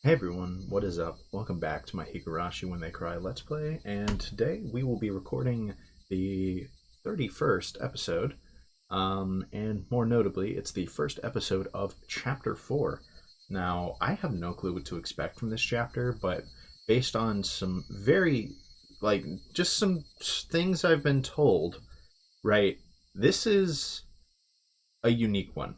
Hey everyone, what is up? Welcome back to my Higurashi When They Cry Let's Play, and today we will be recording the 31st episode, and more notably, it's the first episode of Chapter 4. Now, I have no clue what to expect from this chapter, but based on some just some things I've been told, right, this is a unique one,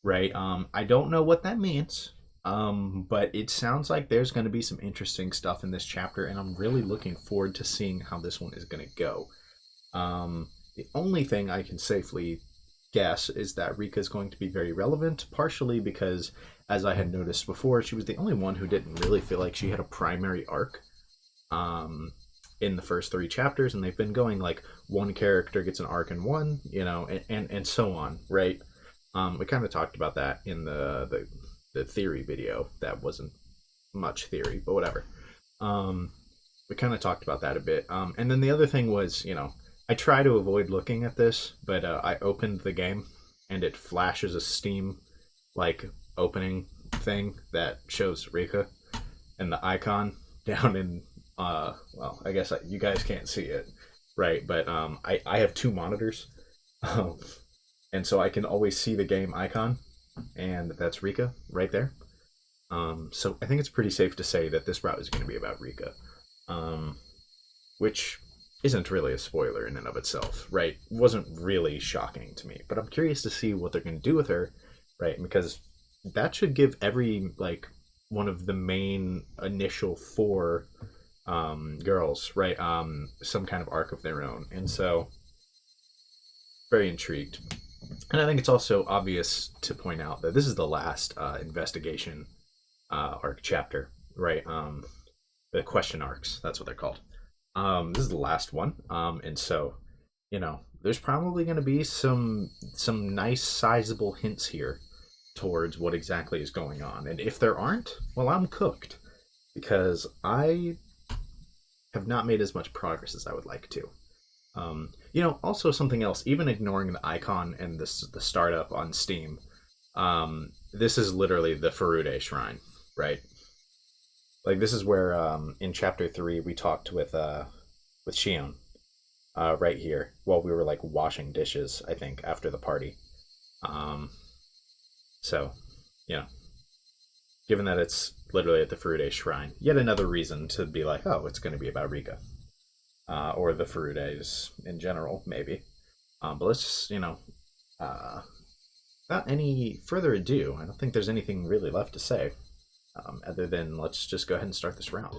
right? I don't know what that means. But it sounds like there's going to be some interesting stuff in this chapter, and I'm really looking forward to seeing how this one is going to go. The only thing I can safely guess is that Rika is going to be very relevant, partially because, as I had noticed before, she was the only one who didn't really feel like she had a primary arc. In the first three chapters, and they've been going like one character gets an arc in one, and so on, right? We kind of talked about that in the theory video. That wasn't much theory, but whatever. We kind of talked about that a bit. And then the other thing was, I try to avoid looking at this, but I opened the game and it flashes a Steam like opening thing that shows Rika and the icon down in well, I guess you guys can't see it, right? But I have two monitors, um, and so I can always see the game icon, and that's Rika right there. So I think it's pretty safe to say that this route is going to be about Rika, um, which isn't really a spoiler in and of itself, right? Wasn't really shocking to me, but I'm curious to see what they're going to do with her, right? Because that should give every like one of the main initial four girls, right, some kind of arc of their own, and so very intrigued. And I think it's also obvious to point out that this is the last investigation arc chapter, right? The question arcs, that's what they're called. This is the last one, and so there's probably going to be some nice sizable hints here towards what exactly is going on. And if there aren't, well, I'm cooked because I have not made as much progress as I would like to. Also something else, even ignoring the icon and the startup on Steam, this is literally the Furude Shrine, right? Like this is where in chapter 3 we talked with Shion, right here, while we were like washing dishes, I think, after the party. Um, so, you know, given that it's literally at the Furude Shrine, yet another reason to be like, oh, it's going to be about Rika. Or the Furudes in general, maybe. But let's just, without any further ado, I don't think there's anything really left to say, other than let's just go ahead and start this round.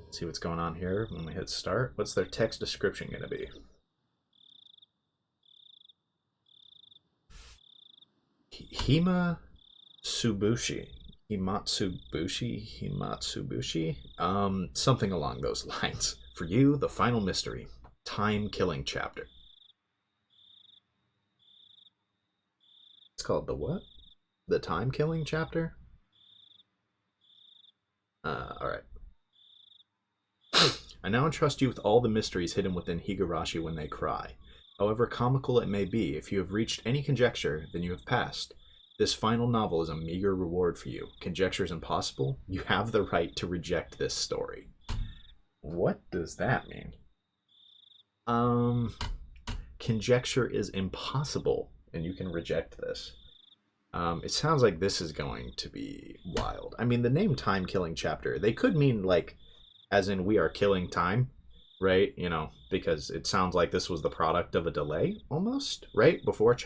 See what's going on here when we hit start. What's their text description going to be? Hima Subushi. Himatsubushi? Something along those lines. For you, the final mystery. Time-killing chapter. It's called the what? The time-killing chapter? Alright. I now entrust you with all the mysteries hidden within Higurashi When They Cry. However comical it may be, if you have reached any conjecture, then you have passed. This final novel is a meager reward for you. Conjecture is impossible. You have the right to reject this story. What does that mean? Conjecture is impossible, and you can reject this. It sounds like this is going to be wild. I mean, the name Time Killing Chapter, they could mean like, as in we are killing time, right? Because it sounds like this was the product of a delay almost, right? Before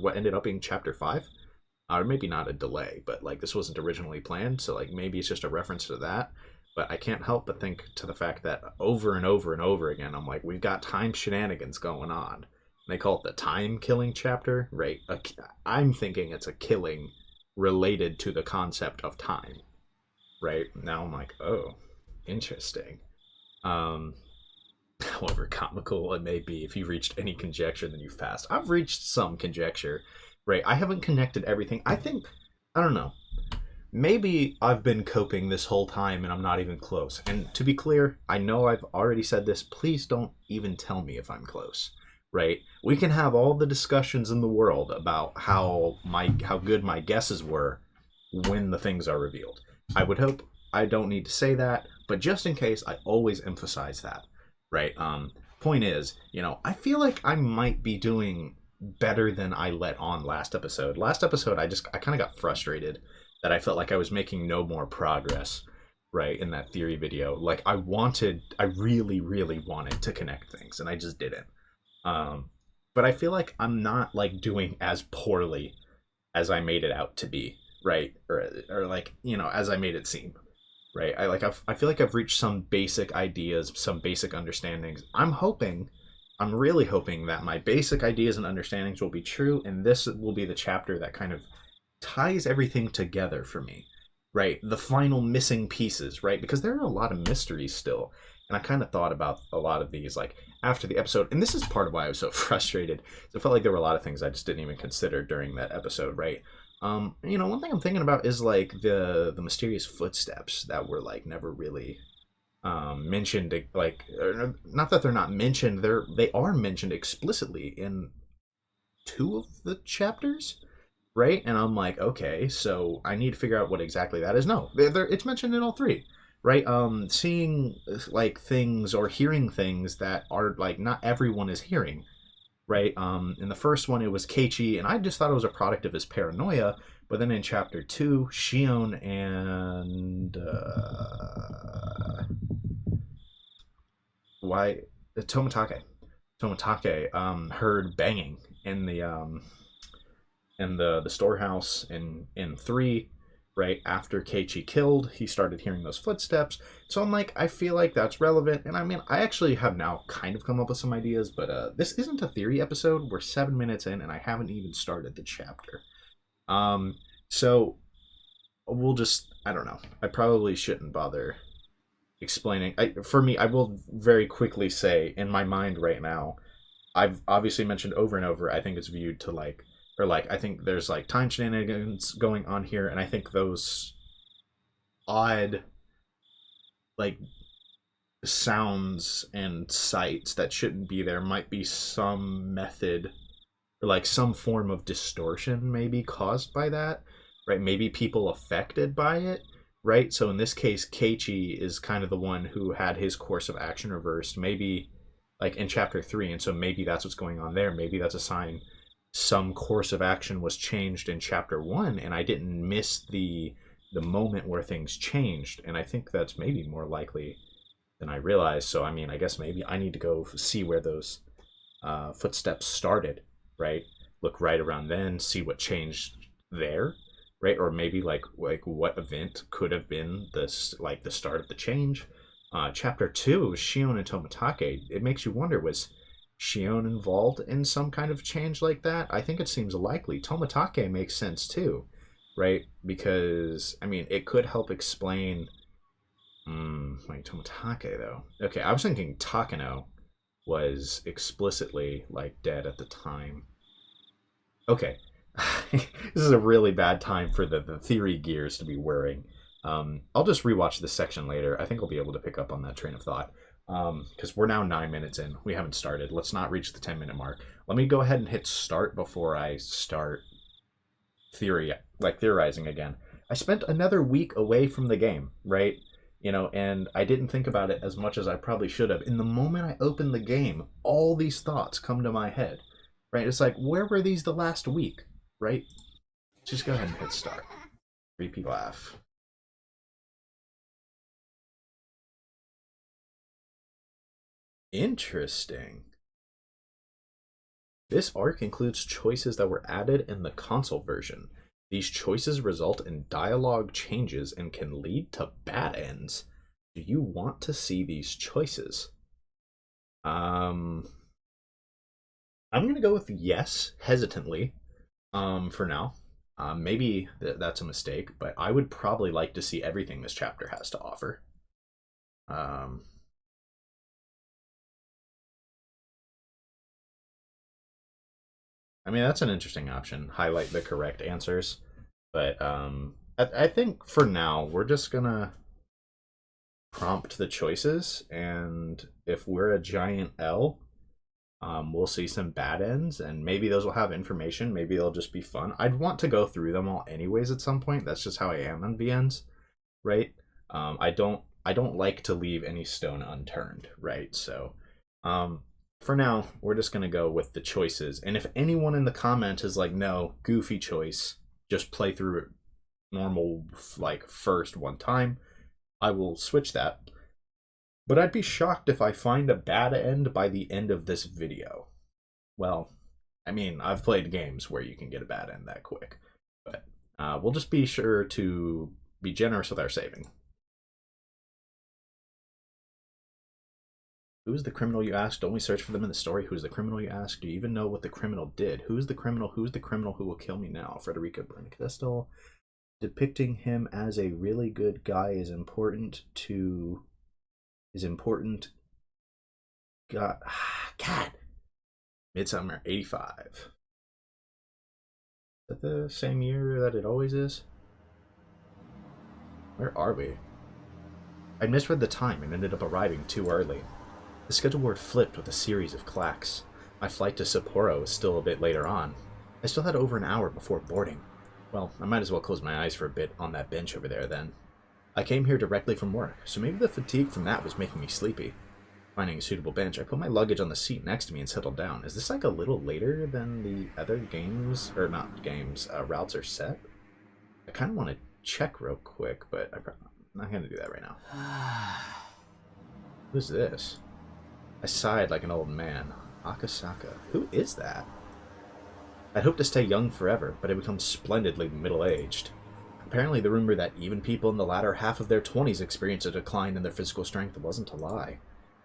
what ended up being chapter 5. Or maybe not a delay, but like this wasn't originally planned, so like maybe it's just a reference to that. But I can't help but think to the fact that over and over and over again, I'm like, we've got time shenanigans going on. They call it the time killing chapter, right? I'm thinking it's a killing related to the concept of time, right? Now I'm like, oh, interesting. However comical it may be, if you've reached any conjecture, then you've passed. I've reached some conjecture, right? I haven't connected everything. I don't know. Maybe I've been coping this whole time and I'm not even close. And to be clear, I know I've already said this. Please don't even tell me if I'm close, right? We can have all the discussions in the world about how good my guesses were when the things are revealed. I would hope I don't need to say that, but just in case, I always emphasize that, right? Point is, I feel like I might be doing better than I let on last episode. Last episode, I kind of got frustrated that I felt like I was making no more progress, right, in that theory video. Like I really, really wanted to connect things, and I just didn't. Um, but I feel like I'm not like doing as poorly as I made it out to be, right? Or like as I made it seem, right? I feel like I've reached some basic ideas, some basic understandings. I'm really hoping that my basic ideas and understandings will be true, and this will be the chapter that kind of ties everything together for me, right? The final missing pieces, right? Because there are a lot of mysteries still. And I kind of thought about a lot of these like after the episode. And this is part of why I was so frustrated. So I felt like there were a lot of things I just didn't even consider during that episode, right? One thing I'm thinking about is like the mysterious footsteps that were like never really mentioned, like not that they're not mentioned, they are mentioned explicitly in two of the chapters, right? And I'm like, okay, so I need to figure out what exactly that is. No, it's mentioned in all three, right? Seeing like things or hearing things that are like not everyone is hearing, right? In the first one, it was Keiichi, and I just thought it was a product of his paranoia. But then in chapter two, Shion and why Tomatake heard banging in the storehouse in three, right after Keiichi killed. He started hearing those footsteps. So I'm like, I feel like that's relevant. And I mean, I actually have now kind of come up with some ideas, but this isn't a theory episode. We're 7 minutes in, and I haven't even started the chapter. So we'll just, I don't know. I probably shouldn't bother explaining. For me, I will very quickly say in my mind right now, I've obviously mentioned over and over, I think it's viewed to like, or like, I think there's like time shenanigans going on here, and I think those odd, like, sounds and sights that shouldn't be there might be some method or like some form of distortion maybe caused by that, right? Maybe people affected by it, right? So in this case, Keiichi is kind of the one who had his course of action reversed, maybe like in chapter three, and so maybe that's what's going on there. Maybe that's a sign some course of action was changed in chapter one, and I didn't miss the moment where things changed, and I think that's maybe more likely than I realized. So I mean, I guess maybe I need to go see where those footsteps started, right? Look right around then, see what changed there, right? Or maybe like what event could have been this like the start of the change. Chapter two, Shion and Tomatake. It makes you wonder, was Shion involved in some kind of change like that? I think it seems likely. Tomatake makes sense too, right? Because I mean, it could help explain. Wait, Tomatake though. Okay, I was thinking Takano was explicitly like dead at the time. Okay, this is a really bad time for the theory gears to be whirring. I'll just rewatch this section later. I think I'll be able to pick up on that train of thought. Because we're now 9 minutes in. We haven't started. Let's not reach the 10-minute mark. Let me go ahead and hit start before I start theorizing again. I spent another week away from the game, right? And I didn't think about it as much as I probably should have. In the moment I open the game, all these thoughts come to my head, right? It's like, where were these the last week, right? Just go ahead and hit start. Repeat laugh. Interesting. This arc includes choices that were added in the console version. These choices result in dialogue changes and can lead to bad ends. Do you want to see these choices? I'm gonna go with yes, hesitantly, for now. Maybe that's a mistake, but I would probably like to see everything this chapter has to offer. Um, I mean, that's an interesting option. Highlight the correct answers. But I think for now, we're just gonna prompt the choices, and if we're a giant L, we'll see some bad ends, and maybe those will have information. Maybe they'll just be fun. I'd want to go through them all anyways at some point. That's just how I am on VNs. right? I don't like to leave any stone unturned, right? So, um, for now, we're just gonna go with the choices. And if anyone in the comment is like, no, goofy choice, just play through it normal, like first one time, I will switch that. But I'd be shocked if I find a bad end by the end of this video. Well, I mean, I've played games where you can get a bad end that quick, but we'll just be sure to be generous with our saving. Who's the criminal, you ask? Don't we search for them in the story? Who's the criminal, you ask? Do you even know what the criminal did? Who's the criminal? Who's the criminal who will kill me now? Frederica Bernacastel. Depicting him as a really good guy is important. God, cat. Midsummer 85. Is that the same year that it always is? Where are we? I misread the time and ended up arriving too early. The schedule board flipped with a series of clacks. My flight to Sapporo was still a bit later on. I still had over an hour before boarding. Well, I might as well close my eyes for a bit on that bench over there then. I came here directly from work, so maybe the fatigue from that was making me sleepy. Finding a suitable bench, I put my luggage on the seat next to me and settled down. Is this like a little later than the other games, or not games, routes are set? I kind of want to check real quick, but I'm not going to do that right now. Who's this? I sighed like an old man. Akasaka. Who is that? I'd hoped to stay young forever, but I'd become splendidly middle-aged. Apparently the rumor that even people in the latter half of their 20s experience a decline in their physical strength wasn't a lie.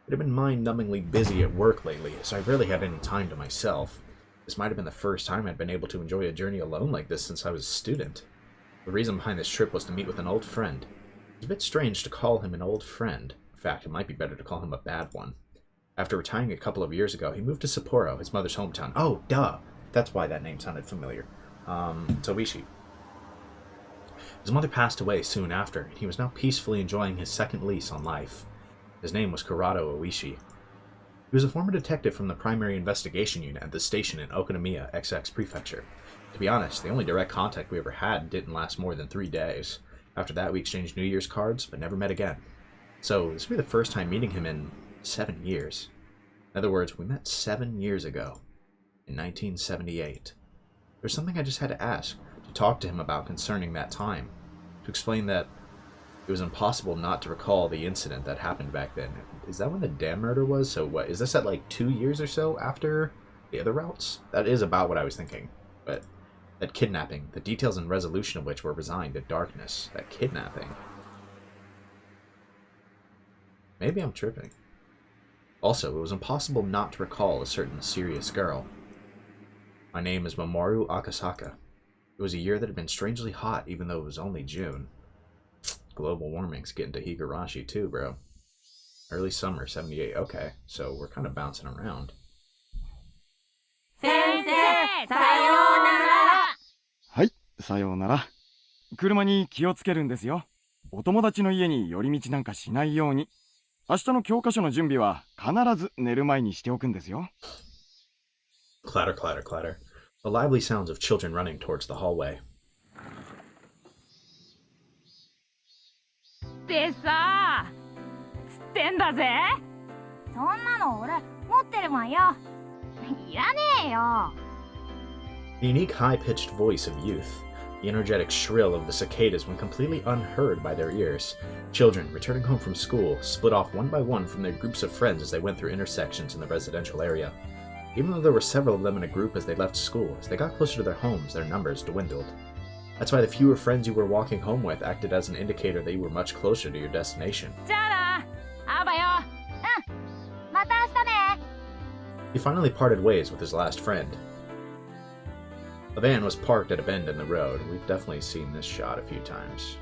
I'd have been mind-numbingly busy at work lately, so I rarely had any time to myself. This might have been the first time I'd been able to enjoy a journey alone like this since I was a student. The reason behind this trip was to meet with an old friend. It's a bit strange to call him an old friend. In fact, it might be better to call him a bad one. After retiring a couple of years ago, he moved to Sapporo, his mother's hometown. Oh, duh! That's why that name sounded familiar. Towishi. His mother passed away soon after, and he was now peacefully enjoying his second lease on life. His name was Kurado Oishi. He was a former detective from the primary investigation unit at the station in Okonomiya, XX Prefecture. To be honest, the only direct contact we ever had didn't last more than 3 days. After that, we exchanged New Year's cards, but never met again. So, this would be the first time meeting him in 7 years. In other words, we met 7 years ago, in 1978. There's something I just had to ask, to talk to him about concerning that time, to explain that it was impossible not to recall the incident that happened back then. Is that when the dam murder was? So what, is this at like 2 years or so after the other routes? That is about what I was thinking. But that kidnapping, the details and resolution of which were resigned to darkness. That kidnapping. Maybe I'm tripping. Also, it was impossible not to recall a certain mysterious girl. My name is Mamoru Akasaka. It was a year that had been strangely hot, even though it was only June. Global warming's getting to Higurashi too, bro. Early summer, 78. Okay, so we're kind of bouncing around. 先生、さようなら。はい、さようなら。車に気をつけるんですよ。お友達の家に寄り道なんかしないように。明日の教科書の準備は必ず寝る前にしておくんですよ。Clatter, clatter, clatter. The lively sounds of children running towards the hallway. でさ、つってんだぜ。そんなの俺持ってるわよ。いらねえよ。The unique high-pitched voice of youth, the energetic shrill of the cicadas when completely unheard by their ears. Children, returning home from school, split off one by one from their groups of friends as they went through intersections in the residential area. Even though there were several of them in a group as they left school, as they got closer to their homes, their numbers dwindled. That's why the fewer friends you were walking home with acted as an indicator that you were much closer to your destination. じゃあな、あばよ。また明日ね。He finally parted ways with his last friend. A van was parked at a bend in the road. We've definitely seen this shot a few times.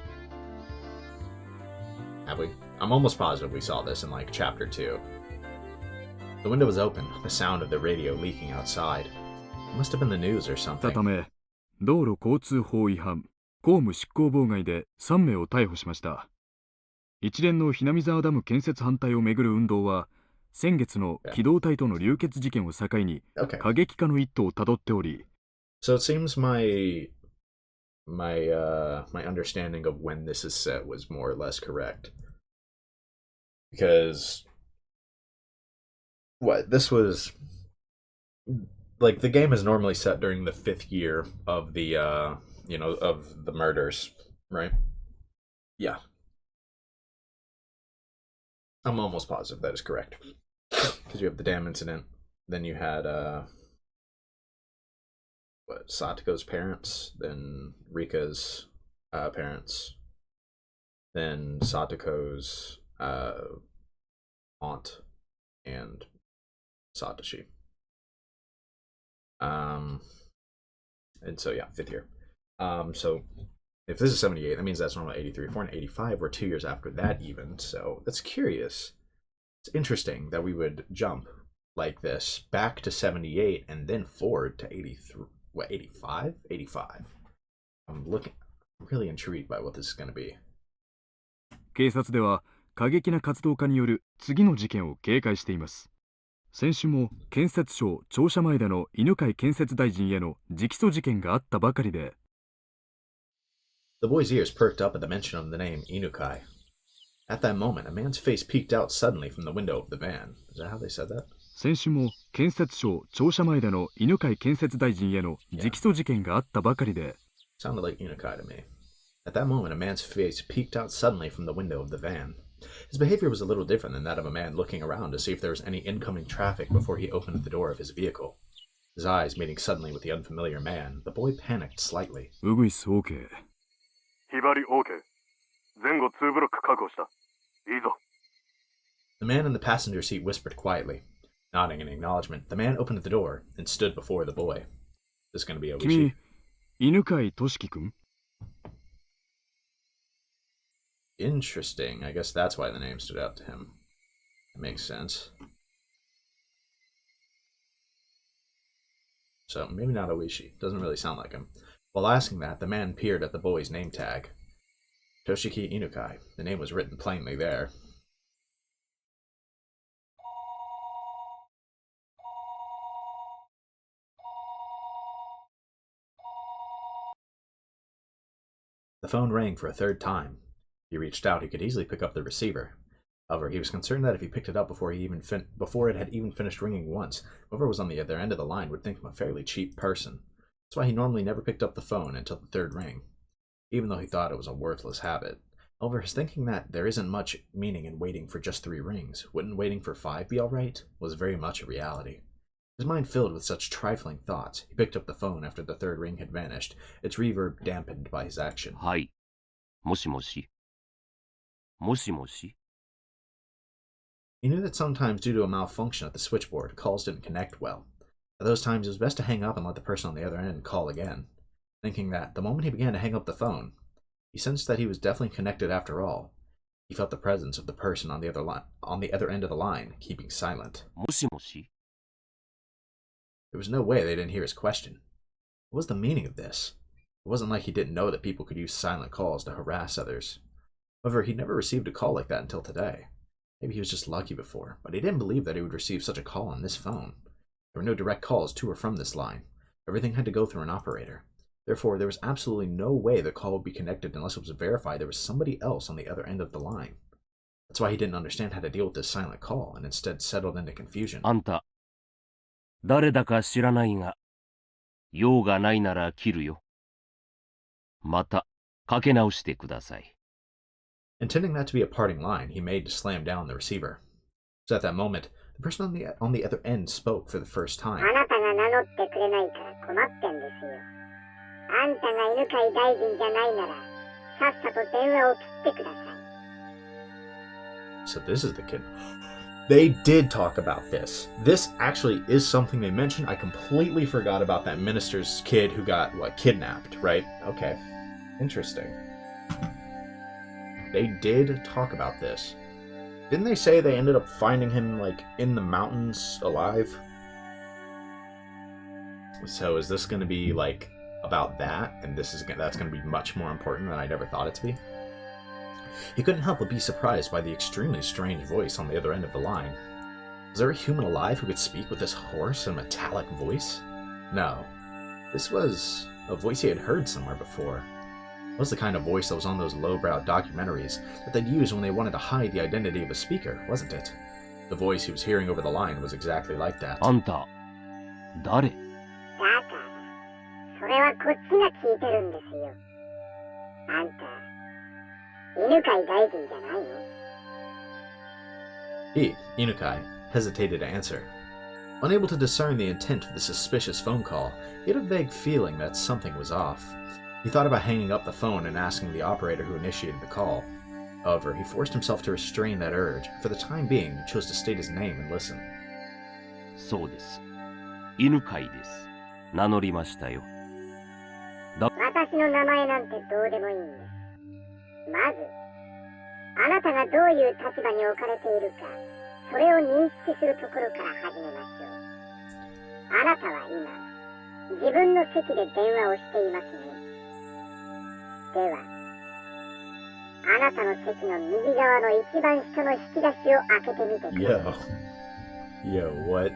Have we? I'm almost positive we saw this in like chapter 2. The window was open, the sound of the radio leaking outside. It must have been the news or something. たため、道路交通法違反、公務執行妨害で3名を逮捕しました。一連のHinamizawaダム建設反対をめぐる運動は、先月の機動隊との流血事件を境に過激化の一途をたどっており。So it seems my my understanding of when this is set was more or less correct. Because this was like the game is normally set during the 5th year of the of the murders, right? Yeah. I'm almost positive that is correct. Because you have the dam incident, then you had Satoko's parents, then Rika's parents, then Satoko's aunt, and Satoshi. And so yeah, 5th year. So if this is 78, that means that's normally 83. 4 and 85 were 2 years after that even. So that's curious. It's interesting that we would jump like this back to 78 and then forward to 83. What, 85? 85. I'm really intrigued by what this is going to be. 警察では過激な活動家による次の事件を警戒しています。先週も建設省庁舎前での犬飼建設大臣への直訴事件があったばかりで。The boy's ears perked up at the mention of the name Inukai. At that moment, a man's face peeked out suddenly from the window of the van. Is that how they said that? 先週も建設省庁舎前での犬飼建設大臣への直訴事件があったばかりで。Sounded like Inukai to me. At that moment, a man's face peeked out suddenly from the window of the van. His behavior was a little different than that of a man looking around to see if there was any incoming traffic before he opened the door of his vehicle. His eyes meeting suddenly with the unfamiliar man, the boy panicked slightly. ウグイス OK。ひばり OK。前後2ブロック確保した。いいぞ。The man in the passenger seat whispered quietly. Nodding in acknowledgement, the man opened the door and stood before the boy. This is going to be Oishi. 君、犬飼俊樹君? Interesting. I guess that's why the name stood out to him. That makes sense. So, maybe not Oishi. Doesn't really sound like him. While asking that, the man peered at the boy's name tag. Toshiki Inukai. The name was written plainly there. The phone rang for a 3rd time. He reached out. He could easily pick up the receiver. However, he was concerned that if he picked it up before it had even finished ringing once, whoever was on the other end of the line would think him a fairly cheap person. That's why he normally never picked up the phone until the 3rd ring, even though he thought it was a worthless habit. However, his thinking that there isn't much meaning in waiting for just 3 rings, wouldn't waiting for 5 be alright, was very much a reality. His mind filled with such trifling thoughts, he picked up the phone after the 3rd ring had vanished, its reverb dampened by his action. はい。もしもし。もしもし。 He knew that sometimes due to a malfunction at the switchboard, calls didn't connect well. At those times, it was best to hang up and let the person on the other end call again. Thinking that, the moment he began to hang up the phone, he sensed that he was definitely connected after all. He felt the presence of the person on the other end of the line, keeping silent. もしもし。 There was no way they didn't hear his question. What was the meaning of this? It wasn't like he didn't know that people could use silent calls to harass others. However, he'd never received a call like that until today. Maybe he was just lucky before, but he didn't believe that he would receive such a call on this phone. There were no direct calls to or from this line. Everything had to go through an operator. Therefore, there was absolutely no way the call would be connected unless it was verified there was somebody else on the other end of the line. That's why he didn't understand how to deal with this silent call and instead settled into confusion. あんた、誰だか知らないが、用がないなら切るよ。また、かけ直してください。 Intending that to be a parting line, he made to slam down the receiver. So at that moment, the person on the other end spoke for the first time. あなたが名乗ってくれないから困ってんですよ。あんたが犬飼大臣じゃないなら、さっさと電話を切ってください。 So this is the kid. They did talk about this. This actually is something they mentioned. I completely forgot about that minister's kid who got, kidnapped, right? Okay. Interesting. They did talk about this. Didn't they say they ended up finding him, in the mountains alive? So is this going to be, about that? And that's going to be much more important than I'd ever thought it to be? He couldn't help but be surprised by the extremely strange voice on the other end of the line. Was there a human alive who could speak with this hoarse and metallic voice? No. This was a voice he had heard somewhere before. It was the kind of voice that was on those lowbrow documentaries that they'd use when they wanted to hide the identity of a speaker, wasn't it? The voice he was hearing over the line was exactly like that. あんた、誰？だから、それはこっちが聞いてるんですよ。あんた、犬飼大臣じゃないの？ He, Inukai, hesitated to answer. Unable to discern the intent of the suspicious phone call, he had a vague feeling that something was off. He thought about hanging up the phone and asking the operator who initiated the call. However, he forced himself to restrain that urge. For the time being, he chose to state his name and listen. そうです。犬飼です。名乗りましたよ。私の名前なんてどうでもいいんです。まず、あなたがどういう立場に置かれているか、それを認識するところから始めましょう。あなたは今、自分の席で電話をしていますね。では、あなたの席の右側の一番下の引き出しを開けてみてください。Yo, what?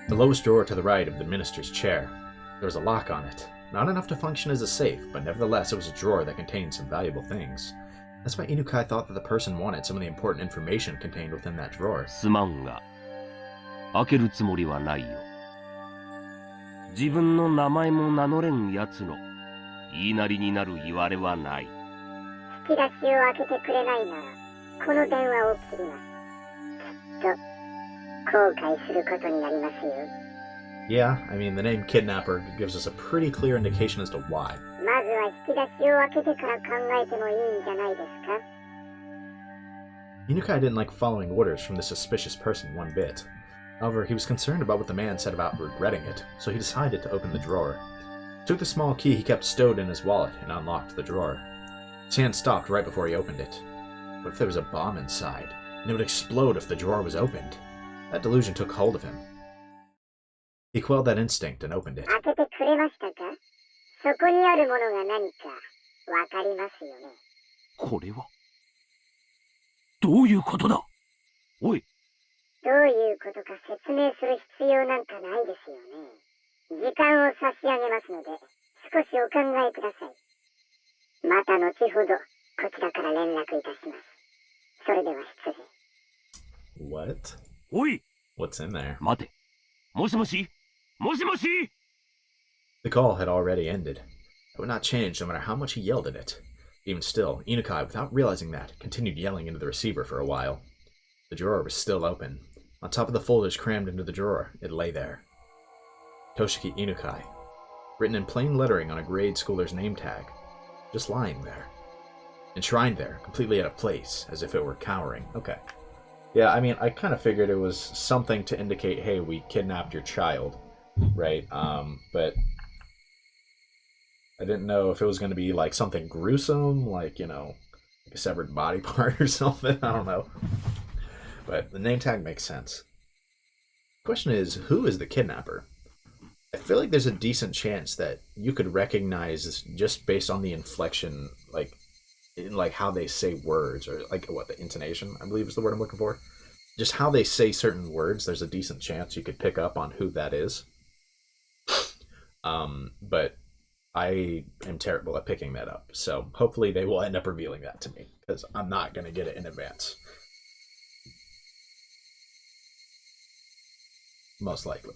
The lowest drawer to the right of the minister's chair. There was a lock on it. Not enough to function as a safe, but nevertheless it was a drawer that contained some valuable things. That's why Inukai thought that the person wanted some of the important information contained within that drawer. すまんが、開けるつもりはないよ。自分の名前も名乗れんやつの言いなりになる言われはない。引き出しを開けてくれないなら、この電話を切ります。きっと、後悔することになりますよ。Yeah, I mean, the name Kidnapper gives us a pretty clear indication as to why. まずは引き出しを開けてから考えてもいいんじゃないですか? Inukai didn't like following orders from the suspicious person one bit. However, he was concerned about what the man said about regretting it, so he decided to open the drawer. He took the small key he kept stowed in his wallet and unlocked the drawer. His hand stopped right before he opened it. What if there was a bomb inside, and it would explode if the drawer was opened? That delusion took hold of him. He quelled that instinct and opened it. 開けてくれましたか? そこにあるものが何かわかりますよね。これはどういうことだ？おい。どういうことか説明する必要なんかないですよね。時間を差し上げますので、少しお考えください。また後ほどこちらから連絡いたします。それでは失礼。What? おい。 What's in there? 待て。もしもし？もしもし? The call had already ended. It would not change no matter how much he yelled at it. Even still, Inukai, without realizing that, continued yelling into the receiver for a while. The drawer was still open. On top of the folders crammed into the drawer, it lay there. Toshiki Inukai. Written in plain lettering on a grade schooler's name tag. Just lying there. Enshrined there, completely out of place, as if it were cowering. Okay. Yeah, I mean, I kind of figured it was something to indicate, hey, we kidnapped your child. Right? But I didn't know if it was going to be like something gruesome, like, you know, like a severed body part or something. I don't know. But the name tag makes sense. The question is, who is the kidnapper? I feel like there's a decent chance that you could recognize this just based on the inflection, like, in like how they say words, or like what, the intonation, I believe is the word I'm looking for. Just how they say certain words, there's a decent chance you could pick up on who that is. But I am terrible at picking that up, so hopefully they will end up revealing that to me, because I'm not going to get it in advance. Most likely.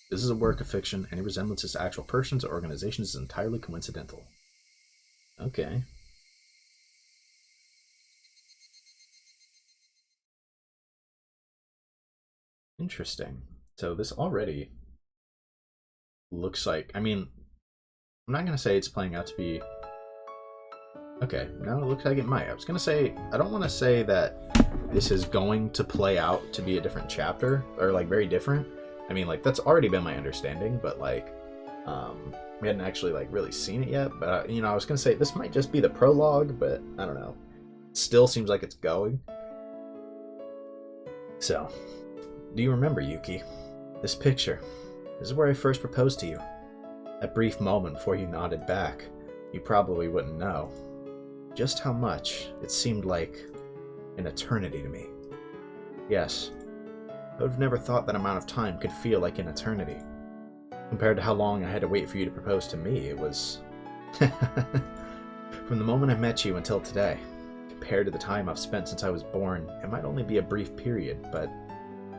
This is a work of fiction. Any resemblances to actual persons or organizations is entirely coincidental. Okay. Interesting. So this already looks like, I mean, I'm not going to say it's playing out to be... Okay, no, it looks like it might. I was going to say, I don't want to say that this is going to play out to be a different chapter, or like very different. I mean, like, that's already been my understanding, but like, we hadn't actually like really seen it yet. But, you know, I was going to say this might just be the prologue, but I don't know. It still seems like it's going. So, do you remember, Yuki? This picture. This is where I first proposed to you. That brief moment before you nodded back, you probably wouldn't know just how much it seemed like an eternity to me. Yes, I would have never thought that amount of time could feel like an eternity. Compared to how long I had to wait for you to propose to me, it was From the moment I met you until today, compared to the time I've spent since I was born, it might only be a brief period, but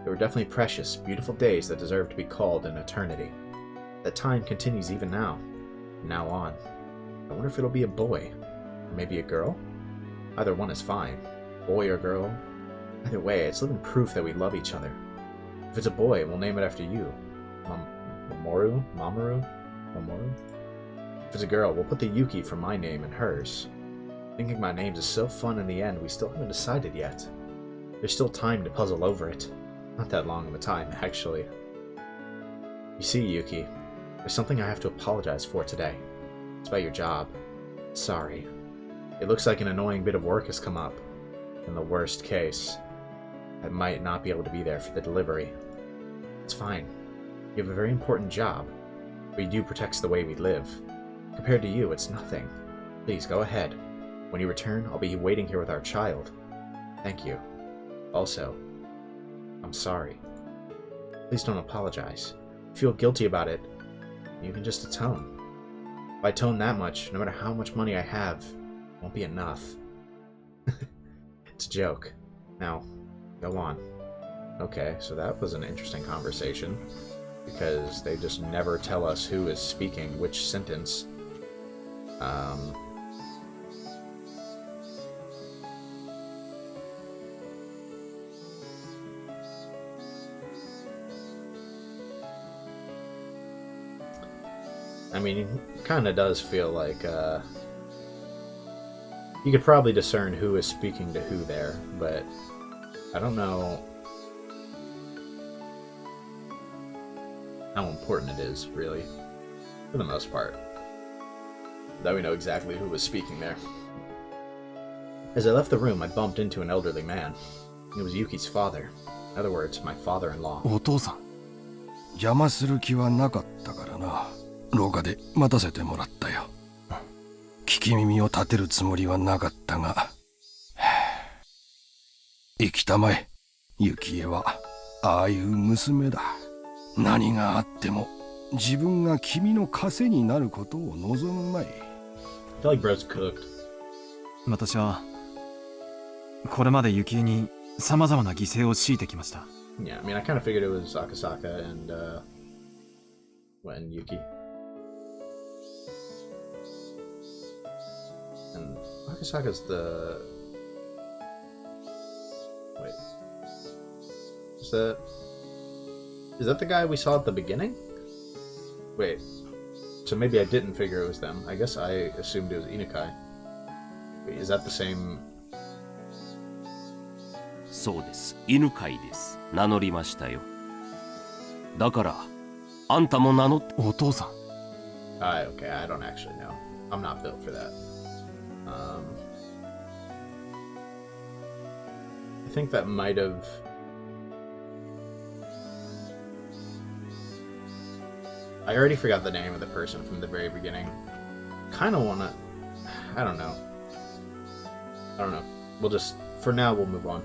there were definitely precious, beautiful days that deserve to be called an eternity. That time continues even now, from now on. I wonder if it'll be a boy, or maybe a girl? Either one is fine, boy or girl. Either way, it's living proof that we love each other. If it's a boy, we'll name it after you. Mamoru? If it's a girl, we'll put the Yuki from my name in hers. Thinking about names is so fun in the end, we still haven't decided yet. There's still time to puzzle over it. Not that long of a time, actually. You see, Yuki, there's something I have to apologize for today. It's about your job. Sorry. It looks like an annoying bit of work has come up. In the worst case, I might not be able to be there for the delivery. It's fine. You have a very important job, but you do protects the way we live. Compared to you, it's nothing. Please, go ahead. When you return, I'll be waiting here with our child. Thank you. Also, I'm sorry. Please don't apologize. If you feel guilty about it, you can just atone. If I atone that much, no matter how much money I have, it won't be enough. It's a joke. Now, go on. Okay, so that was an interesting conversation, because they just never tell us who is speaking which sentence. I mean, it kind of does feel like, you could probably discern who is speaking to who there, but I don't know how important it is, really, for the most part, that we know exactly who was speaking there. As I left the room, I bumped into an elderly man. It was Yuki's father. In other words, my father-in-law. お父さん、邪魔する気はなかったからな。廊下で待たせてもらったよ。聞き耳を立てるつもりはなかったが。生きたまえ、幸恵はああいう娘だ。何があっても自分が君の枷になることを望むまい。I feel like bro's cooked. 私はこれまで幸恵に様々な犠牲を強いてきました。Yeah, I mean, I kind of figured it was Akasaka and Yuki. And Akasaka's the... Wait. Is that the guy we saw at the beginning? Wait. So maybe I didn't figure it was them. I guess I assumed it was Inukai. Wait, is that the same... そうです。犬飼です。名乗りましたよ。だから、あんたも名乗って。お父さん。Okay, I don't actually know. I'm not built for that. I think that might have... I already forgot the name of the person from the very beginning. Kind of want to... I don't know. We'll just... For now, we'll move on.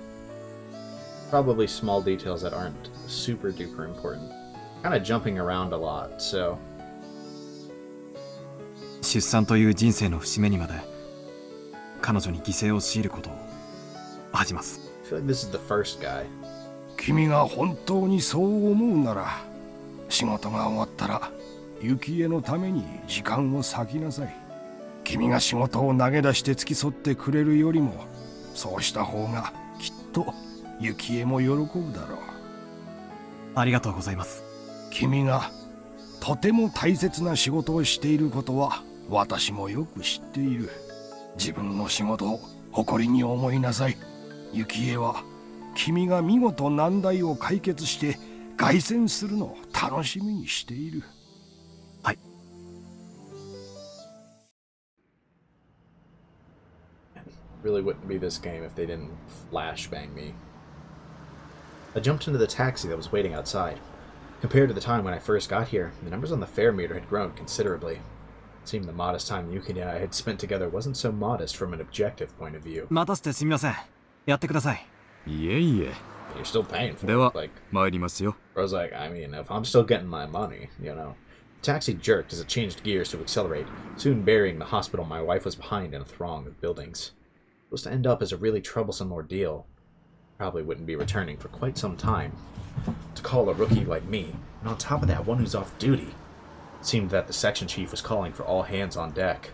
Probably small details that aren't super duper important. Kind of jumping around a lot, so... 出産という人生の節目にまで彼女に犠牲を強いることを恥じます。I feel like this is the first guy. 君が本当にそう思うなら、仕事が終わったら幸恵のために時間を割きなさい。君が仕事を投げ出して付き添ってくれるよりも、そうした方がきっと幸恵も喜ぶだろう。ありがとうございます。君がとても大切な仕事をしていることは私もよく知っている。自分の仕事を誇りに思いなさい。幸恵は君が見事難題を解決して凱旋するのを楽しみにしている。はい。Really wouldn't be this game if they didn't flashbang me. I jumped into the taxi that was waiting outside. Compared to the time when I first got here, the numbers on the fare meter had grown considerably. It seemed the modest time Yuki and I had spent together wasn't so modest from an objective point of view. 待たせてすみません。やってください。いえいえ。 You're still paying for では、 it. Like, 参りますよ。 I was like, I mean, if I'm still getting my money, you know. The taxi jerked as it changed gears to accelerate, soon burying the hospital my wife was behind in a throng of buildings. It was to end up as a really troublesome ordeal. Probably wouldn't be returning for quite some time. To call a rookie like me, and on top of that, one who's off duty. It seemed that the section chief was calling for all hands on deck.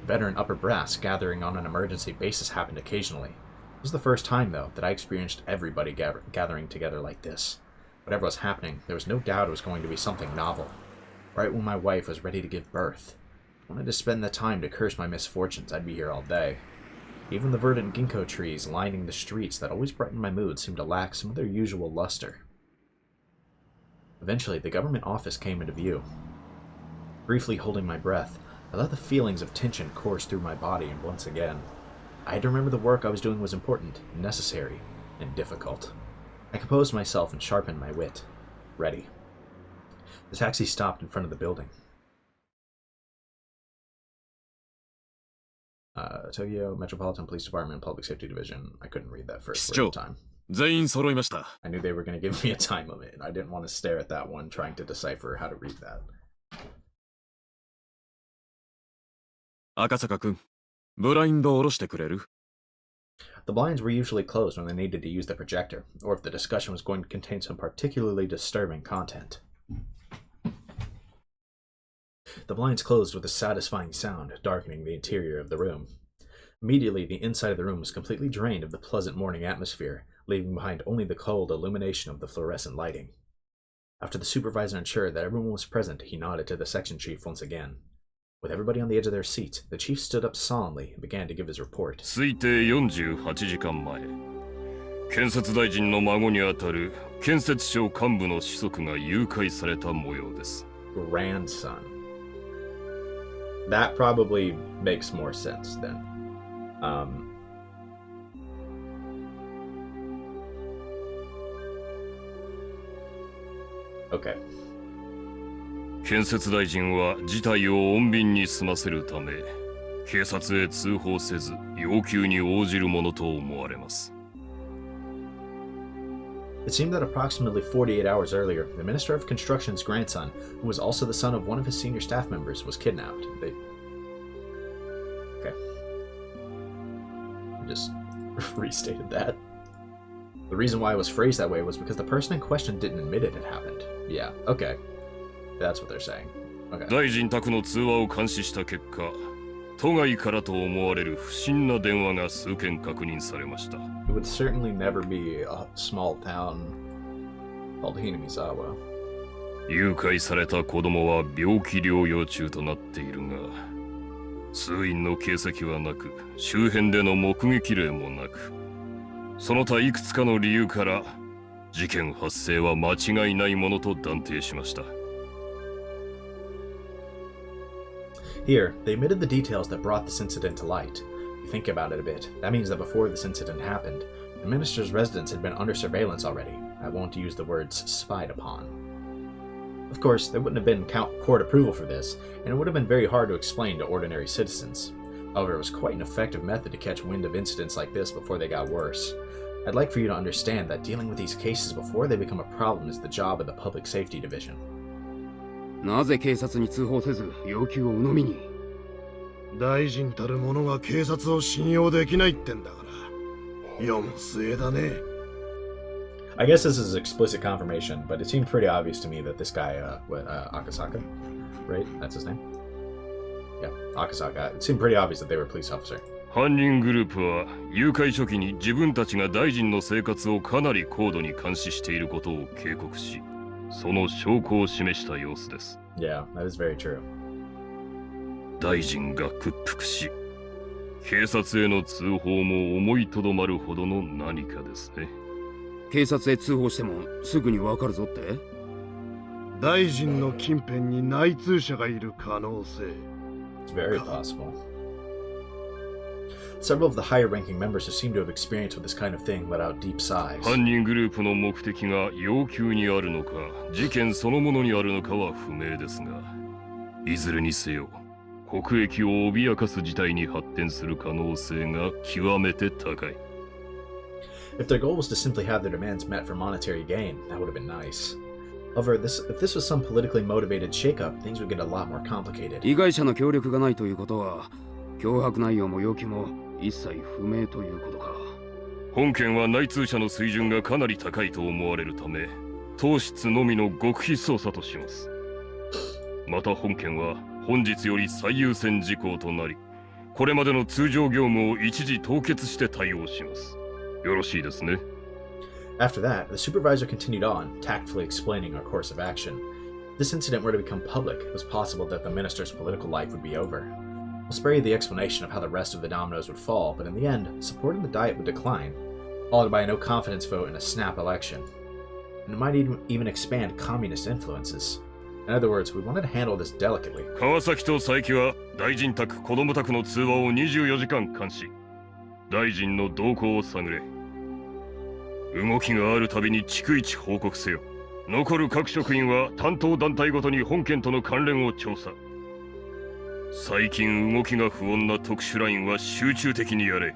Veteran upper brass gathering on an emergency basis happened occasionally. It was the first time, though, that I experienced everybody gathering together like this. Whatever was happening, there was no doubt it was going to be something novel. Right when my wife was ready to give birth. I wanted to spend the time to curse my misfortunes. I'd be here all day. Even the verdant ginkgo trees lining the streets that always brightened my mood seemed to lack some of their usual luster. Eventually, the government office came into view. Briefly holding my breath, I let the feelings of tension course through my body, and once again, I had to remember the work I was doing was important, necessary, and difficult. I composed myself and sharpened my wit. Ready. The taxi stopped in front of the building. Tokyo Metropolitan Police Department, Public Safety Division. I couldn't read that first word at the time. 全員揃いました。 I knew they were going to give me a time limit, and I didn't want to stare at that one trying to decipher how to read that. 赤坂くん、ブラインド下ろしてくれる？ The blinds were usually closed when they needed to use the projector, or if the discussion was going to contain some particularly disturbing content. The blinds closed with a satisfying sound, darkening the interior of the room. Immediately, the inside of the room was completely drained of the pleasant morning atmosphere, leaving behind only the cold illumination of the fluorescent lighting. After the supervisor ensured that everyone was present, he nodded to the section chief once again. With everybody on the edge of their seats, the chief stood up solemnly and began to give his report. 推定48時間前、建設大臣の孫にあたる建設省幹部の子息が誘拐された模様です。 Grandson. That probably makes more sense then. Okay. 建設大臣は事態を穏便に済ませるため、警察へ通報せず要求に応じるものと思われます。 It seemed that approximately 48 hours earlier, the Minister of Construction's grandson, who was also the son of one of his senior staff members, was kidnapped. Okay. I just restated that. The reason why it was phrased that way was because the person in question didn't admit it had happened. Yeah, okay. That's what they're saying. Okay. 大臣宅の通話を監視した結果、都外からと思われる不審な電話が数件確認されました。 It would certainly never be a small town called Hinamizawa. 誘拐された子供は病気療養中となっているが、通院の形跡はなく、周辺での目撃例もなく、その他いくつかの理由から事件発生は間違いないものと断定しました。 Here, they omitted the details that brought this incident to light. If you think about it a bit, that means that before this incident happened, the minister's residence had been under surveillance already. I won't use the words spied upon. Of course, there wouldn't have been court approval for this, and it would have been very hard to explain to ordinary citizens. However, it was quite an effective method to catch wind of incidents like this before they got worse. I'd like for you to understand that dealing with these cases before they become a problem is the job of the Public Safety Division. なぜ警察に通報せず要求を鵜呑みに？大臣たる者が警察を信用できないってんだから。世も末だね。I guess this is explicit confirmation, but it seemed pretty obvious to me that this guy, Akasaka, right? That's his name? Yeah, Akasaka. It seemed pretty obvious that they were a police officer. 犯人グループは誘拐初期に自分たちが大臣の生活をかなり高度に監視していることを警告し、その証拠を示した様子です。Yeah, that is very true. 大臣が屈服し、警察への通報も思いとどまるほどの何かですね。警察へ通報してもすぐにわかるぞって？大臣の近辺に内通者がいる可能性。It's very possible. Several of the higher-ranking members who seem to have experience with this kind of thing let out deep sighs. 犯人グループの目的が要求にあるのか、事件そのものにあるのかは不明ですが、いずれにせよ、国益を脅かす事態に発展する可能性が極めて高い。If their goal was to simply have their demands met for monetary gain, that would have been nice. However, if this was some politically motivated shakeup, things would get a lot more complicated. 被害者の協力がないということは、脅迫内容も要求も一切不明ということか。本件は内通者の水準がかなり高いと思われるため、当室のみの極秘捜査とします。また本件は本日より最優先事項となり、これまでの通常業務を一時凍結して対応します。よろしいですね。After that, the supervisor continued on, tactfully explaining our course of action. If this incident were to become public, it was possible that the minister's political life would be over. I'll spare you the explanation of how the rest of the dominoes would fall, but in the end, support in the Diet would decline, followed by a no-confidence vote and a snap election. And it might even expand communist influences. In other words, we wanted to handle this delicately. 川崎と佐伯は大臣宅子供宅の通話を24時間監視。大臣の動向を探れ。動きがあるたびに逐一報告せよ。残る各職員は担当団体ごとに本件との関連を調査。最近動きが不穏な特殊ラインは集中的にやれ。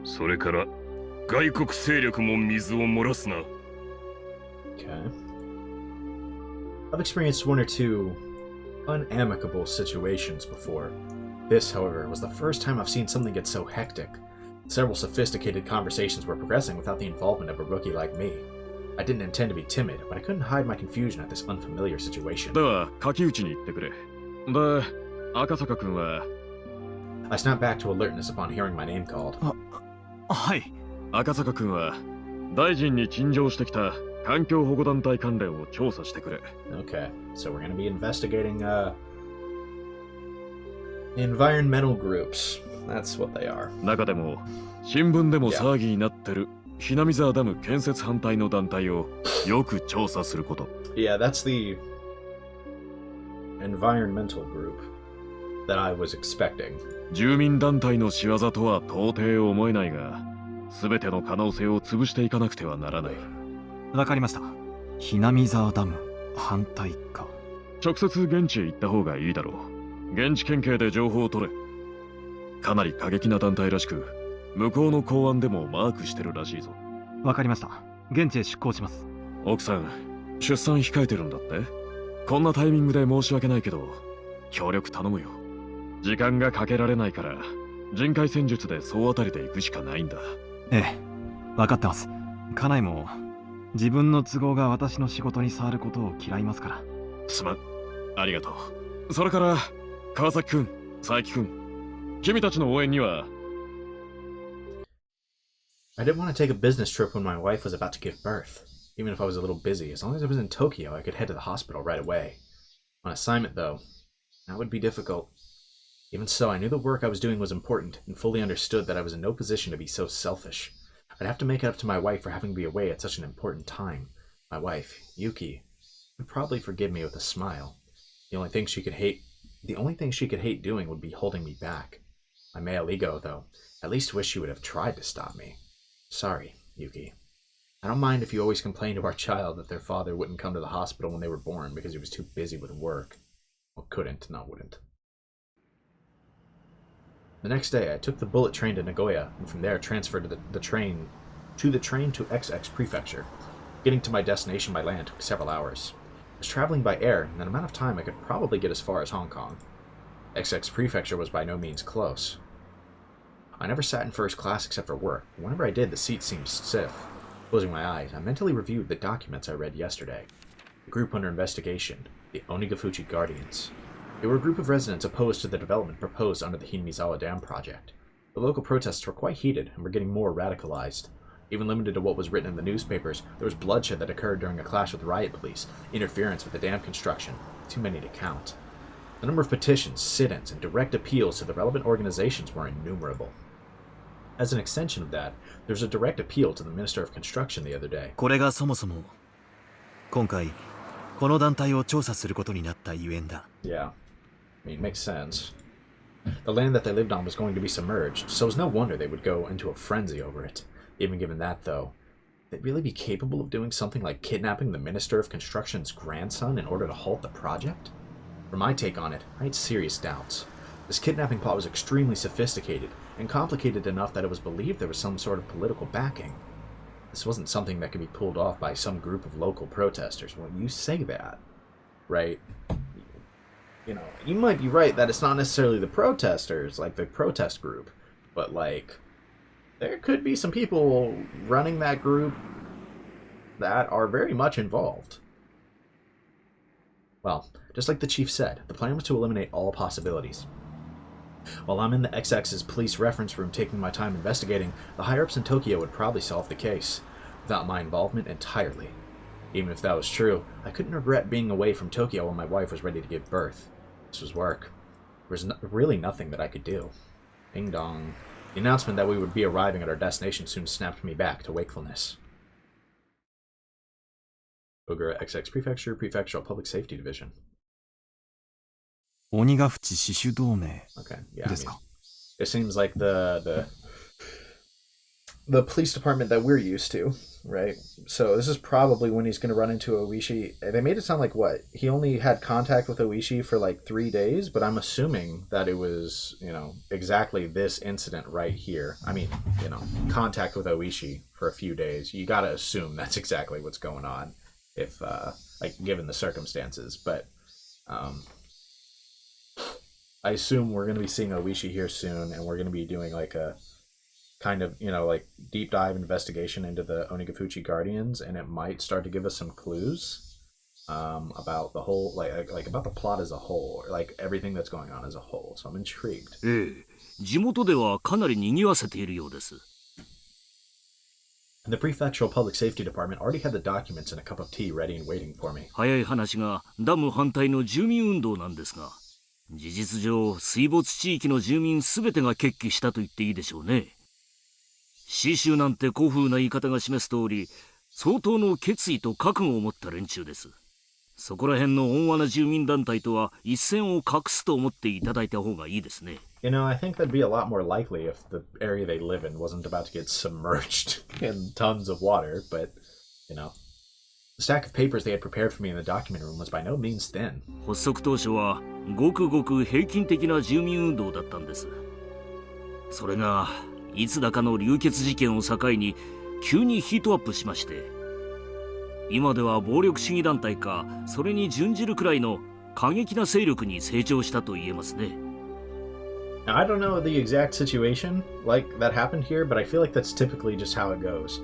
それから外国勢力も水を漏らすな。Okay. I've experienced one or two unamicable situations before. This, however, was the first time I've seen something get so hectic. Several sophisticated conversations were progressing without the involvement of a rookie like me. I didn't intend to be timid, but I couldn't hide my confusion at this unfamiliar situation. では、書き打ちに行ってくれ。で、赤坂君は。I snapped back to alertness upon hearing my name called. はい。赤坂君は、大臣に陳情してきた環境保護団体関連を調査してくれ。Okay, so we're going to be investigating, environmental groups. That's what they are. 中でも、新聞でも騒ぎになってる、Hinamizawaダム建設反対の団体をよく調査すること。Yeah, that's the environmental group that I was expecting. 住民団体の仕業とは到底思えないが、すべての可能性を潰していかなくてはならない。わかりました。Hinamizawaダム反対か。直接現地へ行った方がいいだろう。現地県警で情報を取れ。かなり過激な団体らしく、向こうの公安でもマークしてるらしいぞ。わかりました。現地へ出向します。奥さん、出産控えてるんだって？こんなタイミングで申し訳ないけど、協力頼むよ。時間がかけられないから、人海戦術で総当たりで行くしかないんだ。ええ、わかってます。家内も、自分の都合が私の仕事に触ることを嫌いますから。すまん。ありがとう。それから、川崎くん、佐伯くん、君たちの応援には、I didn't want to take a business trip when my wife was about to give birth. Even if I was a little busy, as long as I was in Tokyo, I could head to the hospital right away. On assignment, though, that would be difficult. Even so, I knew the work I was doing was important, and fully understood that I was in no position to be so selfish. I'd have to make it up to my wife for having to be away at such an important time. My wife, Yuki, would probably forgive me with a smile. The only thing she could hate doing would be holding me back. My male ego, though, at least wish she would have tried to stop me. Sorry, Yuki. I don't mind if you always complain to our child that their father wouldn't come to the hospital when they were born because he was too busy with work. Well, couldn't, not wouldn't. The next day, I took the bullet train to Nagoya, and from there transferred to the train to XX Prefecture. Getting to my destination by land took several hours. I was traveling by air, and in an amount of time I could probably get as far as Hong Kong. XX Prefecture was by no means close. I never sat in first class except for work, but whenever I did, the seat seemed stiff. Closing my eyes, I mentally reviewed the documents I read yesterday. The group under investigation, the Onigafuchi Guardians. They were a group of residents opposed to the development proposed under the Hinamizawa Dam project. The local protests were quite heated and were getting more radicalized. Even limited to what was written in the newspapers, there was bloodshed that occurred during a clash with riot police, interference with the dam construction, too many to count. The number of petitions, sit-ins, and direct appeals to the relevant organizations were innumerable. As an extension of that, there was a direct appeal to the Minister of Construction the other day. これがそもそも今回この団体を調査することになったゆえんだ。 Yeah, I mean, makes sense. The land that they lived on was going to be submerged, so it was no wonder they would go into a frenzy over it. Even given that, though, they'd really be capable of doing something like kidnapping the Minister of Construction's grandson in order to halt the project? For my take on it, I had serious doubts. This kidnapping plot was extremely sophisticated, and complicated enough that it was believed there was some sort of political backing. this wasn't something that could be pulled off by some group of local protesters. Well, you say that, right? You know, you might be right that it's not necessarily the protesters, like the protest group, but like there could be some people running that group that are very much involved. Well, just like the chief said, the plan was to eliminate all possibilities. While I'm in the XX's police reference room taking my time investigating, the higher-ups in Tokyo would probably solve the case, without my involvement entirely. Even if that was true, I couldn't regret being away from Tokyo when my wife was ready to give birth. This was work. There was really nothing that I could do. Ding dong. The announcement that we would be arriving at our destination soon snapped me back to wakefulness. Ogura XX Prefecture, Prefectural Public Safety Division. 鬼ヶ淵死守同盟 Okay, yeah. ですか? It seems like the police department that we're used to, right? So this is probably when he's going to run into Oishi. They made it sound like what? He only had contact with Oishi for like 3 days, but I'm assuming that it was, you know, exactly this incident right here. I mean, you know, contact with Oishi for a few days. You got to assume that's exactly what's going on if, like, given the circumstances. But, I assume we're going to be seeing Oishi here soon, and we're going to be doing like a kind of, you know, like deep dive investigation into the Onigafuchi Guardians, and it might start to give us some clues about the whole, like about the plot as a whole, or like everything that's going on as a whole. So I'm intrigued. 地元ではかなり賑わせているようです。 The Prefectural Public Safety Department already had the documents and a cup of tea ready and waiting for me. 早い話がダム反対の住民運動なんですが、事実上水没地域の住民すべてが決起したと言っていいでしょうね。死守なんて古風な言い方が示す通り、相当の決意と覚悟を持った連中です。そこら辺の温和な住民団体とは一線を画すと思っていただいた方がいいですね。You know, I think that'd be a lot more likely if the area they live in wasn't about to get submerged in tons of water, but, you know. The stack of papers they had prepared for me in the document room was by no means thin. 発足当初はごくごく平均的な住民運動だったんです。それがいつだかの流血事件を境に急にヒートアップしまして、今では暴力主義団体かそれに準じるくらいの過激な勢力に成長したと言えますね。Now, I don't know the exact situation like that happened here, but I feel like that's typically just how it goes.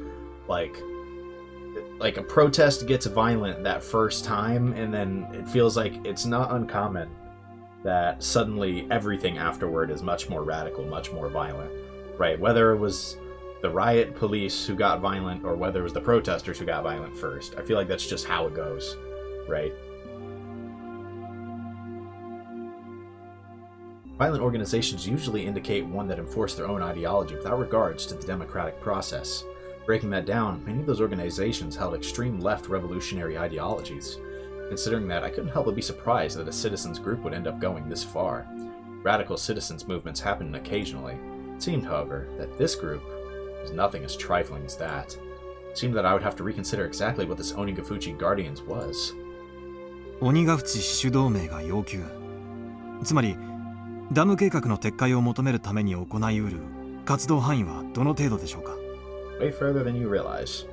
Like a protest gets violent that first time, and then it feels like it's not uncommon that suddenly everything afterward is much more radical, much more violent, right? Whether it was the riot police who got violent or whether it was the protesters who got violent first. I feel like that's just how it goes, right? Violent organizations usually indicate one that enforce their own ideology without regards to the democratic process. Breaking that down, many of those organizations held extreme left revolutionary ideologies. Considering that, I couldn't help but be surprised that a citizens group would end up going this far. Radical citizens movements happen occasionally. It seemed, however, that this group was nothing as trifling as that. It seemed that I would have to reconsider exactly what this Onigafuchi Guardians was. 鬼ヶ淵死守同盟が要求。つまりダム計画の撤回を求めるために行いうる活動範囲はどの程度でしょうか? Way further than you realize.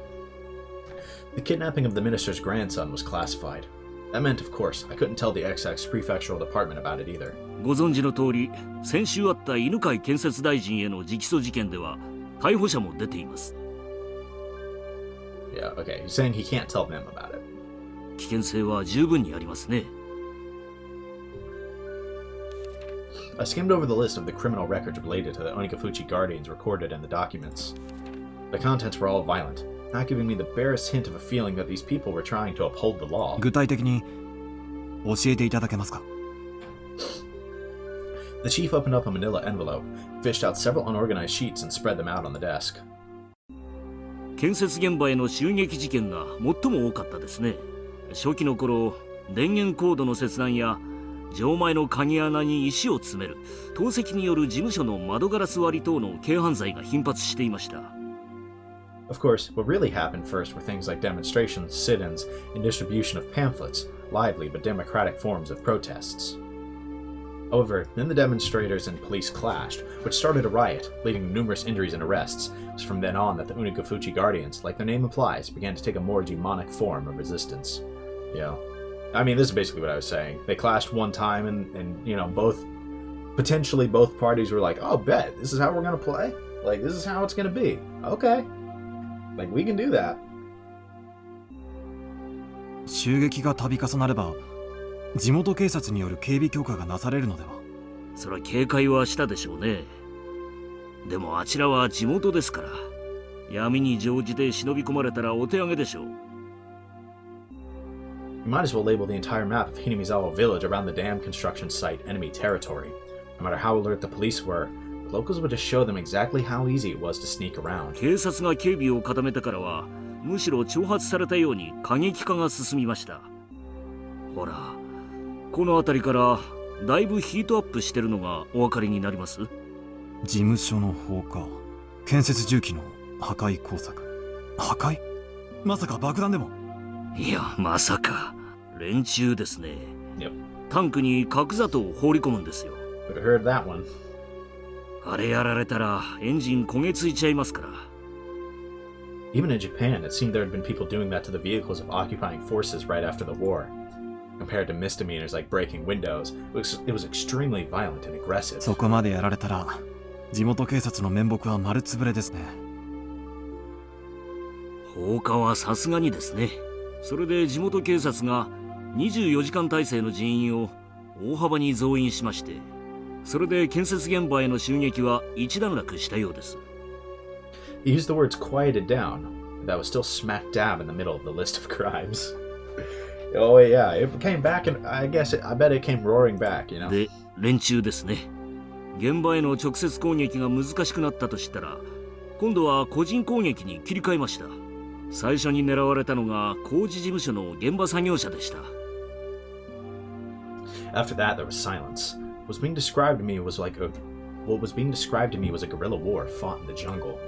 The kidnapping of the minister's grandson was classified. That meant, of course, I couldn't tell the XX Prefectural Department about it either. ご存知の通り、先週あった犬飼建設大臣への直訴事件では逮捕者も出ています。Yeah, okay. He's saying he can't tell them about it. 危険性は十分にありますね。I skimmed over the list of the criminal records related to the Onigafuchi Guardians recorded in the documents. The contents were all violent, not giving me the barest hint of a feeling that these people were trying to uphold the law. 具体的に教えていただけますか? The chief opened up a manila envelope, fished out several unorganized sheets and spread them out on the desk. 建設現場への襲撃事件が最も多かったですね。初期の頃、電源コードの切断や錠前の鍵穴に石を詰める、投石による事務所の窓ガラス割り等の軽犯罪が頻発していました。Of course, what really happened first were things like demonstrations, sit-ins, and distribution of pamphlets, lively but democratic forms of protests. However, then the demonstrators and police clashed, which started a riot, leading to numerous injuries and arrests. It was from then on that the Unigafuchi Guardians, like their name implies, began to take a more demonic form of resistance. Yeah. I mean, this is basically what I was saying. They clashed one time and you know, potentially both parties were like, oh, bet, this is how we're going to play? Like, this is how it's going to be. Okay. Like, we can do that. 襲撃が度重なれば地元警察による警備強化がなされるのでは。それは警戒はしたでしょうね。でもあちらは地元ですから、闇に乗じて忍び込まれたらお手上げでしょう。You might as well label the entire map of Hinamizawa village around the dam construction site enemy territory. No matter how alert the police were, the locals would just show them exactly how easy it was to sneak around. 警察が警備を固めてからは、むしろ挑発されたように過激化が進みました。ほら、この辺りからだいぶヒートアップしてるのがお分かりになります？事務所の放火、建設重機の破壊工作。破壊？まさか爆弾でも？いや、まさか。連中ですね。Yep. タンクに核砂糖を放り込むんですよ。Would have heard that one. あれやられたらエンジン焦げついちゃいますから。Even in Japan, it seemed there had been people doing that to the vehicles of occupying forces right after the war. Compared to misdemeanors like breaking windows, it was extremely violent and aggressive. そこまでやられたら、地元警察の面目は丸つぶれですね。放火はさすがにですね。それで地元警察が24時間体制の人員を大幅に増員しまして、それで建設現場への襲撃は一段落したようです。He used the words quieted down, but that was still smack dab in the middle of the list of crimes. Oh yeah, it came back and I bet it came roaring back, you know. で、連中ですね。現場への直接攻撃が難しくなったとしたら、今度は個人攻撃に切り替えました。最初に狙われたのが工事事務所の現場作業者でした。After that, there was silence. What was being described to me was a guerrilla war fought in the jungle.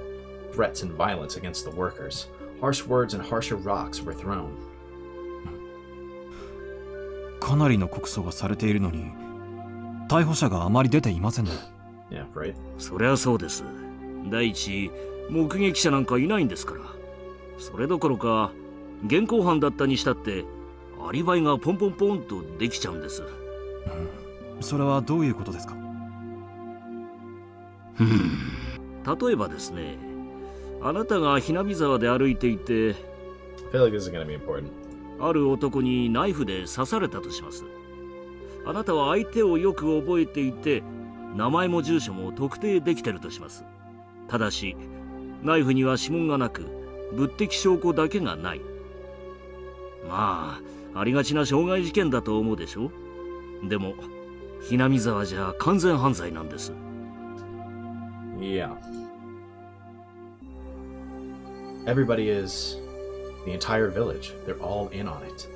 Threats and violence against the workers. Harsh words and harsher rocks were thrown. かなりの告訴がされているのに、逮捕者があまり出ていませんね。Yeah, right. そりゃそうです。第一、目撃者なんかいないんですから。それどころか、現行犯だったにしたって、アリバイがポンポンポンとできちゃうんです。それはどういうことですか？例えばですね、あなたがひなみ沢で歩いていて、I feel like this is going to be important. ある男にナイフで刺されたとします。あなたは相手をよく覚えていて、名前も住所も特定できてるとします。ただし、ナイフには指紋がなく、物的証拠だけがない。まあ、ありがちな傷害事件だと思うでしょ？でも、ひなみ沢じゃ完全犯罪なんです。Yeah. Everybody is... the entire village. They're all in on it.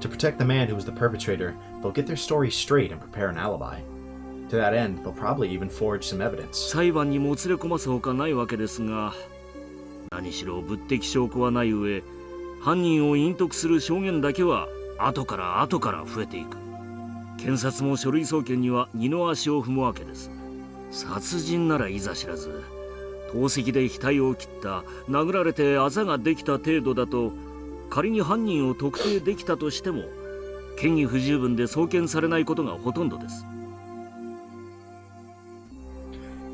To protect the man who was the perpetrator, they'll get their story straight and prepare an alibi. To that end, they'll probably even forge some evidence. 裁判にもつれ込ますほかないわけですが、何しろ物的証拠はない上、犯人を隠匿する証言だけは後から増えていく。検察も書類送検には二の足を踏むわけです。殺人ならいざ知らず、投石で額を切った、殴られてあざができた程度だと、仮に犯人を特定できたとしても、嫌疑不十分で送検されないことがほとんどです。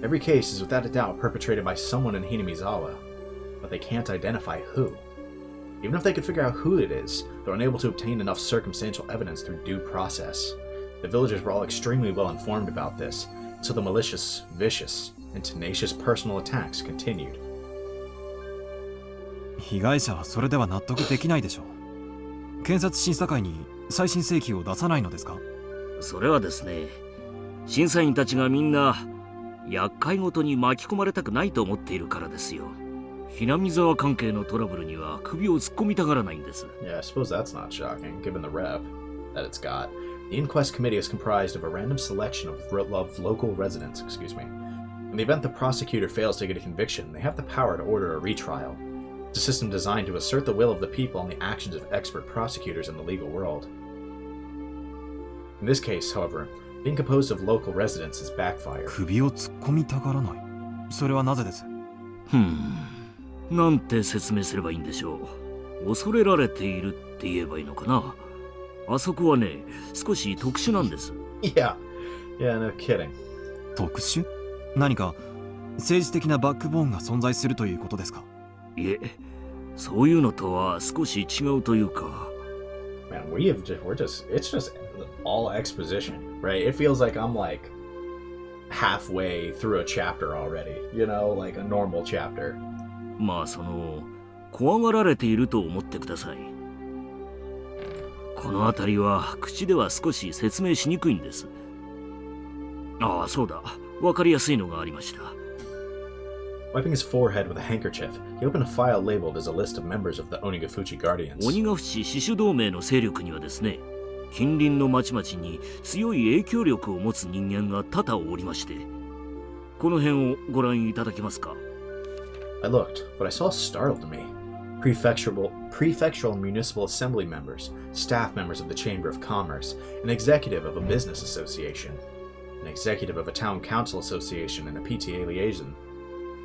Every case is without a doubt perpetrated by someone in Hinamizawa, but they can't identify who. Even if they could figure out who it is, they're unable to obtain enough circumstantial evidence through due process. The villagers were all extremely well informed about this, so the malicious, vicious, and tenacious personal attacks continued. 被害者はそれでは納得できないでしょう。検察審査会に再審請求を出さないのですか？それはですね、審査員たちがみんな厄介ごとに巻き込まれたくないと思っているからですよ。ひなみ沢関係のトラブルには首を突っ込みたがらないんです。Yeah, I suppose that's not shocking, given the rep that it's got. The inquest committee is comprised of a random selection of local residents, In the event the prosecutor fails to get a conviction, they have the power to order a retrial. It's a system designed to assert the will of the people and the actions of expert prosecutors in the legal world. In this case, however, being composed of local residents has backfired. 首を突っ込みたがらない。それはなぜです？なんて説明すればいいんでしょう。恐れられているって言えばいいのかな。あそこはね、少し特殊なんです。Yeah, no kidding. 特殊？何か政治的なバックボーンが存在するということですか？いえ、そういうのとは少し違うというか。Man, it's just all exposition, right? It feels like I'm like halfway through a chapter already, you know, like a normal chapter. まあ怖がられていると思ってください。この辺りは口では少し説明しにくいんです。ああ、そうだ。わかりやすいのがありました。Wiping his forehead with a handkerchief, he opened a file labeled as a list of members of the Onigafuchi Guardians. 鬼ヶ淵死守同盟の勢力にはですね、近隣の町々に強い影響力を持つ人間が多々おりまして、この辺をご覧いただけますか？ I looked, but I saw startled me. Prefectural municipal assembly members, staff members of the Chamber of Commerce, an executive of a business association, an executive of a town council association, and a PTA liaison.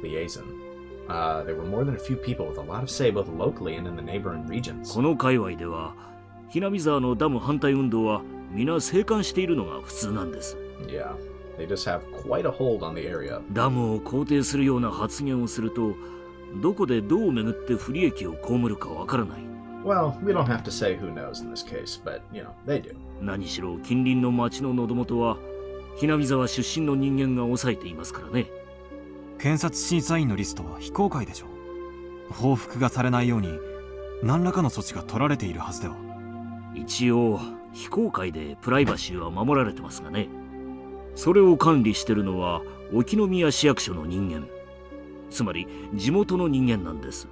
There were more than a few people with a lot of say both locally and in the neighboring regions. この界隈では、hinamizawa沢のダム反対運動は皆静観しているのが普通なんです。Yeah, they just have quite a hold on the area. ダムを肯定するような発言をすると、どこでどう巡って不利益を被るかわからない。Well, we don't have to say who knows in this case, but, you know, they do. 何しろ近隣の町の喉元は、hinamizawa沢出身の人間が抑えていますからね。検察審査員のリストは非公開でしょう。報復がされないように何らかの措置が取られているはずでは。一応非公開でプライバシーは守られてますがね。それを管理してるのは沖宮市役所の人間、つまり地元の人間なんです。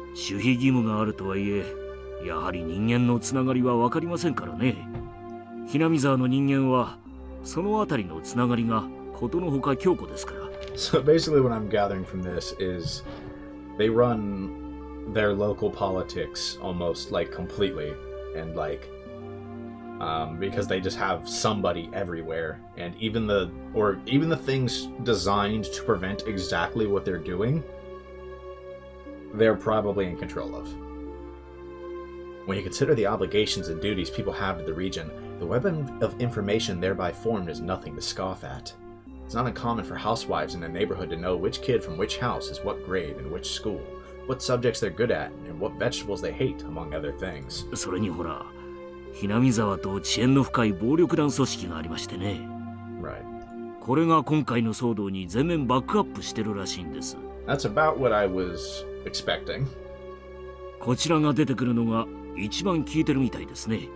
守秘義務があるとはいえ、やはり人間のつながりは分かりませんからね。hinamizawa沢の人間はそのあたりのつながりがことのほか強固ですから。So basically what I'm gathering from this is they run their local politics almost like completely, and like because they just have somebody everywhere, and even the things designed to prevent exactly what they're doing, they're probably in control of. When you consider the obligations and duties people have to the region, the weapon of information thereby formed is nothing to scoff at. It's not uncommon for housewives in a neighborhood to know which kid from which house is what grade and which school, what subjects they're good at, and what vegetables they hate, among other things. それにほら、hinamizawa沢と遅延の深い暴力団組織がありましてね。Right. これが今回の騒動に全面バックアップしてるらしいんです。That's about what I was expecting. こちらが出てくるのが一番効いてるみたいですね。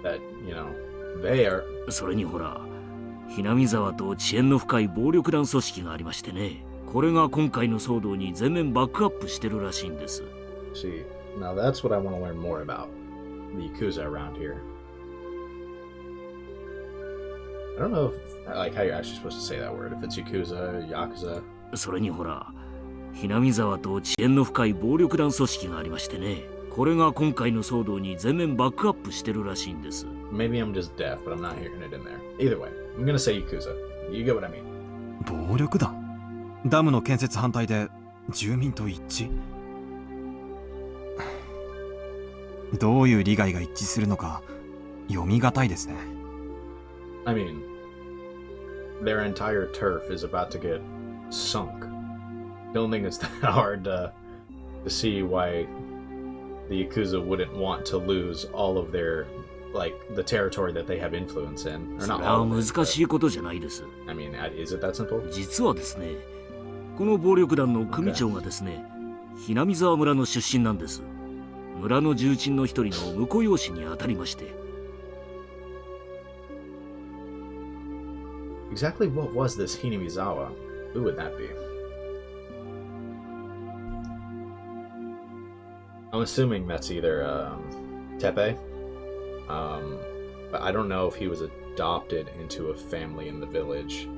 That, you know, they are... それにほら、hinamizawa沢と遅延の深い暴力団組織がありましてね。これが今回の騒動に全面バックアップしてるらしいんです。See, now that's what I want to learn more about. The Yakuza around here. I don't know if, like, how you're actually supposed to say that word. If it's Yakuza, Yakuza. それにほら、hinamizawa沢と遅延の深い暴力団組織がありましてね。これが今回の騒動に全面バックアップしてるらしいんです。Maybe I'm just deaf, but I'm not hearing it in there. Either way, I'm gonna say Yakuza. You get what I mean. 暴力団？ダムの建設反対で住民と一致？どういう利害が一致するのか読みがたいですね。I mean, their entire turf is about to get sunk. Don't think it's that hard to see why the Yakuza wouldn't want to lose all of their, like, the territory that they have influence in. Or not all of it, 難しいことじゃないです。I mean, is it that simple? 実はですね、この暴力団の組長がですね、hinamizawa沢村の出身なんです。村の重鎮の一人の婿養子にあたりまして。Exactly what was this Hinamizawa? Who would that be? I'm assuming that's either Tepe, but I don't know if he was adopted into a family in the village,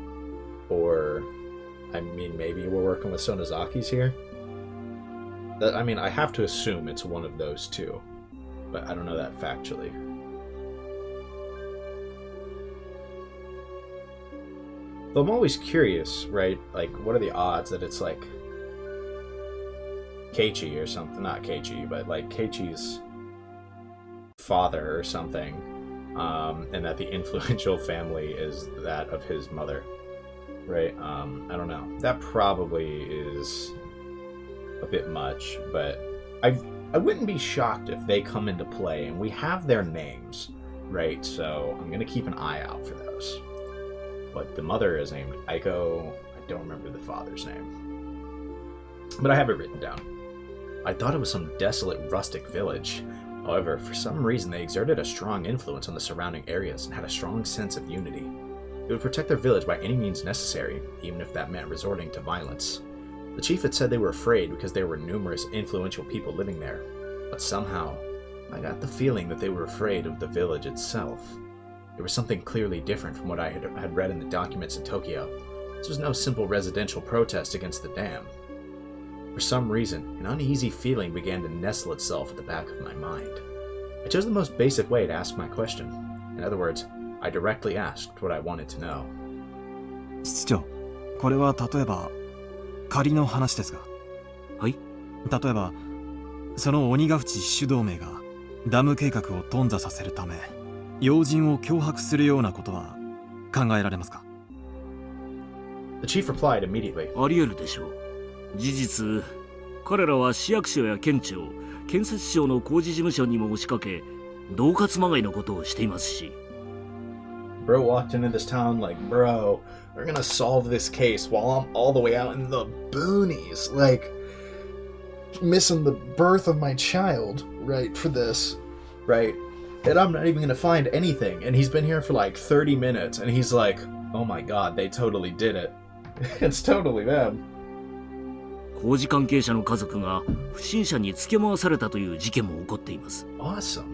or, I mean, maybe we're working with Sonozaki's here? I mean, I have to assume it's one of those two, but I don't know that factually. Though I'm always curious, right? Like, what are the odds that it's like Keiichi or something? Not Keiichi, but like Keiichi's father or something, and that the influential family is that of his mother, right? I don't know. That probably is a bit much, but I wouldn't be shocked if they come into play, and we have their names, right? So I'm gonna keep an eye out for those. But the mother is named Aiko. I don't remember the father's name, but I have it written down. I thought it was some desolate rustic village. However, for some reason they exerted a strong influence on the surrounding areas and had a strong sense of unity. They would protect their village by any means necessary, even if that meant resorting to violence. The chief had said they were afraid because there were numerous influential people living there, but somehow, I got the feeling that they were afraid of the village itself. There was something clearly different from what I had read in the documents in Tokyo. This was no simple residential protest against the dam. For some reason, an uneasy feeling began to nestle itself at the back of my mind. I chose the most basic way to ask my question. In other words, I directly asked what I wanted to know. 室長、これは例えば仮の話ですが。はい。例えば、その鬼ヶ淵死守同盟がダム計画を頓挫させるため、要人を脅迫するようなことは考えられますか? The chief replied immediately. あり得るでしょう。事実、彼らは市役所や県庁、建設省の工事事務所にも押しかけ、恫喝まがいのことをしていますし。Bro walked into this town like, bro, they're gonna solve this case while I'm all the way out in the boonies, like, missing the birth of my child, right, for this, right? And I'm not even gonna find anything, and he's been here for like 30 minutes, and he's like, oh my god, they totally did it. It's totally them. 工事関係者の家族が不審者につけ回されたという事件も起こっています。Awesome.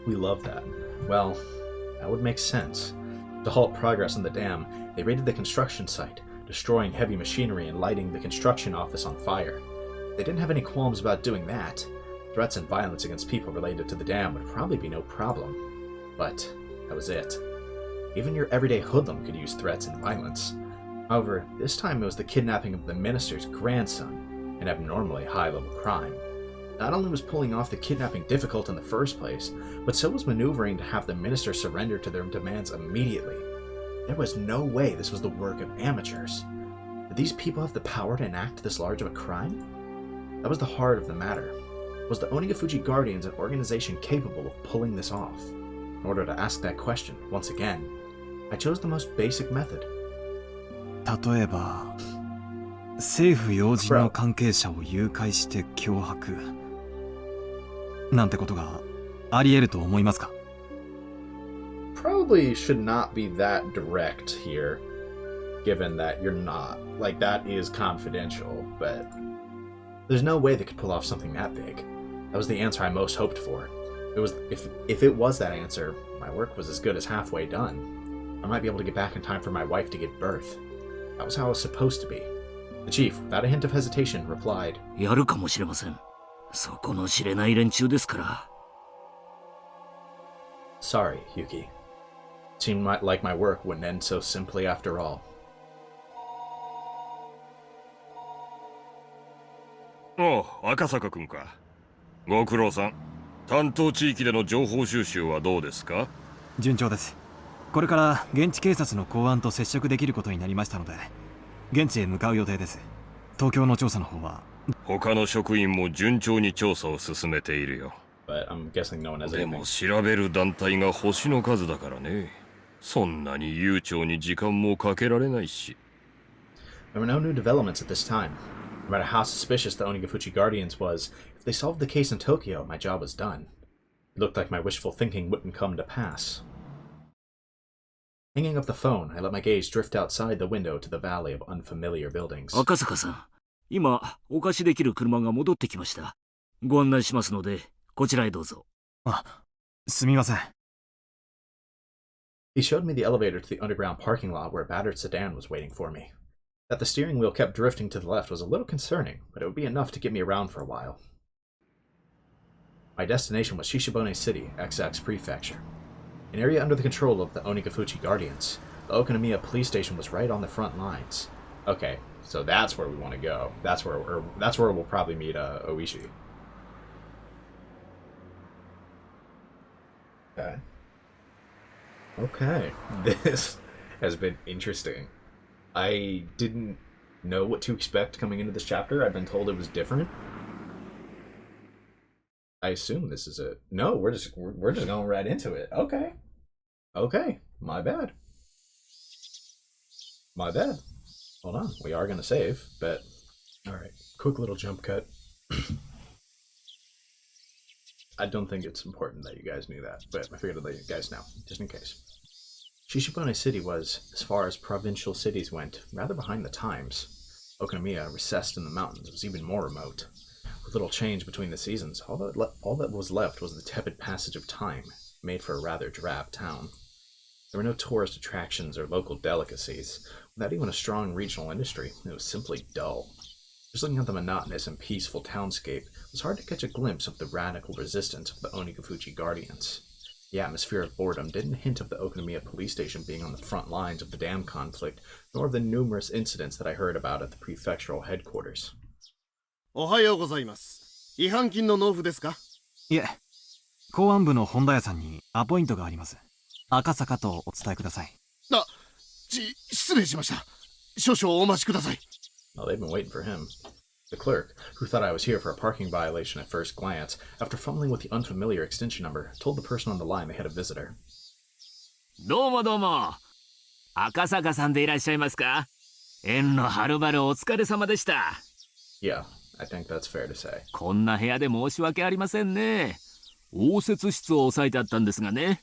We love that. Well, that would make sense. To halt progress on the dam, they raided the construction site, destroying heavy machinery and lighting the construction office on fire. They didn't have any qualms about doing that. Threats and violence against people related to the dam would probably be no problem. But that was it. Even your everyday hoodlum could use threats and violence. However, this time it was the kidnapping of the minister's grandson, an abnormally high-level crime. Not only was pulling off the kidnapping difficult in the first place, but so was maneuvering to have the minister surrender to their demands immediately. There was no way this was the work of amateurs. Did these people have the power to enact this large of a crime? That was the heart of the matter. Was the Onigafuji Guardians an organization capable of pulling this off? In order to ask that question, once again, I chose the most basic method. 例えば、政府要人の関係者を誘拐して脅迫なんてことがあり得ると思いますか? Probably should not be that direct here, given that you're not, like, that is confidential, but there's no way they could pull off something that big. That was the answer I most hoped for. If it was that answer, my work was as good as halfway done. I might be able to get back in time for my wife to give birth. That was how it was supposed to be. The chief, without a hint of hesitation, replied, やるかもしれません。そこの知れない連中ですから。Sorry, Yuki. It seemed like my work wouldn't end so simply after all. おう、赤坂君か。ご苦労さん。担当地域での情報収集はどうですか？順調です。これから現地警察の公安と接触できることになりましたので、現地へ向かう予定です。東京の調査の方は他の職員も順調に調査を進めているよ。But I'm guessing no one has anything. でも調べる団体が星の数だからね。そんなに悠長に時間もかけられないし。There were no new developments at this time. No matter how suspicious the Onigafuji Guardians was, if they solved the case in Tokyo, my job was done. It looked like my wishful thinking wouldn't come to pass. Hanging up the phone, I let my gaze drift outside the window to the valley of unfamiliar buildings. 赤坂さん、今お貸しできる車が戻ってきました。ご案内しますので、こちらへどうぞ。あ、すみません。He showed me the elevator to the underground parking lot where a battered sedan was waiting for me. That the steering wheel kept drifting to the left was a little concerning, but it would be enough to get me around for a while. My destination was Shishibone City, XX Prefecture, an area under the control of the Onigafuchi Guardians. The Okonomiya police station was right on the front lines. Okay, so that's where we want to go. That's where we'll probably meet Oishi. Okay. Okay, this has been interesting. I didn't know what to expect coming into this chapter. I've been told it was different. I assume this is it. No, we're just going right into it. Okay. Okay. My bad. My bad. Hold on. We are going to save, but... Alright. Quick little jump cut. I don't think it's important that you guys knew that, but I figured I'd let you guys know, just in case. Shishibone City was, as far as provincial cities went, rather behind the times. Okonomiya, recessed in the mountains, was even more remote. With little change between the seasons, all that was left was the tepid passage of time, made for a rather drab town. There were no tourist attractions or local delicacies, without even a strong regional industry. It was simply dull. Just looking at the monotonous and peaceful townscape, it was hard to catch a glimpse of the radical resistance of the Onigafuchi Guardians. The atmosphere of boredom didn't hint of the Okonomiya police station being on the front lines of the dam conflict, nor of the numerous incidents that I heard about at the prefectural headquarters. おはようございます。違反金の納付ですか？いえ、公安部の本田屋さんにアポイントがあります。赤坂とお伝えください。失礼しました。少々お待ちください。 Well, they've been waiting for him. The clerk, who thought I was here for a parking violation at first glance, after fumbling with the unfamiliar extension number, told the person on the line they had a visitor. どうもどうも。赤坂さんでいらっしゃいますか？縁のはるばるお疲れ様でした。Yeah, I think that's fair to say. こんな部屋で申し訳ありませんね。応接室を押さえてあったんですがね。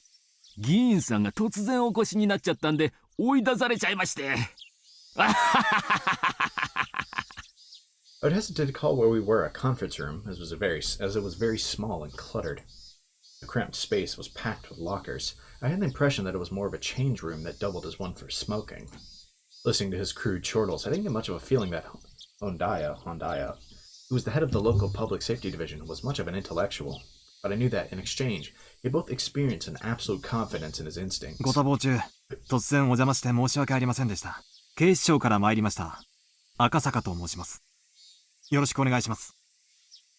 議員さんが突然お越しになっちゃったんで追い出されちゃいまして。I would hesitate to call where we were a conference room, as it was very small and cluttered. The cramped space was packed with lockers. I had the impression that it was more of a change room that doubled as one for smoking. Listening to his crude chortles, I didn't get much of a feeling that Hondaya, who was the head of the local public safety division, was much of an intellectual. But I knew that, in exchange, he had both experience and absolute confidence in his instincts. ご多忙中、突然お邪魔して申し訳ありませんでした。警視庁から参りました。赤坂と申します。よろしくお願いします。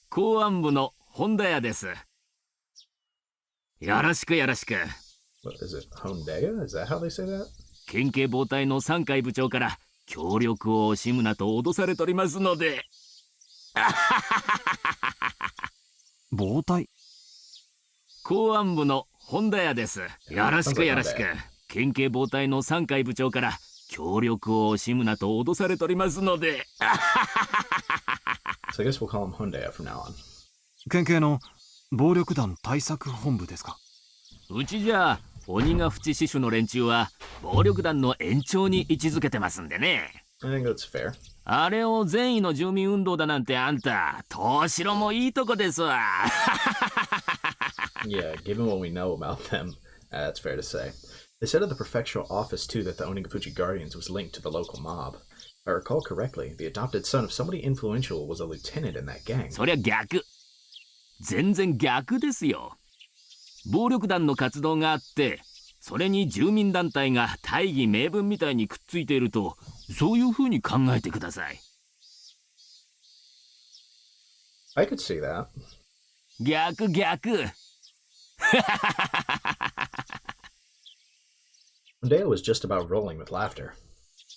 公安部の本田屋です。よろしくよろしく。What is it? Hondaya? Is that how they say that? 県警防隊の3階部長から協力を惜しむなと脅されておりますので。防隊？公安部の本田屋です。よろしくよろしく。県警防隊の3階部長から協力を惜しむなと脅されておりますので。So I guess we'll call him Hondaya from now on. 県警の暴力団対策本部ですか？うちじゃ鬼ヶ淵支所の連中は暴力団の延長に位置づけてますんでね。I think that's fair. あれを善意の住民運動だなんてあんた、東城もいいとこですわ。Yeah, given what we know about them, that's fair to say. They said at the prefectural office, too, that the Onigafuchi Guardians was linked to the local mob. If I recall correctly, the adopted son of somebody influential was a lieutenant in that gang. そりゃ逆。全然逆ですよ。暴力団の活動があって、それに住民団体が大義名分みたいにくっついていると、そういうふうに考えてください。I could see that. 逆。Dale was just about rolling with laughter.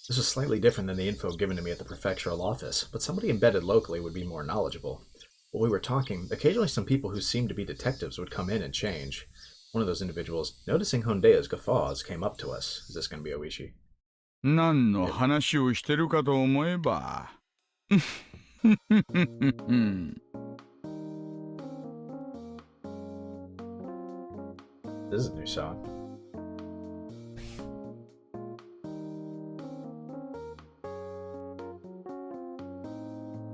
This was slightly different than the info given to me at the prefectural office, but somebody embedded locally would be more knowledgeable. While we were talking, occasionally some people who seemed to be detectives would come in and change. One of those individuals, noticing Hondea's guffaws, came up to us. Is this going to be Oishi? 何の話をしてるかと思えば。This is a new song.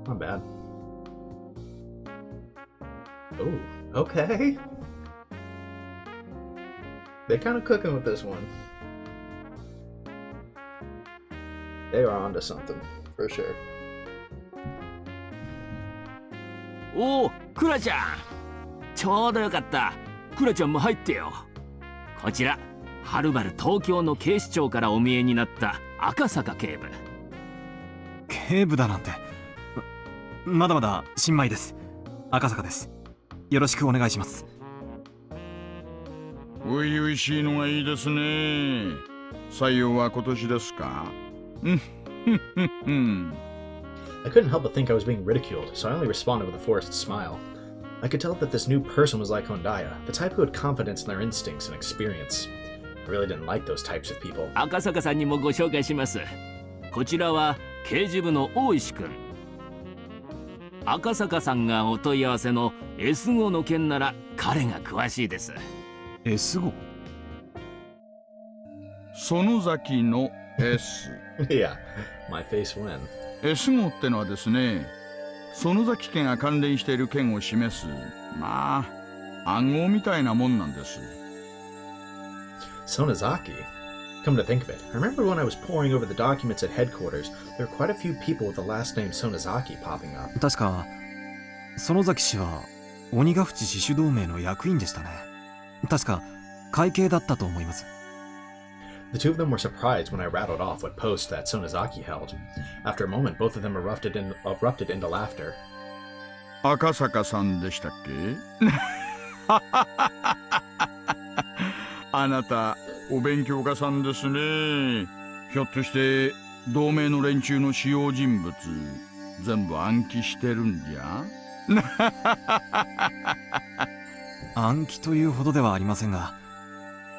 Not bad. Oh, okay. They're kind of cooking with this one. They are onto something, for sure. おお、クラちゃん。ちょうどよかった。クラちゃんも入ってよ。こちら、はるばる東京の警視庁からお見えになった赤坂警部。警部だなんて。まだまだ新米です。赤坂です。よろしくお願いします。初々しいのがいいですね。採用は今年ですか？I couldn't help but think I was being ridiculed, so I only responded with a forced smile. I could tell that this new person was like Hondaya, the type who had confidence in their instincts and experience. I really didn't like those types of people. 赤坂さんにもご紹介します。こちらは刑事部の大石くん。赤坂さんがお問い合わせの S 号の件なら彼が詳しいです。S 号？園崎の S。Yeah, my face when. S 号ってのはですね、園崎家が関連している件を示す、まあ、暗号みたいなもんなんです。Sonozaki? Come to think of it, I remember when I was poring over the documents at headquarters, there were quite a few people with the last name Sonozaki popping up. 確か、園崎氏は鬼ヶ淵死守同盟の役員でしたね。確か、会計だったと思います。The two of them were surprised when I rattled off what post that Sonozaki held. After a moment, both of them erupted into laughter. 赤坂さんでしたっけ？あなた、お勉強家さんですね。ひょっとして、同盟の連中の主要人物、全部暗記してるんじゃ？暗記というほどではありませんが、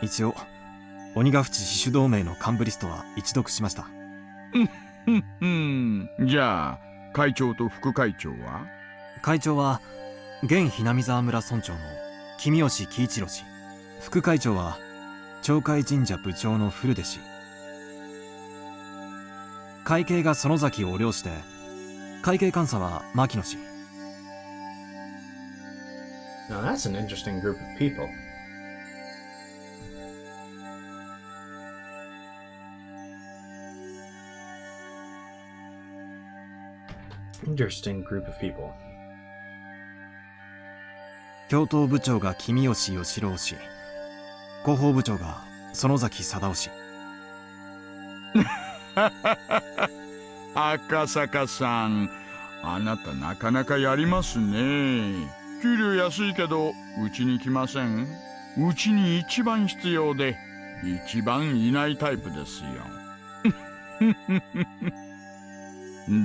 一応、鬼ヶ淵死守同盟の幹部リストは一読しました。じゃあ、会長と副会長は？会長は、現hinamizawa村村長の君吉喜一郎氏。副会長は、町会神社部長の古出氏。会計が園崎を領して、会計監査は牧野氏。Now that's an interesting group of people. Interesting group of people. 教頭部長が君吉義郎氏、広報部長が園崎貞夫氏。赤坂さん、あなたなかなかやりますね。給料安いけど、うちに来ません？うちに一番必要で、一番いないタイプですよ。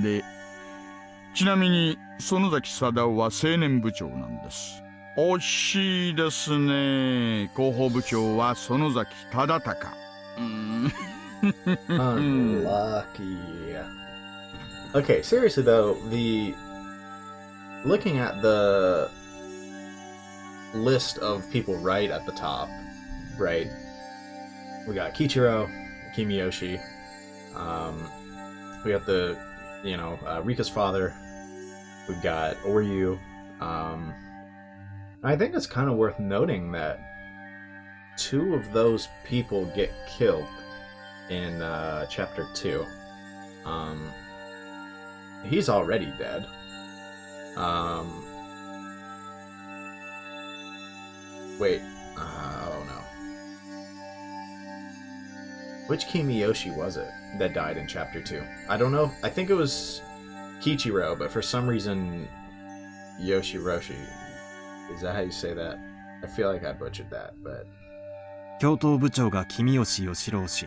で、ちなみに園崎貞夫は青年部長なんです。惜しいですね。広報部長は園崎忠孝。Unlucky. Okay, seriously though, looking at the list of people right at the top, right? We got Kichiro, Kimiyoshi. We got the, Rika's father. We've got Oryu. I think it's kind of worth noting that two of those people get killed in chapter 2. He's already dead. Wait, oh no. Which Kimiyoshi was it that died in chapter 2? I don't know. I think it was Kichiro, but for some reason, Yoshiroshi. Is that how you say that? I feel like I butchered that, but... 教頭部長が君吉義郎氏、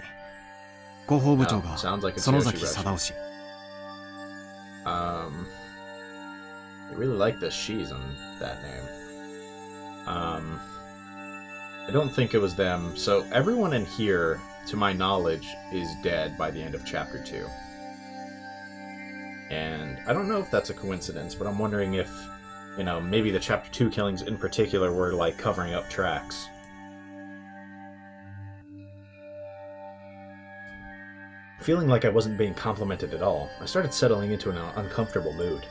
広報部長が園崎貞夫氏。I really like the she's on that name. I don't think it was them. So everyone in here, to my knowledge, is dead by the end of chapter 2. And I don't know if that's a coincidence, but I'm wondering if, maybe the chapter 2 killings in particular were like covering up tracks. Feeling like I wasn't being complimented at all, I started settling into an uncomfortable mood.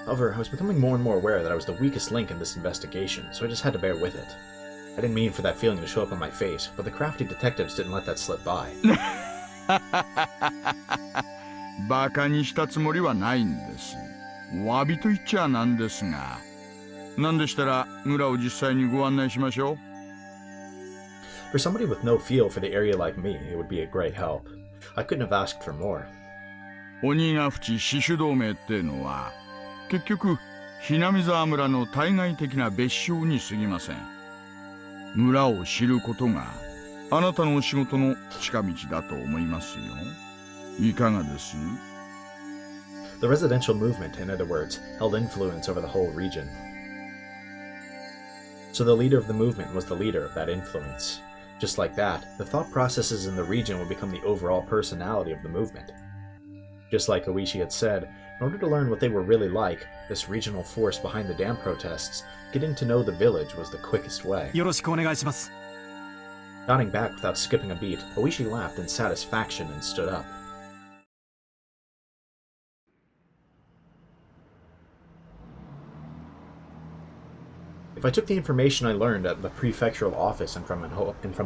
However, I was becoming more and more aware that I was the weakest link in this investigation, so I just had to bear with it. I didn't mean for that feeling to show up on my face, but the crafty detectives didn't let that slip by. バカにしたつもりはないんです。お詫びと言っちゃなんですが。なんでしたら村を実際にご案内しましょう。For somebody with no feel for the area like me, it would be a great help. I couldn't have asked for more. 鬼ヶ淵死守同盟ってのは結局Hinamizawa村の対外的な別称に過ぎません。村を知ることがあなたのお仕事の近道だと思いますよ。いかがです？ The residential movement, in other words, held influence over the whole region. So the leader of the movement was the leader of that influence. Just like that, the thought processes in the region would become the overall personality of the movement. Just like Oishi had said, in order to learn what they were really like, this regional force behind the dam protests, getting to know the village was the quickest way. よろしくお願いします。 Nodding back without skipping a beat, Oishi laughed in satisfaction and stood up. If I took the information I learned at the prefectural office and from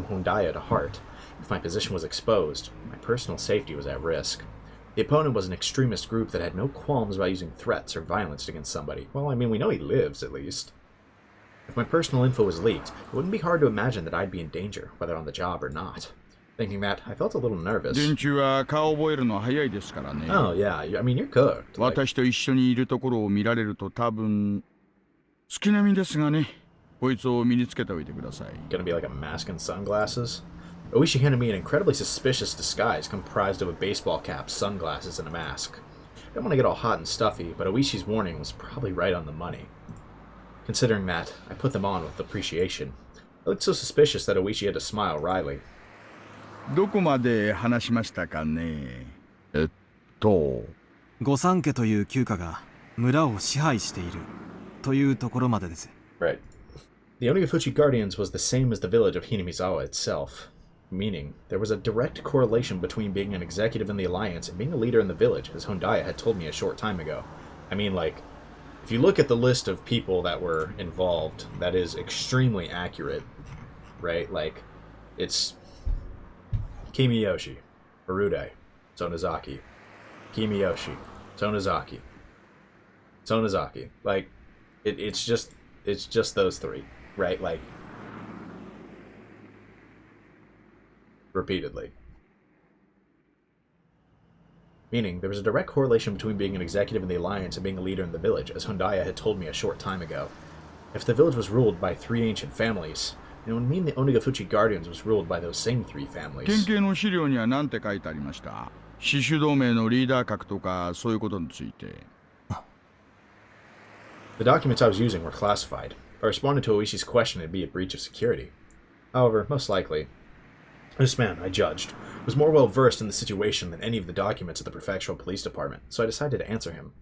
Hyundai to heart, if my position was exposed, my personal safety was at risk. The opponent was an extremist group that had no qualms about using threats or violence against somebody. Well, I mean, we know he lives, at least. If my personal info was leaked, it wouldn't be hard to imagine that I'd be in danger, whether on the job or not. Thinking that, I felt a little nervous. 連中は顔覚えるの早いですからね。 Oh, yeah, I mean, you're cooked. 私と一緒にいるところを見られると多分月並みですがね。こいつを身につけておいてください。 Gonna be like a mask and sunglasses? Oishi handed me an incredibly suspicious disguise comprised of a baseball cap, sunglasses, and a mask. I don't want to get all hot and stuffy, but Oishi's warning was probably right on the money. Considering that, I put them on with appreciation. I looked so suspicious that Oishi had to smile wryly. どこまで話しましたかね。御三家という旧家が村を支配しているというところまでです。 Right. The Onigafuchi Guardians was the same as the village of Hinamizawa itself, meaning there was a direct correlation between being an executive in the Alliance and being a leader in the village, as Hyundai had told me a short time ago. I mean, like, if you look at the list of people that were involved, that is extremely accurate, right? Like, it's Kimiyoshi, Harude, Sonozaki, Kimiyoshi, Sonozaki, Sonozaki. Like, it's just those three, right? Like, repeatedly. Meaning, there was a direct correlation between being an executive in the Alliance and being a leader in the village, as Hyundai had told me a short time ago. If the village was ruled by three ancient families, it would mean the Onigafuchi Guardians was ruled by those same three families. 県警の資料には何て書いてありました？死守同盟のリーダー格とかそういうことについて。The documents I was using were classified. If I responded to Oishi's question, it'd be a breach of security. However, most likely, this man, I judged, was more well versed in the situation than any of the documents of the prefectural police department, so I decided to answer him.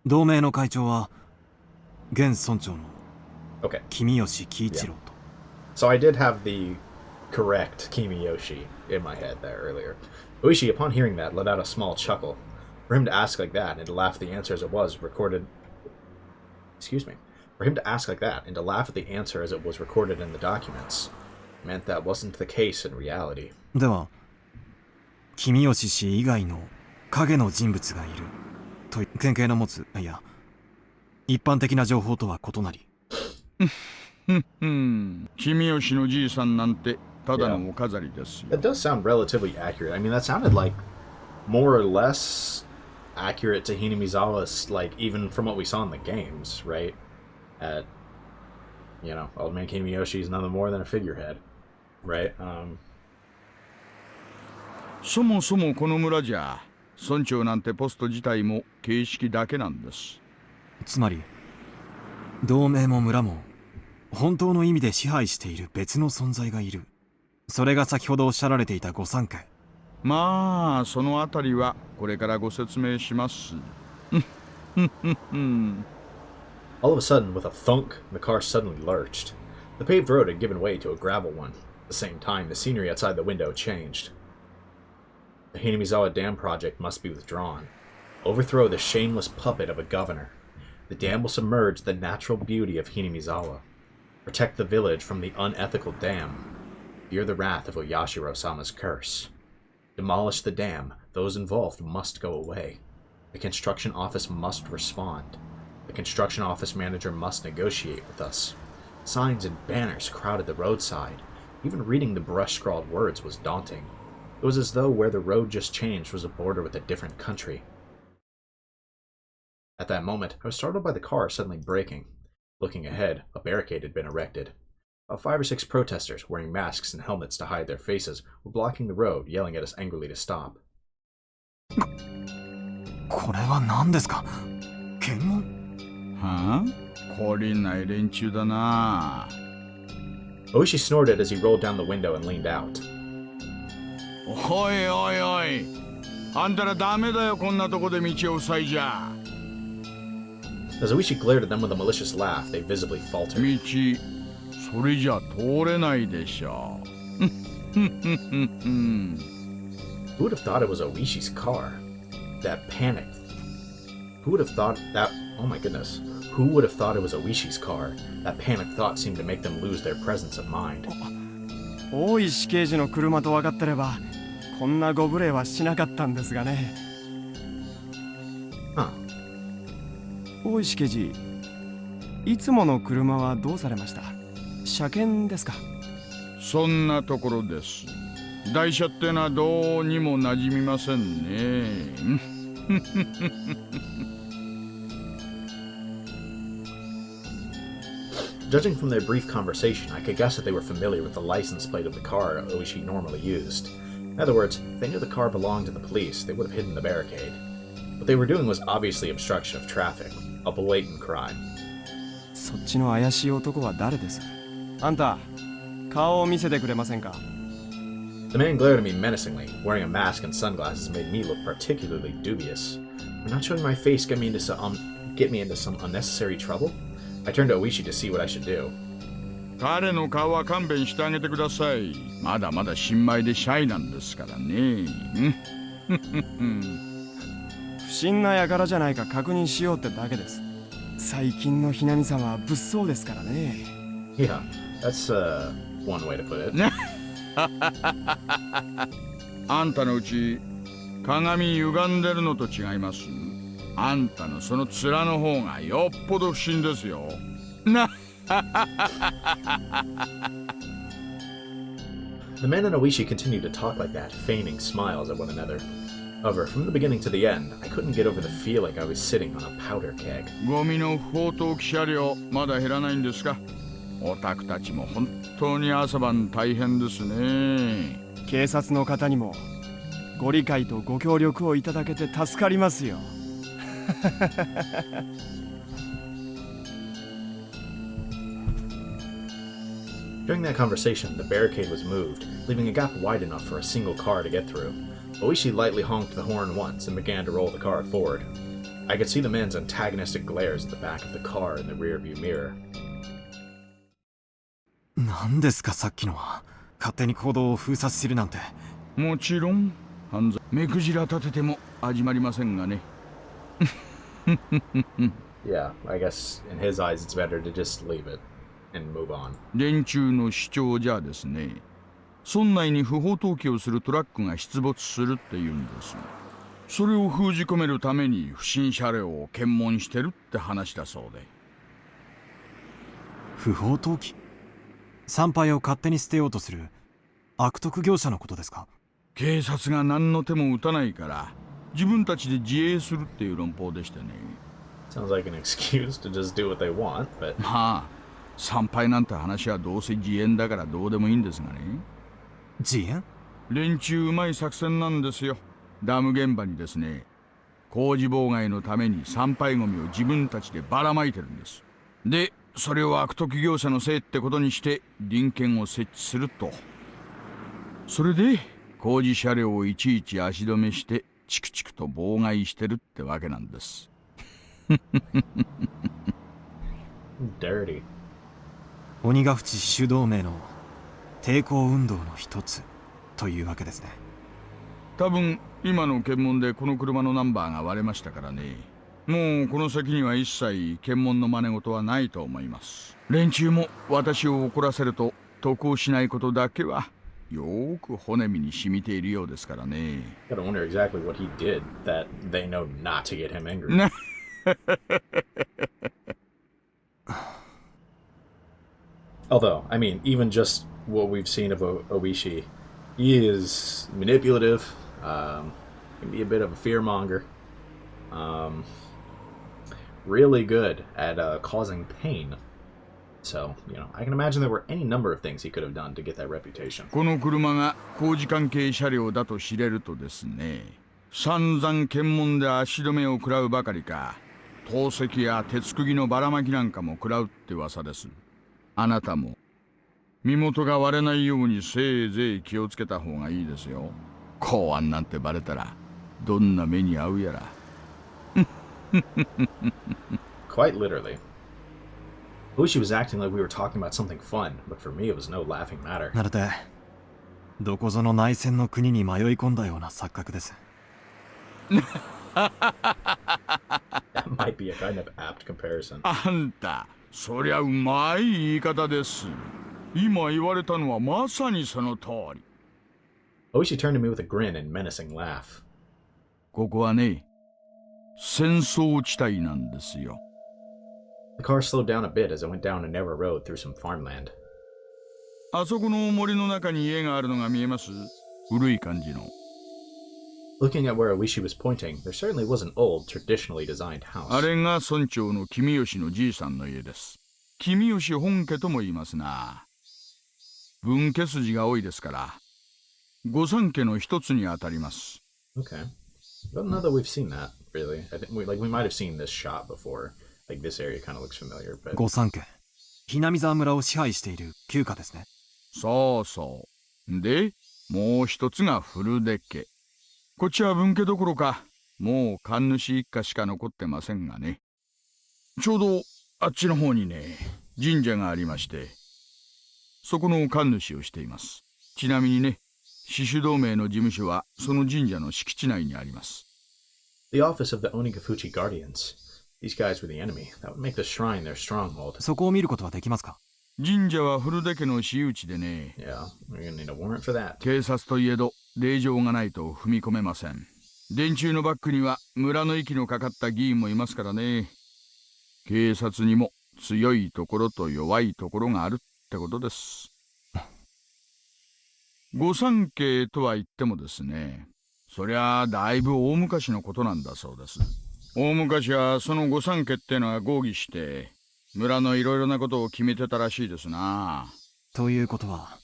同盟の会長は現村長の Okay. 君吉喜一郎と。 So I did have the correct Kimiyoshi in my head there earlier. Oishi, upon hearing that, let out a small chuckle. For him to ask like that and to laugh at the answer as it was recorded... Excuse me. For him to ask like that and to laugh at the answer as it was recorded in the documents meant that wasn't the case in reality. では、君吉氏以外の影の人物がいると県警の持つ、いや、一般的な情報とは異なり。君吉のじいさんなんてただのお飾りですよ。That does sound relatively accurate. I mean, that sounded like more or less accurate to Hinamizawa's, like, even from what we saw in the games, right? You know, Old Man Kimiyoshi is nothing more than a figurehead, right? そもそもこの村じゃ村長なんてポスト自体も形式だけなんです。つまり、同盟も村も本当の意味で支配している別の存在がいる。それが先ほどおっしゃられていた御三家。まあ、そのあたりはこれからご説明します。All of a sudden, with a thunk, the car suddenly lurched. The paved road had given way to a gravel one. At the same time, the scenery outside the window changed. The Hinamizawa Dam project must be withdrawn. Overthrow the shameless puppet of a governor. The dam will submerge the natural beauty of Hinamizawa. Protect the village from the unethical dam. Fear the wrath of Oyashiro-sama's curse. Demolish the dam. those involved must go away. The construction office must respond. The construction office manager must negotiate with us. Signs and banners crowded the roadside. Even reading the brush-scrawled words was daunting. It was as though where the road just changed was a border with a different country. At that moment, I was startled by the car suddenly braking. Looking ahead, a barricade had been erected. About 5 or 6 protesters, wearing masks and helmets to hide their faces, were blocking the road, yelling at us angrily to stop. これは何ですか？検問？はあ？懲りない連中だな。Oishi snorted as he rolled down the window and leaned out. おいおいおい。あんたらダメだよ、こんなとこで道を塞いじゃ。As Oishi glared at them with a malicious laugh, they visibly faltered. 道、それじゃ通れないでしょ。Who would have thought it was Oishi's car? That panic. Who would have thought that... Oh my goodness. Who would have thought it was Oishi's car? That panic thought seemed to make them lose their presence of mind. 大石刑事の車と分かってればこんなご無礼はしなかったんですがね。大石刑事、いつもの車はどうされました？車検ですか？そんなところです。台車ってのはどうにも馴染みませんね。Judging from their brief conversation, I could guess that they were familiar with the license plate of the car Oishi normally used. In other words, if they knew the car belonged to the police, they would have hidden the barricade. What they were doing was obviously obstruction of traffic, a blatant crime. そっちの怪しい男は誰です？あんた、顔を見せてくれませんか？ The man glared at me menacingly. Wearing a mask and sunglasses made me look particularly dubious. Would not showing my face get me into some unnecessary trouble? I turned to Oishi to see what I should do. 彼の顔は勘弁してあげてください。まだまだ新米でシャイなんですからね。不審な輩じゃないか確認しようってだけです。最近のHinamizawaは物騒ですからね。Yeah, that's one way to put it. あんたのうち鏡歪んでるのと違います。あんたのその面の方がよっぽど不審ですよ。な。The man and Oishi continued to talk like that, feigning smiles at one another. However, from the beginning to the end, I couldn't get over the feeling I was sitting on a powder keg. ゴミの不法投棄車両まだ減らないんですか？オタクたちも本当に朝晩大変ですね。警察の方にもご理解とご協力をいただけて助かりますよ。During that conversation, the barricade was moved, leaving a gap wide enough for a single car to get through. Oishi lightly honked the horn once and began to roll the car forward. I could see the man's antagonistic glares at the back of the car in the rearview mirror. 何ですかさっきのは。勝手に行動を封殺するなんて。もちろん犯罪目くじら立てても始まりませんがね。Yeah, I guess in his eyes it's better to just leave it and move on. 連中の主張じゃですね、村内に不法投棄をするトラックが出没するって言うんです。それを封じ込めるために不審車両を検問してるって話だそうで。不法投棄？参拝を勝手に捨てようとする悪徳業者のことですか？警察が何の手も打たないから自分たちで自衛するっていう論法でしてね。Sounds like an excuse to just do what they want, but... まあ参拝なんて話はどうせ自演だからどうでもいいんですがね。自演？連中うまい作戦なんですよ。ダム現場にですね、工事妨害のために参拝ゴミを自分たちでばらまいてるんです。でそれを悪徳業者のせいってことにして臨検を設置すると。それで工事車両をいちいち足止めしてチクチクと妨害してるってわけなんです。Dirty. 鬼ヶ淵主同盟の抵抗運動の一つというわけですね。多分今の検問でこの車のナンバーが割れましたからね。もうこの先には一切検問の真似事はないと思います。連中も私を怒らせると得をしないことだけはよーく骨身に染みているようですからね。Gotta wonder exactly what he did that they know not to get him angry. Although, I mean, even just what we've seen of Oishi, he is manipulative, can be a bit of a fearmonger, really good at causing pain. So, you know, I can imagine there were any number of things he could have done to get that reputation. この車が工事関係車両だと知れるとですね、散々検問で足止めを食らうばかりか、投石や鉄釘のばらまきなんかも食らうって噂です。あなたも身元が割れないようにせいぜい気をつけた方がいいですよ。公安なんてバレたらどんな目に遭うやら。Quite literally. Oishi was acting like we were talking about something fun, but for me it was no laughing matter. まるでどこぞの内戦の国に迷い込んだような錯覚です。That might be a kind of apt comparison. あんた、そりゃうまい言い方です。今言われたのはまさにその通り。Oishi turned to me with a grin and menacing laugh. ここはね、戦争地帯なんですよ。The car slowed down a bit as it went down a narrow road through some farmland. あそこの森の中に家があるのが見えます？古い感じの。Looking at where Oishi was pointing, there certainly was an old, traditionally designed house. あれが村長の君吉のじいさんの家です。君吉本家とも言いますな。分家筋が多いですから、御三家の一つにあたります。Okay. I don't know that we've seen that, really. I think we might have seen this shot before. Like, this area kind of looks familiar, but... 御三家、Hinamizawa村を支配している旧家ですね。そうそう。で、もう一つが古出家。こっちは分家どころか、もう神主一家しか残ってませんがね。ちょうどあっちの方にね、神社がありまして、そこの神主をしています。ちなみにね、死守同盟の事務所はその神社の敷地内にあります。The office of the Onigafuchi Guardians. These guys were the enemy. That would make the shrine their stronghold. そこを見ることはできますか？神社は古出家の私有地でね。Yeah, we're gonna need a warrant for that. 警察といえど、令状がないと踏み込めません。電柱のバックには村の息のかかった議員もいますからね。警察にも強いところと弱いところがあるってことです。御三家とは言ってもですね、そりゃだいぶ大昔のことなんだそうです。大昔はその御三家ってのは合議して村のいろいろなことを決めてたらしいですな。ということは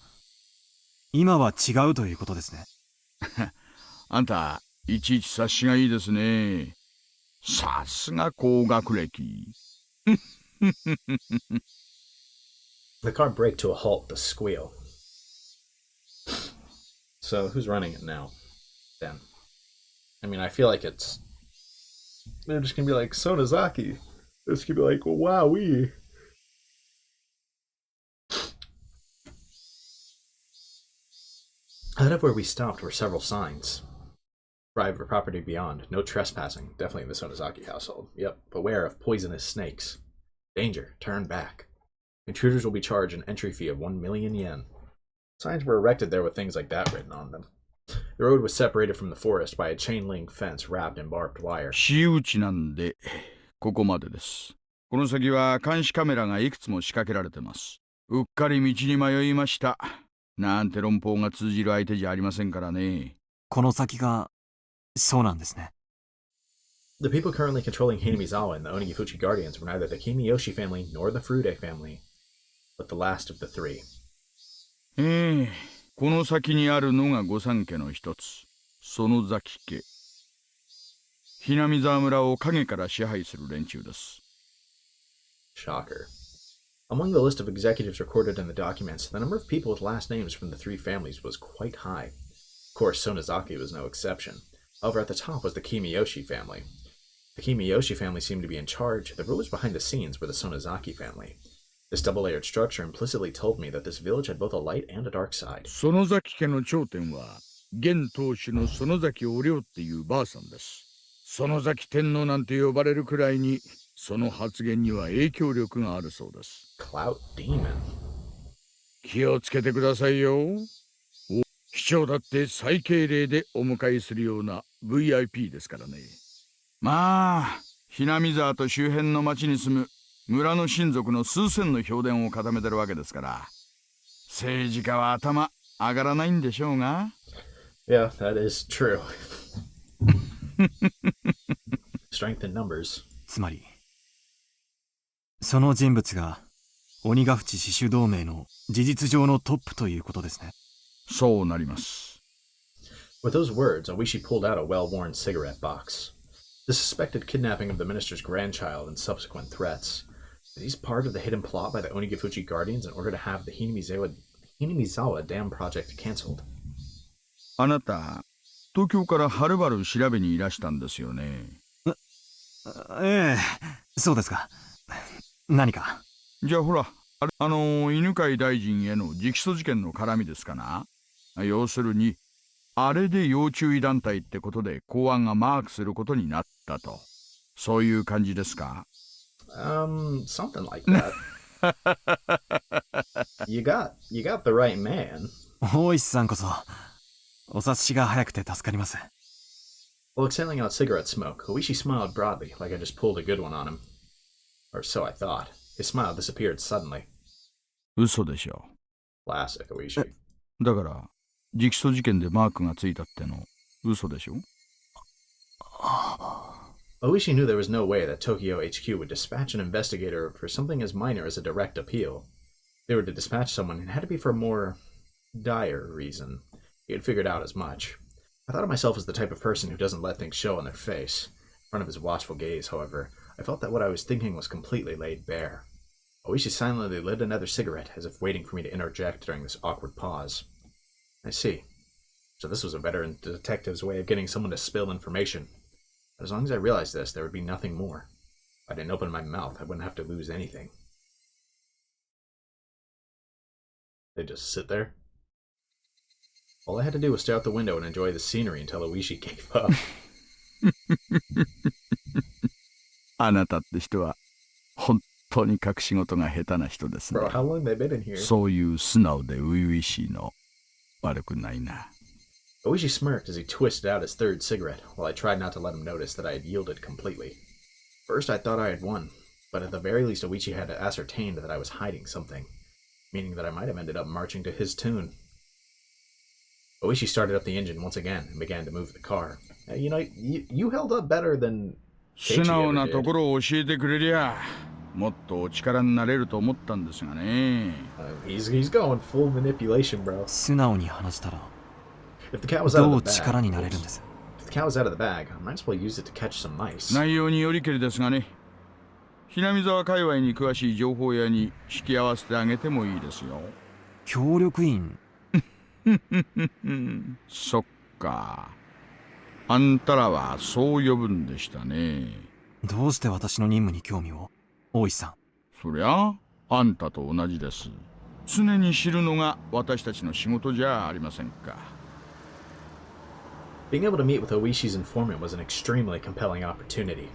今は違うということですね。あんたいちいち察しがいいですね。さすが高学歴。The car braked to a halt with a squeal. So who's running it now? Then. I mean, I feel like they're just gonna be like, Sonozaki. It's gonna be like, wowee. Ahead of where we stopped were several signs. Private property beyond. No trespassing. Definitely in the Sonozaki household. Yep. Beware of poisonous snakes. Danger. Turn back. Intruders will be charged an entry fee of 1 million yen. Signs were erected there with things like that written on them. The road was separated from the forest by a chain-link fence wrapped in barbed wire. 私有地なんで、ここまでです。この先は監視カメラがいくつも仕掛けられてます。うっかり道に迷いました。なんて論法が通じる相手じゃありませんからね。この先が、そうなんですね。The people currently controlling Hinamizawa and the Onigifuchi Guardians were neither the Kimiyoshi family nor the Furude family, but the last of the three. この先にあるのが御三家の一つ、園崎家。Hinamizawa村を影から支配する連中です。Shocker. Among the list of executives recorded in the documents, the number of people with last names from the three families was quite high. Of course, Sonozaki was no exception. However, at the top was the Kimiyoshi family. The Kimiyoshi family seemed to be in charge. The rulers behind the scenes were the Sonozaki family. This double-layered structure implicitly told me that this village had both a light and a dark side. 園崎家の頂点は、現当主の園崎お涼っていうばあさんです。園崎天皇なんて呼ばれるくらいに、その発言には影響力があるそうです。Clout Demon. 気をつけてくださいよ。長だって最敬礼でお迎えするような VIP ですからね。まあ、hinamizawaと周辺の町に住む村の親族の数千の評伝を固めてるわけですから、政治家は頭上がらないんでしょうが。Yeah, that is true. Strength in numbers. つまり、その人物が鬼ヶ淵死守同盟の事実上のトップということですね。そうなります。With those words, Oishi pulled out a well-worn cigarette box. The suspected kidnapping of the minister's grandchild and subsequent threats. That he's part of the hidden plot by the Onigafuchi Guardians in order to have the Hinamizawa Dam project cancelled. あなた、東京からはるばる調べにいらしたんですよね。ええ、そうですか。何か。じゃあほら、犬飼大臣への直訴事件の絡みですかな。要するに、あれで要注意団体ってことで公安がマークすることになったと。そういう感じですか？ Something like that. You got the right man. 大石さんこそ、お察しが早くて助かります。While exhaling out cigarette smoke, Oishi smiled broadly, like I just pulled a good one on him. Or so I thought. His smile disappeared suddenly. 嘘でしょ。Classic Oishi. だから、直訴事件でマークがついたっての、嘘でしょ。Oishi knew there was no way that Tokyo HQ would dispatch an investigator for something as minor as a direct appeal. If they were to dispatch someone, it had to be for a more dire reason. He had figured out as much. I thought of myself as the type of person who doesn't let things show on their face. In front of his watchful gaze, however, I felt that what I was thinking was completely laid bare. Oishi silently lit another cigarette, as if waiting for me to interject during this awkward pause. I see. So this was a veteran detective's way of getting someone to spill information. But as long as I realized this, there would be nothing more. If I didn't open my mouth, I wouldn't have to lose anything. They just sit there. All I had to do was stare out the window and enjoy the scenery until Oishi gave up. あなたって人は本当に隠し事が下手な人ですね。Bro, how long they been in here? そういう素直で初々しいの悪くないな。Oishi smirked as he twisted out his third cigarette, while I tried not to let him notice that I had yielded completely. First, I thought I had won, but at the very least Oishi had ascertained that I was hiding something, meaning that I might have ended up marching to his tune. Oishi started up the engine once again and began to move the car. You know, you held up better than 素直なところを教えてくれりゃもっとお力になれると思ったんですがね。He's going full manipulation, bro. 素直に話したら If the cat was out ど of う the 力 bag, になれるんです。 if the cat was out of the bag, I might as well use it to catch some mice. 内容によりけりですがね。hinamizawa界隈に詳しい情報屋に引き合わせてあげてもいいですよ。協力員そっか。あんたらはそう呼ぶんでしたね。どうして私の任務に興味を？大石さん。そりゃあんたと同じです。常に知るのが私たちの仕事じゃありませんか。Being able to meet with Oishi's informant was an extremely compelling opportunity.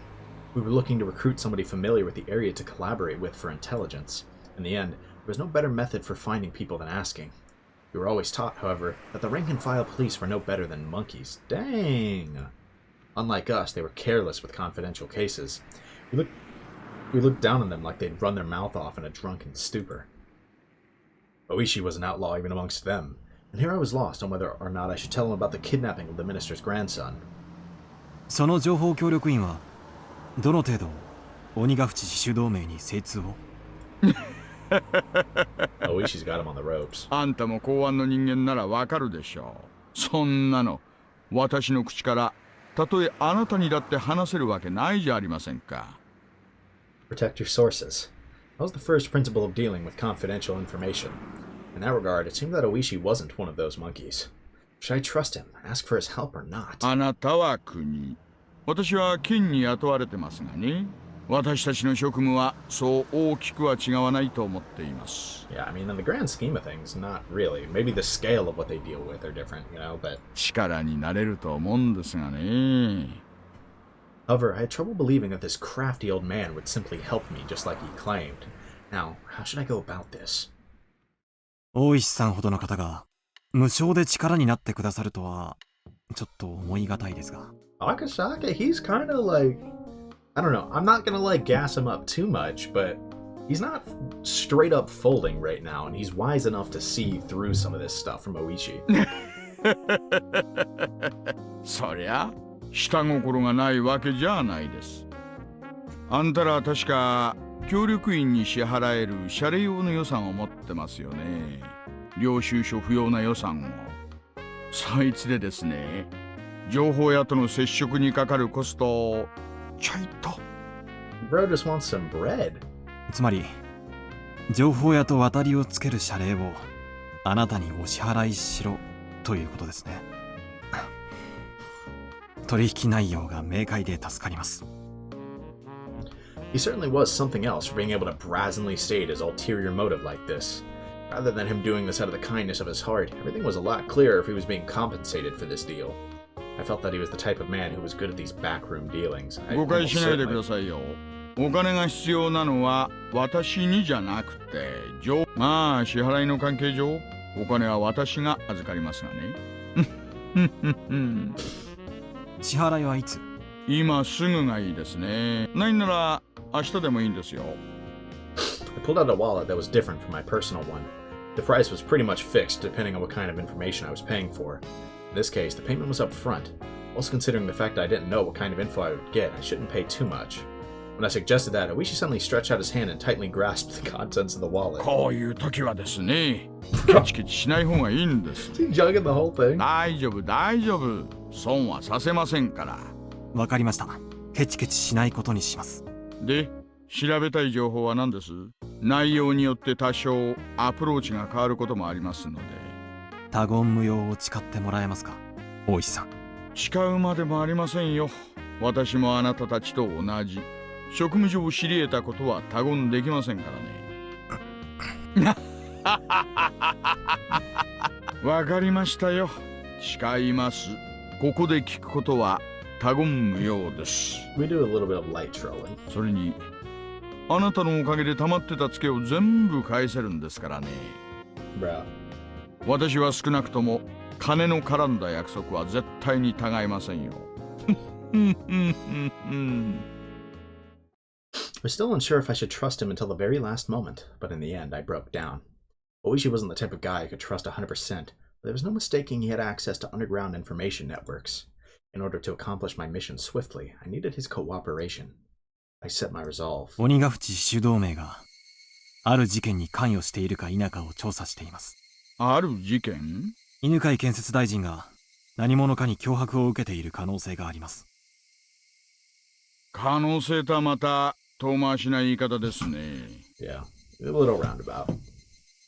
We were looking to recruit somebody familiar with the area to collaborate with for intelligence. In the end, there was no better method for finding people than asking. We were always taught, however, that the rank-and-file police were no better than monkeys. Dang! Unlike us, they were careless with confidential cases. We looked down on them like they'd run their mouth off in a drunken stupor. Oishi was an outlaw even amongst them, and here I was lost on whether or not I should tell him about the kidnapping of the minister's grandson. その情報協力員はどの程度鬼ヶ淵死守同盟に精通をOishi's got him on the ropes. あんたも公安の人間ならわかるでしょう。そんなの私の口からたとえあなたにだって話せるわけないじゃありませんか。Protect your sources. That was the first principle of dealing with confidential information. In that regard, it seemed that Oishi wasn't one of those monkeys. Should I trust him, ask for his help or not? あなたは国、私は県に雇われてますがね。私たちの職務はそう大きくは違わないと思っています。Yeah, I mean, in the grand scheme of things, not really. Maybe the scale of what they deal with are different, you know, but... 力になれると思うんですがね。However, I had trouble believing that this crafty old man would simply help me just like he claimed. Now, how should I go about this? 大石さんほどの方が無償で力になってくださるとはちょっと思いがたいですが。 Akasaka, he's kind of like, I don't know, I'm not gonna like gas him up too much, but he's not straight up folding right now, and he's wise enough to see through some of this stuff from Oishi. そりゃ下心がないわけじゃないです。あんたら確か協力員に支払える謝礼用の予算を持ってますよね。領収書不要な予算を。そいつでですね、情報屋との接触にかかるコストをちょいと。Bro just wants some bread. つまり情報屋と渡りをつける謝礼をあなたにお支払いしろということですね。取引内容が明快で助かります。He certainly was something else for being able to brazenly state his ulterior motive like this. Rather than him doing this out of the kindness of his heart, everything was a lot clearer if he was being compensated for this deal. I felt that he was the type of man who was good at these backroom dealings. 誤解しないでくださいよ。お金が必要なのは私にじゃなくて、まあ支払いの関係上、お金は私が預かりますがね。支払いはいつ？今すぐがいいですね。ないなら明日でもいいんですよ。I pulled out a wallet that was different from my personal one. The price was pretty much fixed depending on what kind of information I was paying for. In this case, the payment was up front. Also considering the fact that I didn't know what kind of info I would get, I shouldn't pay too much. When I suggested that, Oishi suddenly stretched out his hand and tightly grasped the contents of the wallet. こういう時はですね、ケチケチしない方がいいんです。Is he jugging the whole thing? 大丈夫、大丈夫。損はさせませんから。わかりました。ケチケチしないことにします。で、調べたい情報は何です？内容によって多少アプローチが変わることもありますので。他言無用を誓ってもらえますか、大石さん。誓うまでもありませんよ。私もあなたたちと同じ。職務上知り得たことは他言できませんからね。わかりましたよ。誓います。ここで聞くことは他言無用です。We do a little bit of light trolling. それに、あなたのおかげで溜まってたツケを全部返せるんですからね。Bruh. 私は少なくとも金の絡んだ約束は絶対に違いませんよ。I was still unsure if I should trust him until the very last moment, but in the end I broke down. Oishi wasn't the type of guy I could trust 100%, but there was no mistaking he had access to underground information networks. In order to accomplish my mission swiftly, I needed his cooperation. I set my resolve. 鬼ヶ淵主導名がある事件に関与しているか否かを調査しています。ある事件？犬飼建設大臣が何者かに脅迫を受けている可能性があります。可能性とはまた遠回しな言い方ですね。Yeah, a little roundabout.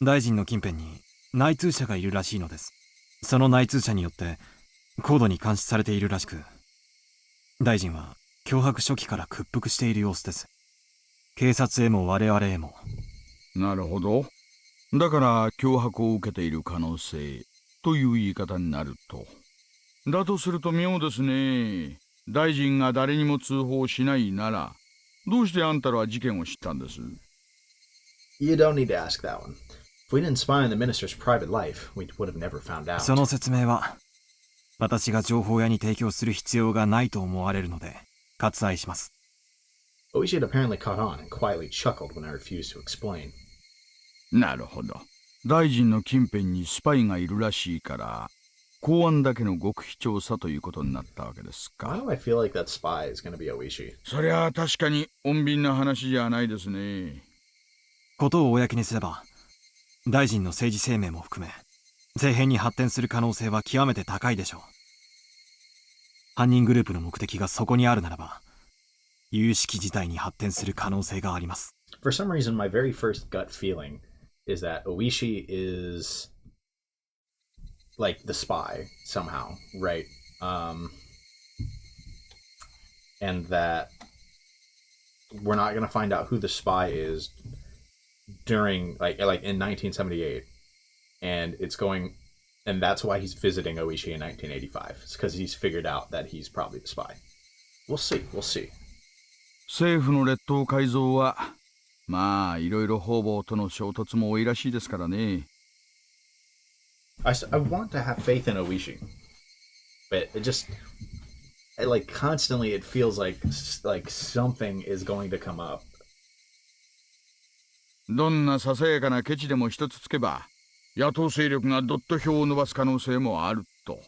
大臣の近辺に内通者がいるらしいのです。その内通者によって高度に監視されているらしく、大臣は脅迫初期から屈服している様子です。警察へも我々へも。なるほど。だから脅迫を受けている可能性という言い方になると。だとすると妙ですね。大臣が誰にも通報しないなら、どうしてあんたらは事件を知ったんです？ You don't need to ask that one. If we didn't spy on the minister's private life, we would have never found out. その説明は私が情報屋に提供する必要がないと思われるので割愛します。Oishi had apparently caught on and quietly chuckled when I refused to explain. なるほど。大臣の近辺にスパイがいるらしいから、公安だけの極秘調査ということになったわけですか。Why do I feel like that spy is going to be Oishi? そりゃあ確かに穏便な話じゃないですね。ことを公にすれば、大臣の政治生命も含め、政変に発展する可能性は極めて高いでしょう。犯人グループの目的がそこにあるならば、有識事態に発展する可能性があります。For some reason, my very first gut feeling is that Oishi is like the spy somehow, right? And that we're not going to find out who the spy is during like in 1978, and it's going, and that's why he's visiting Oishi in 1985. It's because he's figured out that he's probably the spy. We'll see. We'll see. 政府の列島改造はまあいろいろ方々との衝突も多いらしいですからね。I want to have faith in Oishi, but like constantly it feels like something is going to come up. どんなささやかなケチでも一つつけば、野党勢力がどっと票を伸ばす可能性もあると。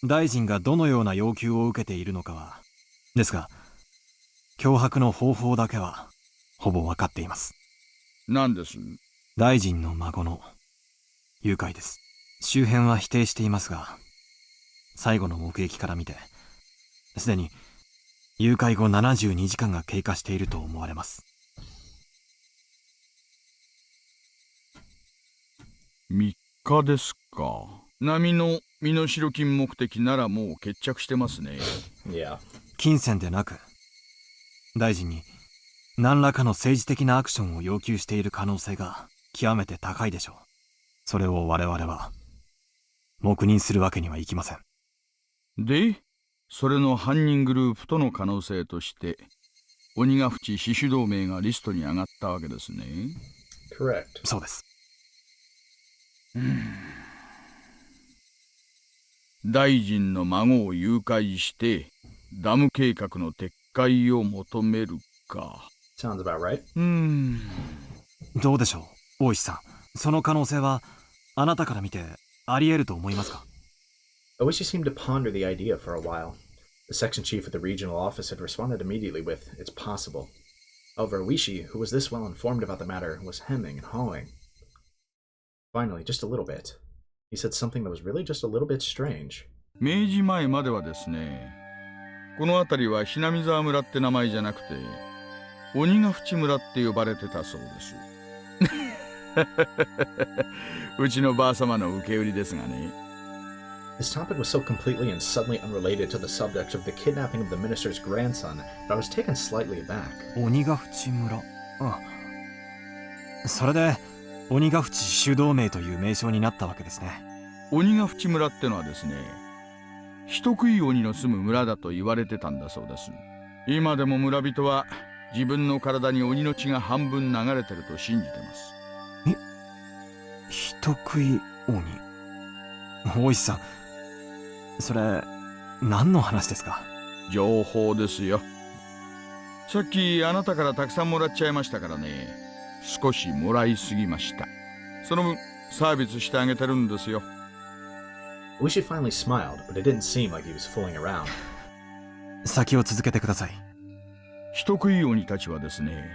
大臣がどのような要求を受けているのかは、ですが、脅迫の方法だけは、ほぼ分かっています。何です？大臣の孫の誘拐です。周辺は否定していますが、最後の目撃から見て、すでに誘拐後72時間が経過していると思われます。3日ですか。波の身代金目的ならもう決着してますね。金銭でなく、大臣に何らかの政治的なアクションを要求している可能性が極めて高いでしょう。それを我々は黙認するわけにはいきません。で、それの犯人グループとの可能性として、鬼ヶ淵死守同盟がリストに上がったわけですね。Correct. そうです。大臣の孫を誘拐してダム計画の撤回を求めるか。Sounds about right. どうでしょう、大石さん。その可能性はあなたから見てあり得ると思いますか？ Oishi seemed to ponder the idea for a while. The section chief of the regional office had responded immediately with, "It's possible." However, Oishi, who was this well informed about the matter, was hemming and hawing. Finally, just a little bit. He said something that was really just a little bit strange. 明治前まではですね、この辺りはhinamizawa村って名前じゃなくて、鬼ヶ淵村って呼ばれてたそうです。うちのばあ様の受け売りですがね。This topic was so completely and suddenly unrelated to the subject of the kidnapping of the minister's grandson that I was taken slightly aback. 鬼ヶ淵村。それで鬼ヶ淵死守同盟という名称になったわけですね。鬼ヶ淵村ってのはですね、人食い鬼の住む村だと言われてたんだそうです。今でも村人は自分の体に鬼の血が半分流れてると信じてます。人食い鬼。大石さん、それ何の話ですか？情報ですよ。さっきあなたからたくさんもらっちゃいましたからね。少しもらいすぎました。その分サービスしてあげてるんですよ。Oishi finally smiled, but it didn't seem like he was fooling around. 先を続けてください。人食い鬼たちはですね、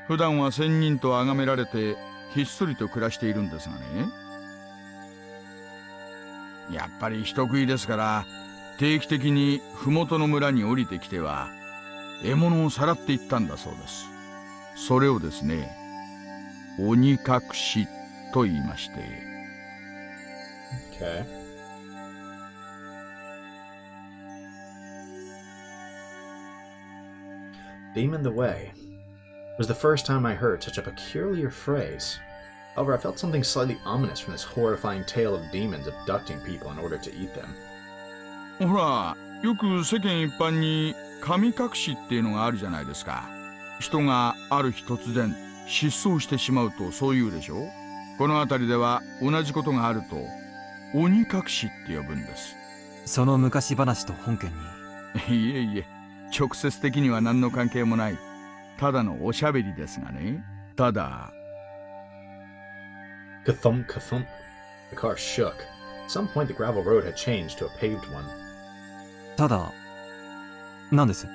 普段は仙人と崇められてひっそりと暮らしているんですがね、やっぱり人食いですから定期的に麓の村に降りてきては獲物をさらっていったんだそうです。それをですね、鬼隠しと言いまして。Okay. Demon the Way was the first time I heard such a peculiar phrase. However, I felt something slightly ominous from this horrifying tale of demons abducting people in order to eat them. ほら、よく世間一般に神隠しっていうのがあるじゃないですか。人がある日突然失踪してしまうとそう言うでしょ。この辺りでは同じことがあると鬼隠しって呼ぶんです。その昔話と本件にいえいえ、直接的には何の関係もない。ただのおしゃべりですがね。ただKa-thump, ka-thump. The car shook. At some point, the gravel road had changed to a paved one. ただ、何です？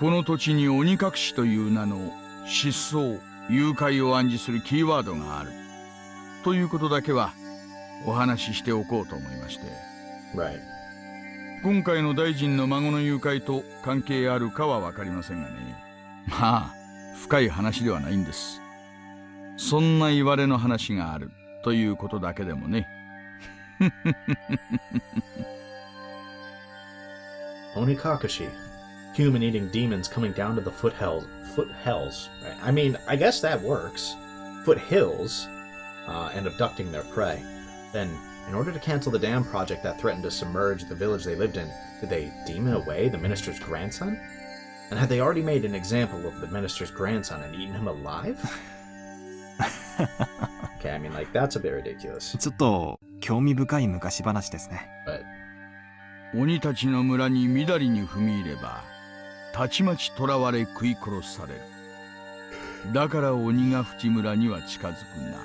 この土地に鬼隠しという名の失踪、誘拐を暗示するキーワードがある。ということだけはお話ししておこうと思いまして。Right. 今回の大臣の孫の誘拐と関係あるかはわかりませんがね。まあ、深い話ではないんです。そんな言われの話があるということだけでもね。Onikakushi. Human-eating demons coming down to the foothills. Foothills. Right? I mean, I guess that works. Foothills. And abducting their prey. Then, in order to cancel the dam project that threatened to submerge the village they lived in, did they demon away the minister's grandson? And had they already made an example of the minister's grandson and eaten him alive? Okay, I mean, like, that's a bit ridiculous. ちょっと興味深い昔話ですね。鬼たちの村にみだりに踏み入れば、たちまち囚われ食い殺される。だから鬼ヶ淵村には近づくんだ。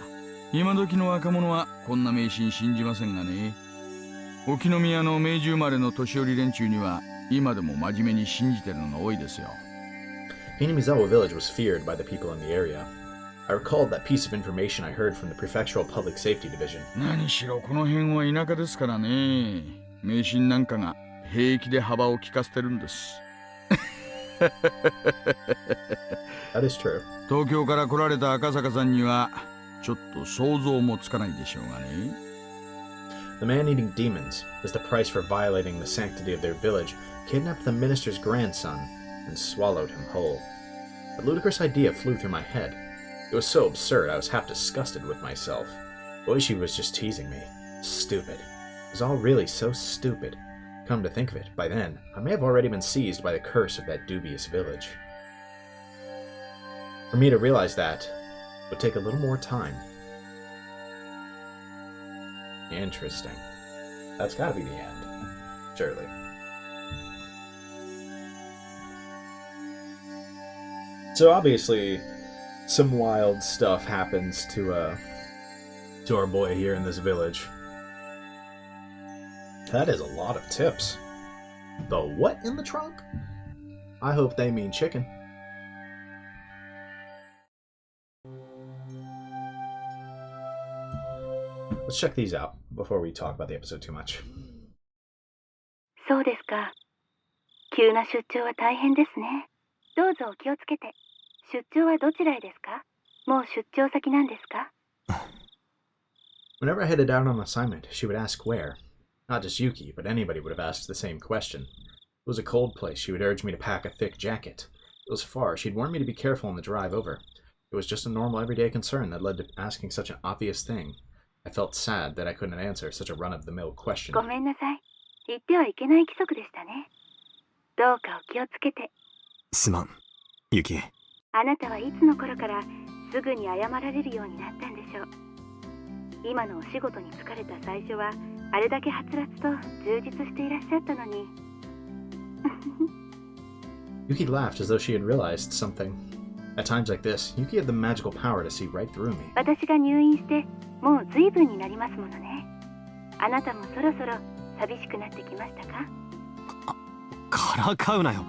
今時の若者はこんな迷信信じませんがね。沖宮の明治生まれの年寄り連中には今でも真面目に信じてるのが多いですよ。Hinamizawa village was feared by the people in the area. I recalled that piece of information I heard from the Prefectural Public Safety Division. 何しろこの辺は田舎ですからね。迷信なんかが平気で幅を利かせてるんです。That is true. 東京から来られた赤坂さんにはちょっと想像もつかないでしょうがね。The man-eating demons, as the price for violating the sanctity of their village, kidnapped the minister's grandson and swallowed him whole. A ludicrous idea flew through my head. It was so absurd I was half disgusted with myself. Oishi was just teasing me. Stupid. It was all really so stupid. Come to think of it, by then, I may have already been seized by the curse of that dubious village. For me to realize that would take a little more time. Interesting. That's gotta be the end. Surely. So obviously, some wild stuff happens to our boy here in this village. That is a lot of tips. The what in the trunk? I hope they mean chicken. Let's check these out before we talk about the episode too much. そうですか。急な出張は大変ですね。どうぞお気をつけて。出張はどちらへですか？もう出張先なんですか？ Whenever I headed out on assignment, she would ask where. Not just Yuki, but anybody would have asked the same question. It was a cold place. She would urge me to pack a thick jacket. It was far. She'd warn me to be careful on the drive over. It was just a normal everyday concern that led to asking such an obvious thing. I felt sad that I couldn't answer such a run-of-the-mill question. ごめんなさい。言ってはいけない規則でしたね。どうかお気をつけて。すまん、ユキ。あなたはいつの頃からすぐに謝られるようになったんでしょう。今のお仕事に疲れた最初はあれだけはつらつと充実していらっしゃったのに。Yuki laughed as though she had realized something. At times like this, Yuki had the magical power to see right through me. 私が入院してもう随分になりますものね。あなたもそろそろ寂しくなってきましたか？からかうなよ。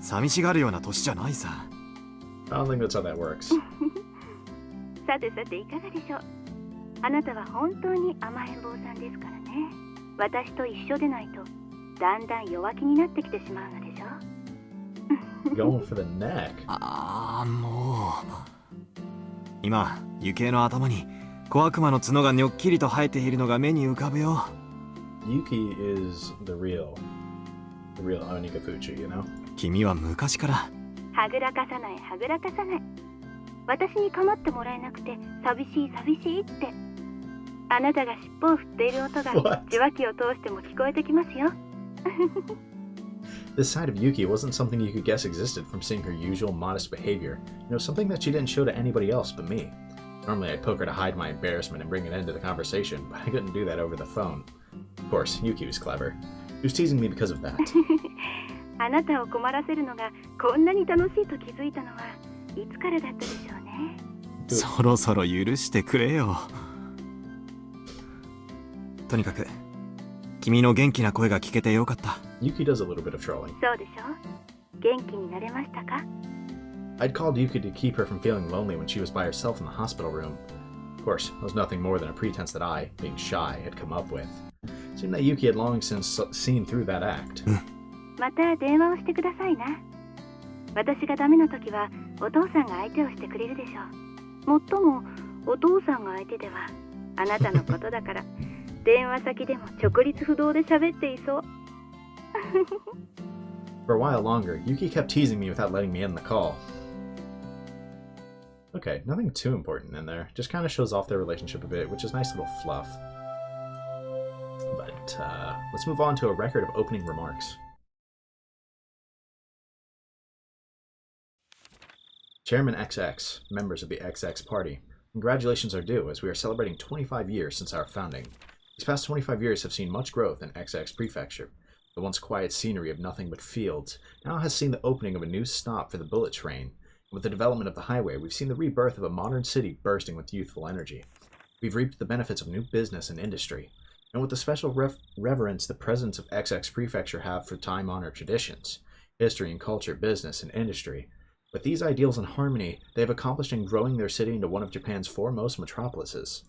寂しがるような年じゃないさ。I don't think that's how that works. さてさていかがでしょう。あなたは本当に甘えん坊さんですからね。私と一緒でないとだんだん弱気になってきてしまうのでしょ。Going for the neck. もう。今、ユキエの頭に小悪魔の角がにょっきりと生えているのが目に浮かぶよ。Yuki is the real Onikafuchi, you know? 君は昔から。はぐらかさないはぐらかさない。私に構ってもらえなくて寂しい寂しいって。あなたが尻尾を振っている音が受話器を通しても聞こえてきますよ。This side of Yuki wasn't something you could guess existed from seeing her usual modest behavior. You know, something that she didn't show to anybody else but me. Normally I'd poke her to hide my embarrassment and bring an end to the conversation, but I couldn't do that over the phone. Of course, Yuki was clever. She was teasing me because of that. あなたを困らせるのがこんなに楽しいと気づいたのはいつからだったでしょうね。そろそろ許してくれよ。とにかく君の元気な声が聞けてよかった。Yuki does a little bit of trolling. そうでしょう。元気になれましたか？ I'd called Yuki to keep her from feeling lonely when she was by herself in the hospital room. Of course, it was nothing more than a pretense that I, being shy, had come up with. It seemed that Yuki had long since seen through that act. また電話をしてくださいな。私がダメな時はお父さんが相手をしてくれるでしょう。もっともお父さんが相手ではあなたのことだから電話先でも直立不動で喋っていそう。For a while longer, Yuki kept teasing me without letting me end the call. Okay, nothing too important in there. Just kind of shows off their relationship a bit, which is nice little fluff. But let's move on to a record of opening remarks. Chairman XX, members of the XX party, congratulations are due, as we are celebrating 25 years since our founding. These past 25 years have seen much growth in XX Prefecture. The once quiet scenery of nothing but fields now has seen the opening of a new stop for the bullet train. With the development of the highway, we've seen the rebirth of a modern city bursting with youthful energy. We've reaped the benefits of new business and industry, and with the special reverence the presidents of XX Prefecture have for time-honored traditions, history and culture, business and industry. With these ideals in harmony, they have accomplished in growing their city into one of Japan's foremost metropolises.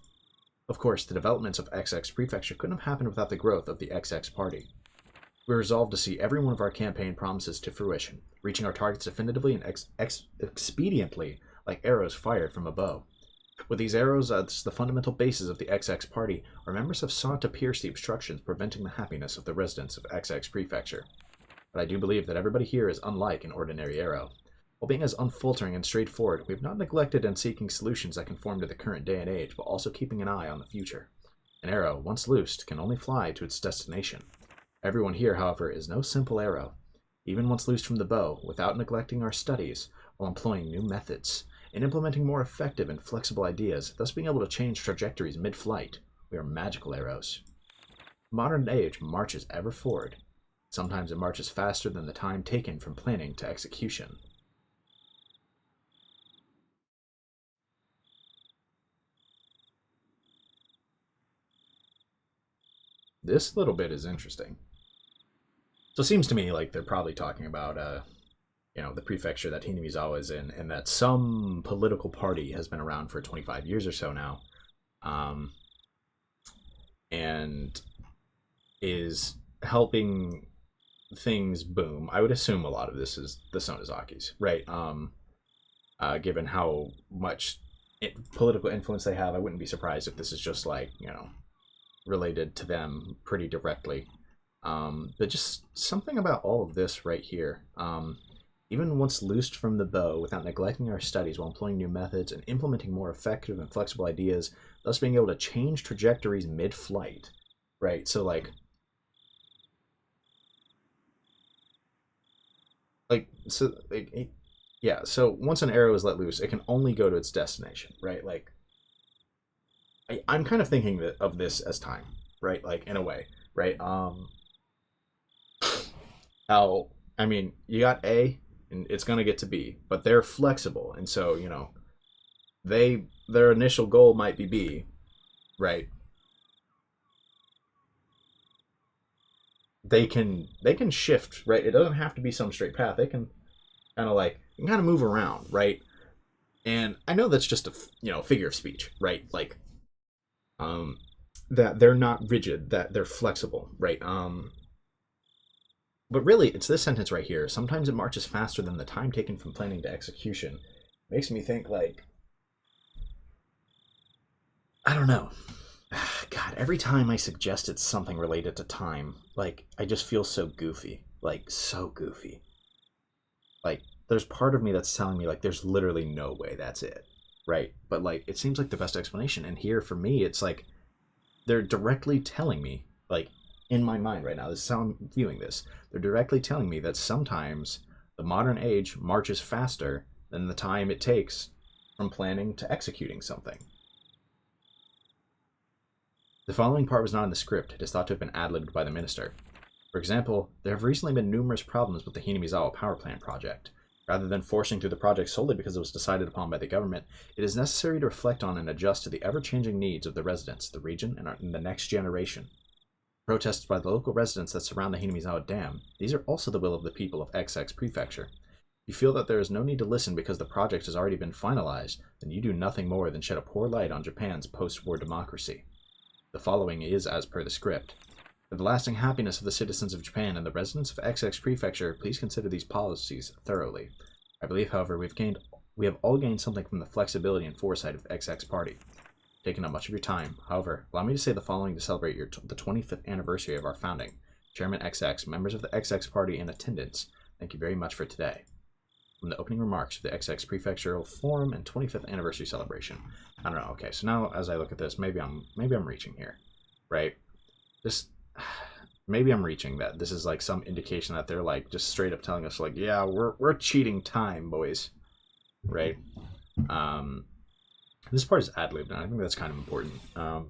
Of course, the developments of XX Prefecture couldn't have happened without the growth of the XX Party. We resolved to see every one of our campaign promises to fruition, reaching our targets definitively and expediently, like arrows fired from a bow. With these arrows as the fundamental basis of the XX Party, our members have sought to pierce the obstructions preventing the happiness of the residents of XX Prefecture. But I do believe that everybody here is unlike an ordinary arrow. While being as unfaltering and straightforward, we have not neglected in seeking solutions that conform to the current day and age, while also keeping an eye on the future. An arrow, once loosed, can only fly to its destination. Everyone here, however, is no simple arrow. Even once loosed from the bow, without neglecting our studies, while employing new methods, and implementing more effective and flexible ideas, thus being able to change trajectories mid-flight, we are magical arrows. Modern age marches ever forward. Sometimes it marches faster than the time taken from planning to execution. This little bit is interesting. So it seems to me like they're probably talking about, the prefecture that Hinamizawa is in, and that some political party has been around for 25 years or so now, and is helping things boom. I would assume a lot of this is the Sonozakis, right? Given how much political influence they have, I wouldn't be surprised if this is just like, related to them pretty directly. But just something about all of this right here. Even once loosed from the bow, without neglecting our studies while employing new methods and implementing more effective and flexible ideas, thus being able to change trajectories mid-flight, right? So so once an arrow is let loose, it can only go to its destination, right? Like, I'm kind of thinking of this as time, right? Like, in a way, right? You got A, and it's going to get to B, but they're flexible, and so, their initial goal might be B, right? They can shift, right? It doesn't have to be some straight path. They can kind of move around, right? And I know that's just a figure of speech, right? Like, that they're not rigid, that they're flexible, right? But really, it's this sentence right here. Sometimes it marches faster than the time taken from planning to execution. Makes me think, like, I don't know. God, every time I suggest it's something related to time, like, I just feel so goofy. Like, so goofy. Like, there's part of me that's telling me, like, there's literally no way that's it, right? But, like, it seems like the best explanation. And here, for me, it's like, they're directly telling me, like, in my mind right now, this is how I'm viewing this. They're directly telling me that sometimes the modern age marches faster than the time it takes from planning to executing something. The following part was not in the script. It is thought to have been ad-libbed by the minister. For example, there have recently been numerous problems with the Hinamizawa power plant project. Rather than forcing through the project solely because it was decided upon by the government, it is necessary to reflect on and adjust to the ever-changing needs of the residents, the region, and the next generation. Protests by the local residents that surround the Hinamizawa Dam, these are also the will of the people of XX Prefecture. If you feel that there is no need to listen because the project has already been finalized, then you do nothing more than shed a poor light on Japan's post-war democracy. The following is as per the script. For the lasting happiness of the citizens of Japan and the residents of XX Prefecture, please consider these policies thoroughly. I believe, however, we have all gained something from the flexibility and foresight of XX Party. Taking up much of your time. However, allow me to say the following to celebrate the 25th anniversary of our founding. Chairman XX, members of the XX Party in attendance, thank you very much for today. From the opening remarks of the XX Prefectural Forum and 25th anniversary celebration. I don't know. Okay, so now as I look at this, maybe I'm reaching here, right? Maybe I'm reaching that. This is like some indication that they're like just straight up telling us like, yeah, we're cheating time, boys, right? This part is ad-libbed, and I think that's kind of important. I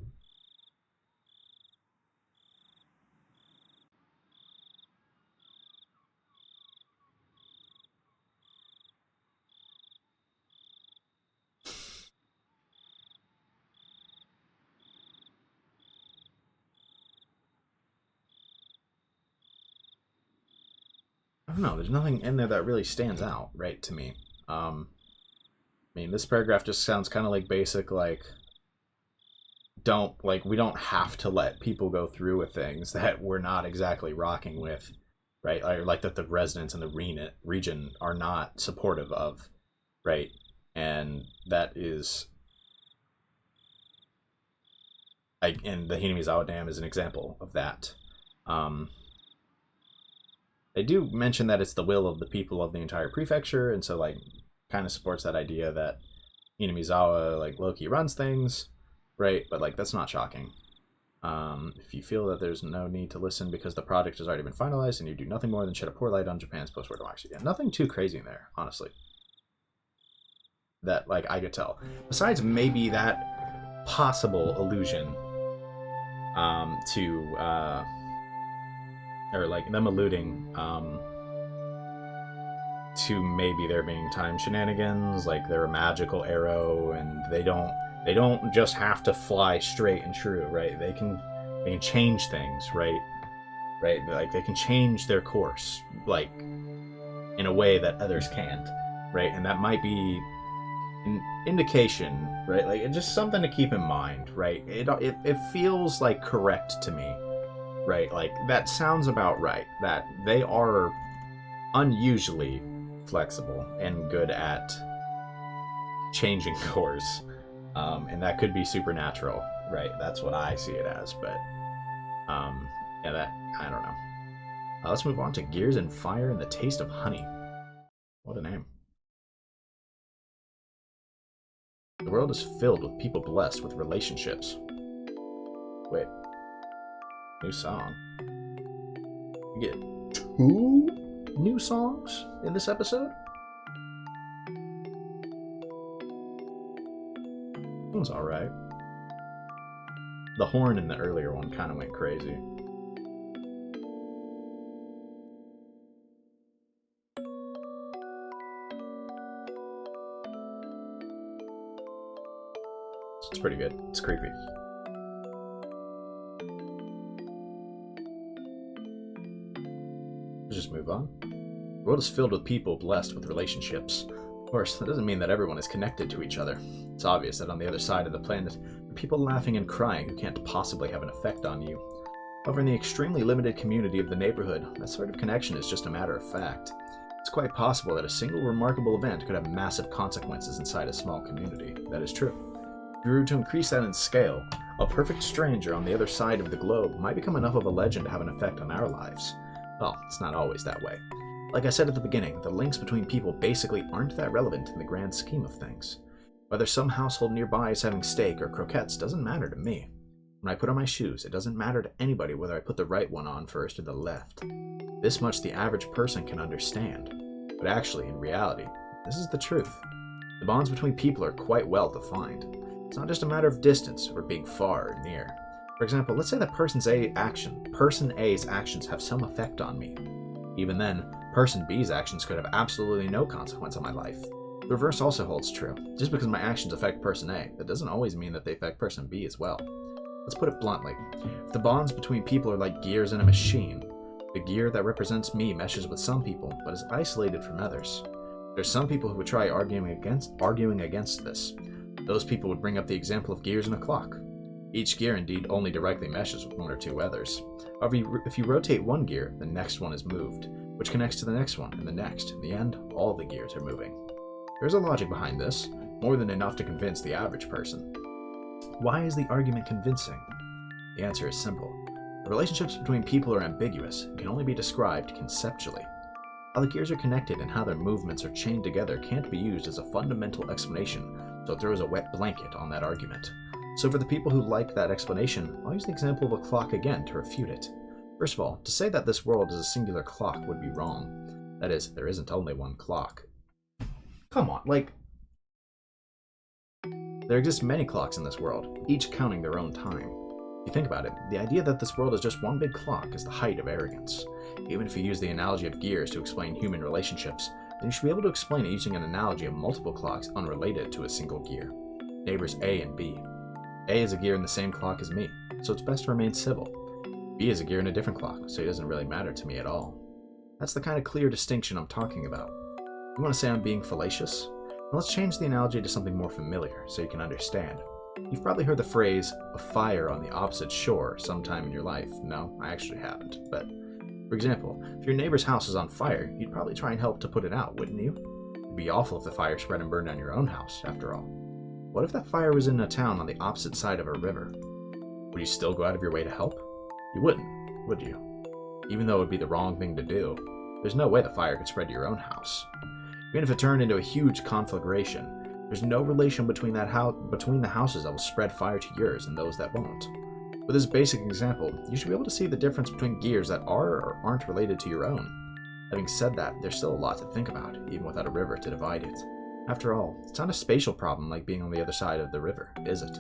don't know, there's nothing in there that really stands out, right, to me. I mean, this paragraph just sounds kind of like basic, like, we don't have to let people go through with things that we're not exactly rocking with, right? Or like that the residents in the region are not supportive of, right? And that is, and the Hinamizawa Dam is an example of that. They do mention that it's the will of the people of the entire prefecture, and so, like, kind of supports that idea that Hinamizawa, like, low-key runs things, right? But, like, that's not shocking. If you feel that there's no need to listen because the project has already been finalized and you do nothing more than shed a poor light on Japan's post-war democracy. Yeah, nothing too crazy in there, honestly. That, like, I could tell. Besides maybe that possible allusion or like them alluding to maybe there being time shenanigans, like they're a magical arrow and they don't just have to fly straight and true, right? They can change things, right? Like they can change their course, like in a way that others can't, right? And that might be an indication, right? Like it's just something to keep in mind, right? It feels like correct to me. Right, like that sounds about right. That they are unusually flexible and good at changing course, and that could be supernatural, right? That's what I see it as. But yeah, that I don't know. Let's move on to Gears and Fire and the Taste of Honey. What a name! The world is filled with people blessed with relationships. Wait. New song. We get 2 new songs in this episode? One's alright. The horn in the earlier one kind of went crazy. It's pretty good. It's creepy. Just move on. The world is filled with people blessed with relationships. Of course, that doesn't mean that everyone is connected to each other. It's obvious that on the other side of the planet, there are people laughing and crying who can't possibly have an effect on you. However, in the extremely limited community of the neighborhood, that sort of connection is just a matter of fact. It's quite possible that a single remarkable event could have massive consequences inside a small community. That is true. If we were to increase that in scale, a perfect stranger on the other side of the globe might become enough of a legend to have an effect on our lives. Well, it's not always that way. Like I said at the beginning, the links between people basically aren't that relevant in the grand scheme of things. Whether some household nearby is having steak or croquettes doesn't matter to me. When I put on my shoes, it doesn't matter to anybody whether I put the right one on first or the left. This much the average person can understand. But actually, in reality, this is the truth. The bonds between people are quite well defined. It's not just a matter of distance or being far or near. For example, let's say that person A's actions have some effect on me. Even then, person B's actions could have absolutely no consequence on my life. The reverse also holds true. Just because my actions affect person A, that doesn't always mean that they affect person B as well. Let's put it bluntly. If the bonds between people are like gears in a machine, the gear that represents me meshes with some people, but is isolated from others. There's some people who would try arguing against this. Those people would bring up the example of gears in a clock. Each gear indeed only directly meshes with 1 or 2 others. However, if you rotate one gear, the next one is moved, which connects to the next one and the next. In the end, all the gears are moving. There's a logic behind this, more than enough to convince the average person. Why is the argument convincing? The answer is simple. The relationships between people are ambiguous and can only be described conceptually. How the gears are connected and how their movements are chained together can't be used as a fundamental explanation, so it throws a wet blanket on that argument. So for the people who like that explanation, I'll use the example of a clock again to refute it. First of all, to say that this world is a singular clock would be wrong. That is, there isn't only one clock. Come on, like... There exist many clocks in this world, each counting their own time. If you think about it, the idea that this world is just one big clock is the height of arrogance. Even if you use the analogy of gears to explain human relationships, then you should be able to explain it using an analogy of multiple clocks unrelated to a single gear. Neighbors A and B. A is a gear in the same clock as me, so it's best to remain civil. B is a gear in a different clock, so he doesn't really matter to me at all. That's the kind of clear distinction I'm talking about. You want to say I'm being fallacious? Well, let's change the analogy to something more familiar so you can understand. You've probably heard the phrase, a fire on the opposite shore, sometime in your life. No, I actually haven't. But, for example, if your neighbor's house is on fire, you'd probably try and help to put it out, wouldn't you? It'd be awful if the fire spread and burned down your own house, after all. What if that fire was in a town on the opposite side of a river? Would you still go out of your way to help? You wouldn't, would you? Even though it would be the wrong thing to do, there's no way the fire could spread to your own house. Even if it turned into a huge conflagration, there's no relation between the houses that will spread fire to yours and those that won't. With this basic example, you should be able to see the difference between gears that are or aren't related to your own. Having said that, there's still a lot to think about, even without a river to divide it. After all, it's not a spatial problem like being on the other side of the river, is it?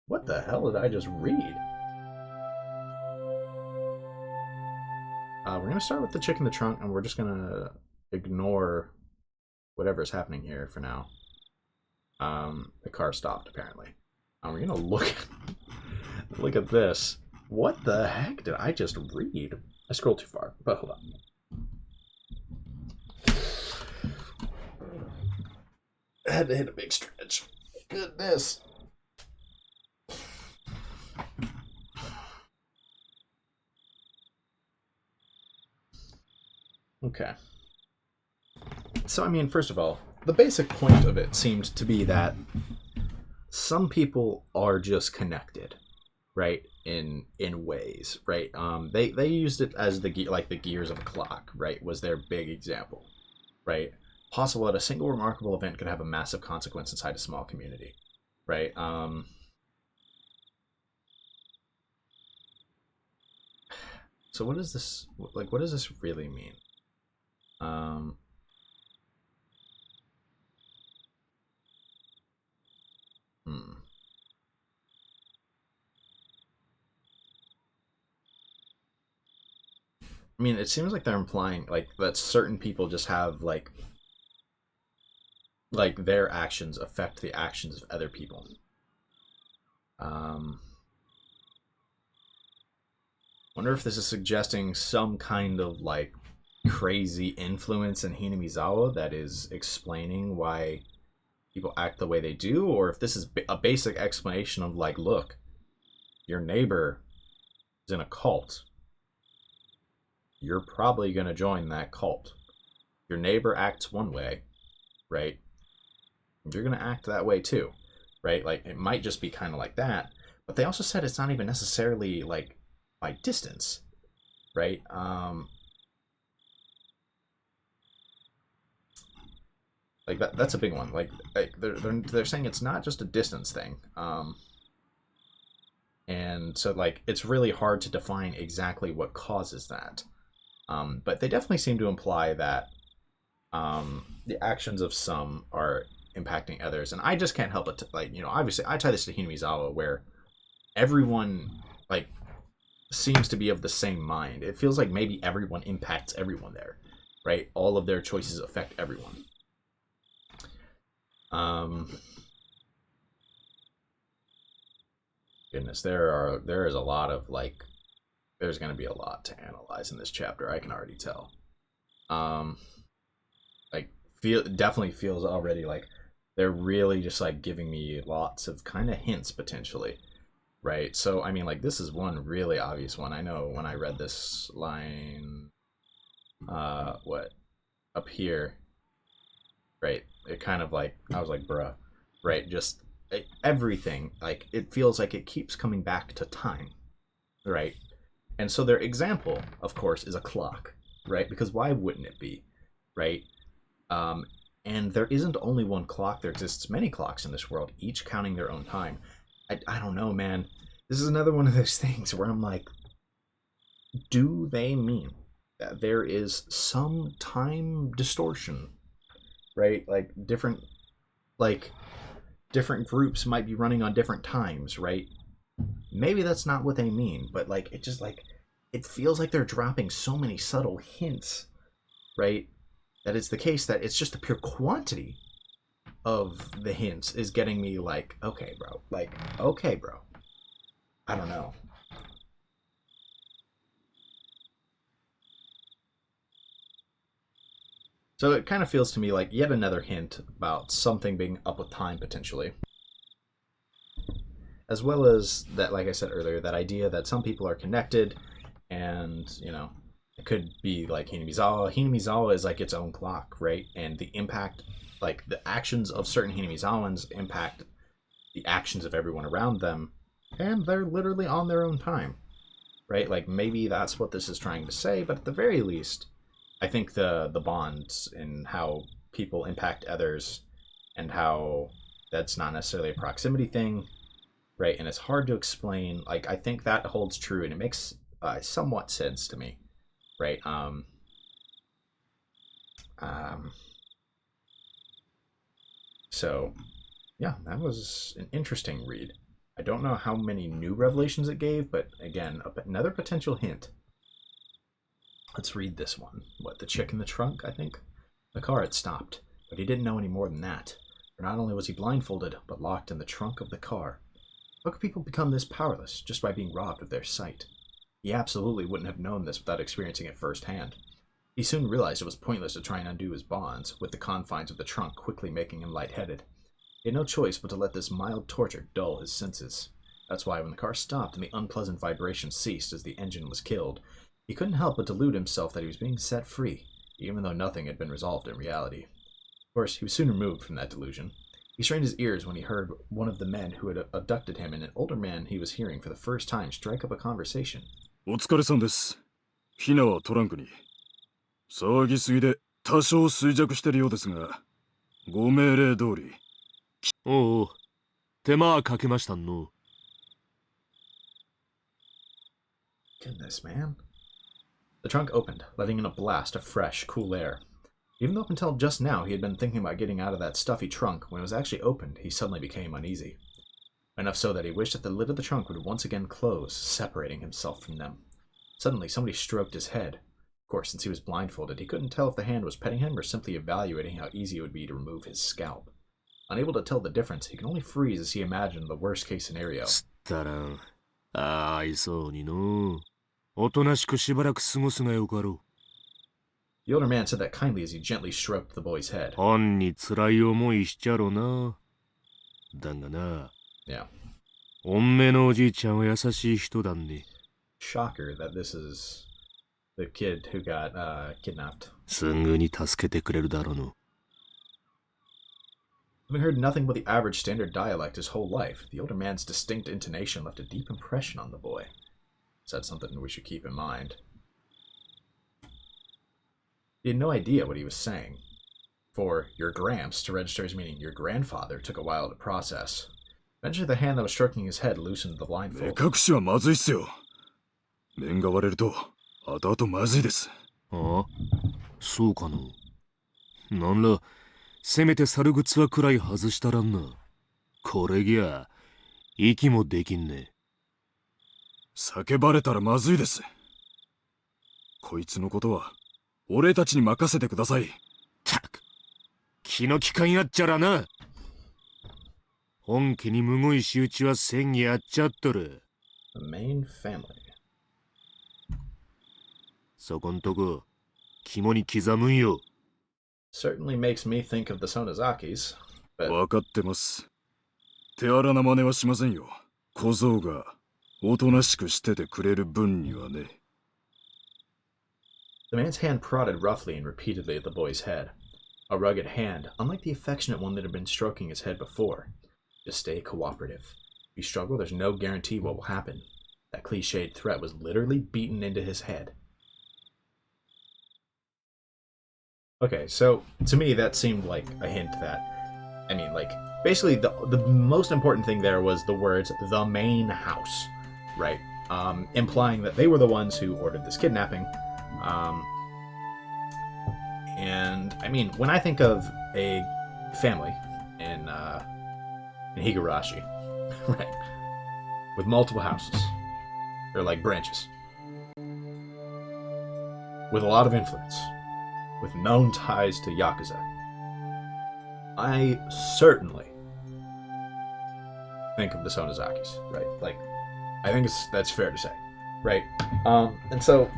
What the hell did I just read? We're going to start with the chick in the trunk, and we're just going to ignore whatever's happening here for now. The car stopped, apparently. We're going to look at this. What the heck did I just read? I scrolled too far, but hold on. I had to hit a big stretch. Goodness. Okay. So, I mean, first of all, the basic point of it seemed to be that some people are just connected, right? In ways, right? They used it as the gears of a clock, right? Was their big example, right? Possible that a single remarkable event could have a massive consequence inside a small community, right? So what is this? Like, what does this really mean? I mean, it seems like they're implying like that certain people just have like their actions affect the actions of other people. Wonder if this is suggesting some kind of like crazy influence in Hinamizawa that is explaining why people act the way they do, or if this is a basic explanation of like, look, your neighbor is in a cult. You're probably going to join that cult. Your neighbor acts one way, right? You're going to act that way too, right? Like, it might just be kind of like that, but they also said it's not even necessarily like by distance, right? Like that's a big one. Like they're saying it's not just a distance thing. And so like it's really hard to define exactly what causes that. But they definitely seem to imply that the actions of some are impacting others, and I just can't help but to, like, you know, obviously I tie this to Hinamizawa, where everyone like seems to be of the same mind. It feels like maybe everyone impacts everyone there, right? All of their choices affect everyone. Goodness, there is a lot of like, there's going to be a lot to analyze in this chapter. I can already tell. Like definitely feels already like they're really just like giving me lots of kind of hints potentially, right? So I mean, like this is one really obvious one. I know when I read this line, what up here, right? It kind of like I was like, bruh, right? Just everything, like it feels like it keeps coming back to time, right? And so their example, of course, is a clock, right? Because why wouldn't it be, right? And there isn't only one clock. There exists many clocks in this world, each counting their own time. I don't know, man. This is another one of those things where I'm like, do they mean that there is some time distortion right? Like different groups might be running on different times, right? Maybe that's not what they mean, but like it just like it feels like they're dropping so many subtle hints, right? That it's the case that it's just the pure quantity of the hints is getting me like, okay, bro. Like, okay, bro. I don't know. So it kind of feels to me like yet another hint about something being up with time, potentially. As well as that, like I said earlier, that idea that some people are connected, and, you know, it could be like Hinamizawa. Hinamizawa is like its own clock, right? And the impact, like the actions of certain Hinamizawans impact the actions of everyone around them, and they're literally on their own time, right? Like maybe that's what this is trying to say, but at the very least, I think the bonds and how people impact others and how that's not necessarily a proximity thing, right? And it's hard to explain. Like, I think that holds true, and it makes somewhat sense to me, right? So, yeah, that was an interesting read. I don't know how many new revelations it gave, but again, another potential hint. Let's read this one. What, the chick in the trunk, I think? The car had stopped, but he didn't know any more than that. For not only was he blindfolded, but locked in the trunk of the car. How could people become this powerless just by being robbed of their sight? He absolutely wouldn't have known this without experiencing it firsthand. He soon realized it was pointless to try and undo his bonds, with the confines of the trunk quickly making him lightheaded. He had no choice but to let this mild torture dull his senses. That's why when the car stopped and the unpleasant vibration ceased as the engine was killed, he couldn't help but delude himself that he was being set free, even though nothing had been resolved in reality. Of course, he was soon removed from that delusion. He strained his ears when he heard one of the men who had abducted him and an older man he was hearing for the first time strike up a conversation. お疲れさんです。ヒナはトランクに。騒ぎすぎで多少衰弱してるようですが、ご命令通り。おうおう、手間はかけましたの。Goodness, man. The trunk opened, letting in a blast of fresh, cool air. Even though up until just now he had been thinking about getting out of that stuffy trunk, when it was actually opened, he suddenly became uneasy. Enough so that he wished that the lid of the trunk would once again close, separating himself from them. Suddenly, somebody stroked his head. Of course, since he was blindfolded, he couldn't tell if the hand was petting him or simply evaluating how easy it would be to remove his scalp. Unable to tell the difference, he could only freeze as he imagined the worst-case scenario. たらん。愛そうにの。おとなしくしばらく過ごすがよかろう。The older man said that kindly as he gently stroked the boy's head. 本に辛い思いしちゃろな。だがな。Yeah. おんめのおじいちゃんは優しい人だね。Shocker that this is the kid who got kidnapped. すぐに助けてくれるだろうの。Having heard nothing but the average standard dialect his whole life, the older man's distinct intonation left a deep impression on the boy. So that's something we should keep in mind. He had no idea what he was saying. For your gramps to register as meaning your grandfather took a while to process. Eventually the hand that was stroking his head loosened the blindfold. 目隠しはまずいっすよ。面が割れると後々まずいです。ああ、そうかの。なんら、せめて猿靴はくらい外したらんな。これぎゃ、息もできんね。叫ばれたらまずいです。こいつのことは、俺たちに任せてください。たく、気の利かんやっちゃらな。本家にむごい仕打ちはせんやっちゃっとる。The main family. そこんとこ、肝に刻むんよ。Certainly makes me think of the Sonozakis, but... わかってます。手荒な真似はしませんよ。小僧がおとなしくしててくれる分にはね。The man's hand prodded roughly and repeatedly at the boy's head. A rugged hand, unlike the affectionate one that had been stroking his head before. Just stay cooperative. If you struggle, there's no guarantee what will happen. That cliched threat was literally beaten into his head. Okay, so to me that seemed like a hint that, I mean, like, basically the most important thing there was the words, the main house, right? Implying that they were the ones who ordered this kidnapping. And I mean, when I think of a family in Higurashi, right, with multiple houses, they're like branches, with a lot of influence, with known ties to Yakuza, I certainly think of the Sonozakis, right? Like, I think that's fair to say, right? And so,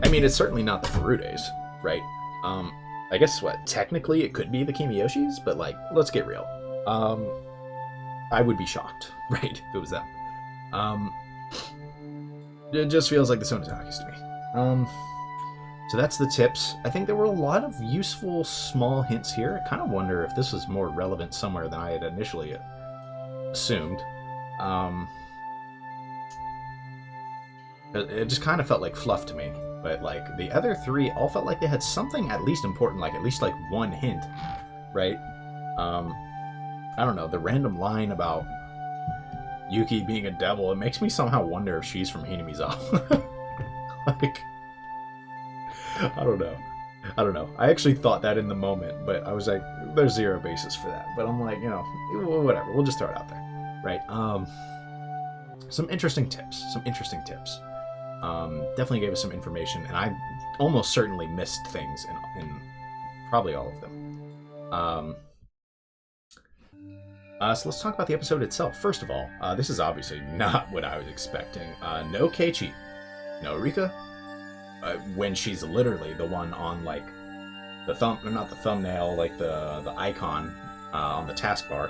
I mean, it's certainly not the Furudes, right? I guess technically it could be the Kimiyoshis, but like, let's get real. I would be shocked, right, if it was them. It just feels like the Sonozakis to me. So that's the tips. I think there were a lot of useful small hints here. I kind of wonder if this was more relevant somewhere than I had initially assumed. It just kind of felt like fluff to me. But like the other three all felt like they had something at least important, like at least like one hint, right? I don't know, the random line about Yuki being a devil, it makes me somehow wonder if she's from Hinamizawa. Like, I don't know. I actually thought that in the moment, but I was like, there's zero basis for that. But I'm like, whatever, we'll just throw it out there, right? Some interesting tips. Definitely gave us some information, and I almost certainly missed things in probably all of them. So let's talk about the episode itself. First of all, this is obviously not what I was expecting. No Keiichi, no Rika, when she's literally the one on like the not the thumbnail, like the icon on the taskbar.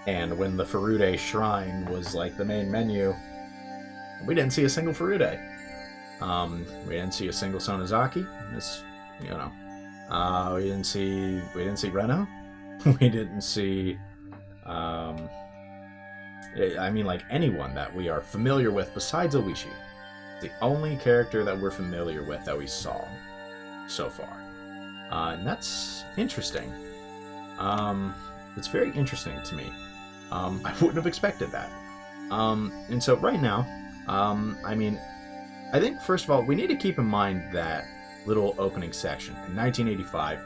And when the Furude shrine was like the main menu, we didn't see a single Furude. We didn't see a single Sonozaki. We didn't see Reno. We didn't see, like anyone that we are familiar with besides Oishi. The only character that we're familiar with that we saw so far. And that's interesting. It's very interesting to me. I wouldn't have expected that. And so right now, I think first of all, we need to keep in mind that little opening section in 1985.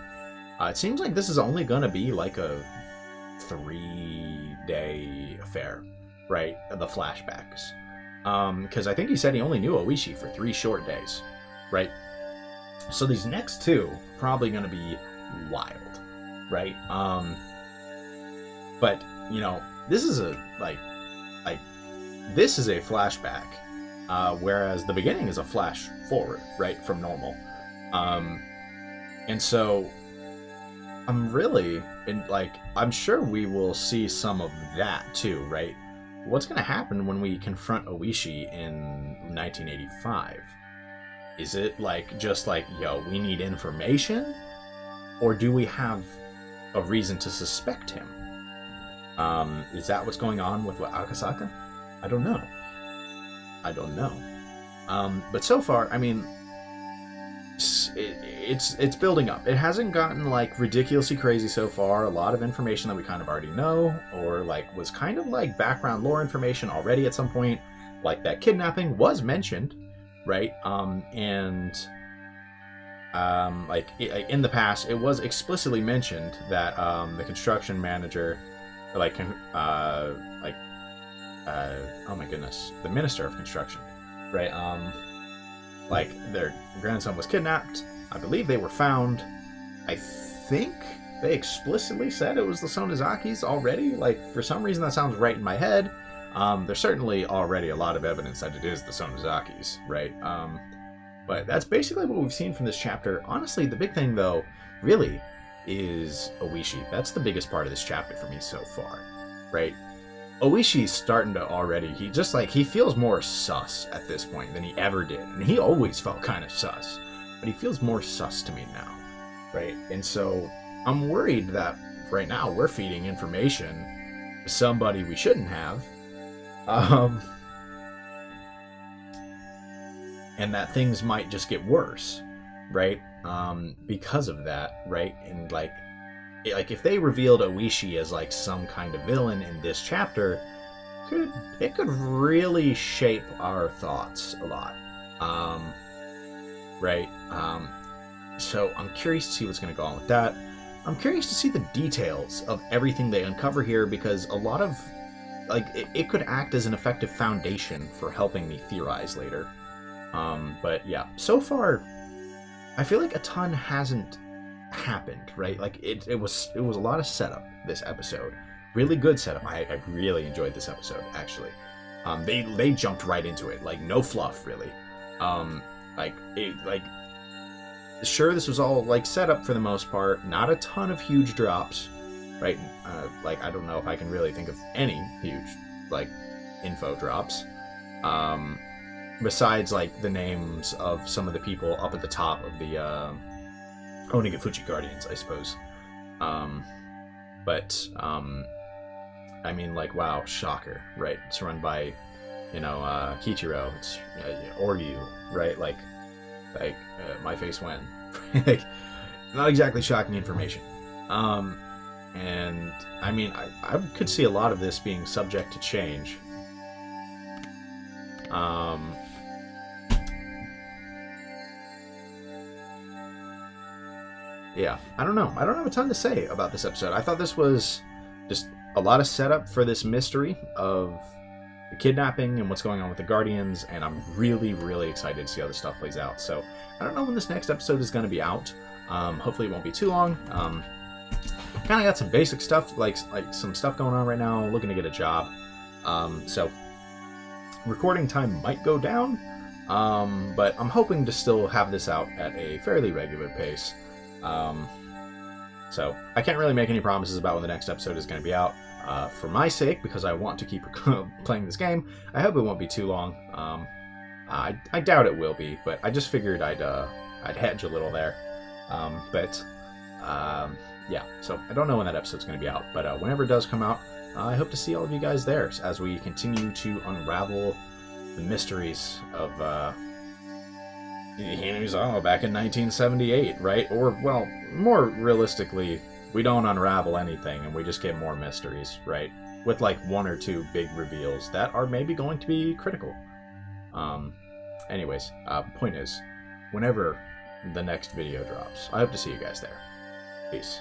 It seems like this is only going to be like a 3-day affair, right? The flashbacks. Because I think he said he only knew Oishi for 3 short days, right? So these next 2 probably going to be wild, right? But this is this is a flashback, whereas the beginning is a flash forward, right, from normal. And so I'm sure we will see some of that too, right? What's going to happen when we confront Oishi in 1985? Is it just like, we need information? Or do we have a reason to suspect him? Is that what's going on with Akasaka? I don't know. But so far, it's building up. It hasn't gotten ridiculously crazy so far. A lot of information that we kind of already know, or was kind of background lore information already at some point. Like that kidnapping was mentioned, right? In the past, it was explicitly mentioned that the construction manager, oh my goodness, the minister of construction, right? Their grandson was kidnapped. I believe they were found. I think they explicitly said it was the Sonozakis already. For some reason that sounds right in my head. There's certainly already a lot of evidence that it is the Sonozakis, right? But that's basically what we've seen from this chapter. Honestly, the big thing, though, really is Oishi. That's the biggest part of this chapter for me so far, right? Oishi's starting to already, he feels more sus at this point than he ever did. And he always felt kind of sus, but he feels more sus to me now, right? And so I'm worried that right now we're feeding information to somebody we shouldn't have. And that things might just get worse, right? Because of that, right? And if they revealed Oishi as some kind of villain in this chapter, it could really shape our thoughts a lot. right? So I'm curious to see what's going to go on with that. I'm curious to see the details of everything they uncover here, because a lot of, like, it could act as an effective foundation for helping me theorize later. But yeah, so far, I feel like a ton hasn't happened, right? Like, it was a lot of setup this episode. Really good setup. I really enjoyed this episode, actually. They jumped right into it, like, no fluff, really. Sure, this was all, like, set up for the most part. Not a ton of huge drops, right? Like, I don't know if I can really think of any huge, like, info drops. Besides, like, the names of some of the people up at the top of the Onigafuchi Guardians, I suppose. I mean, like, wow, shocker, right? It's run by, Kichiro. It's Oryu, right? Like, my face went. Like, not exactly shocking information. And I mean, I could see a lot of this being subject to change. Yeah, I don't know. I don't have a ton to say about this episode. I thought this was just a lot of setup for this mystery of the kidnapping and what's going on with the Guardians, and I'm really, really excited to see how this stuff plays out. So I don't know when this next episode is going to be out. Hopefully it won't be too long. Kind of got some basic stuff, like some stuff going on right now, looking to get a job. So recording time might go down, but I'm hoping to still have this out at a fairly regular pace. So I can't really make any promises about when the next episode is going to be out. For my sake, because I want to keep playing this game, I hope it won't be too long. I doubt it will be, but I just figured I'd hedge a little there. Yeah, so I don't know when that episode's going to be out, but whenever it does come out, I hope to see all of you guys there as we continue to unravel the mysteries of Hinamizawa back in 1978, right? Or, well, more realistically, we don't unravel anything and we just get more mysteries, right? With like one or two big reveals that are maybe going to be critical. Anyways, point is, whenever the next video drops, I hope to see you guys there. Peace.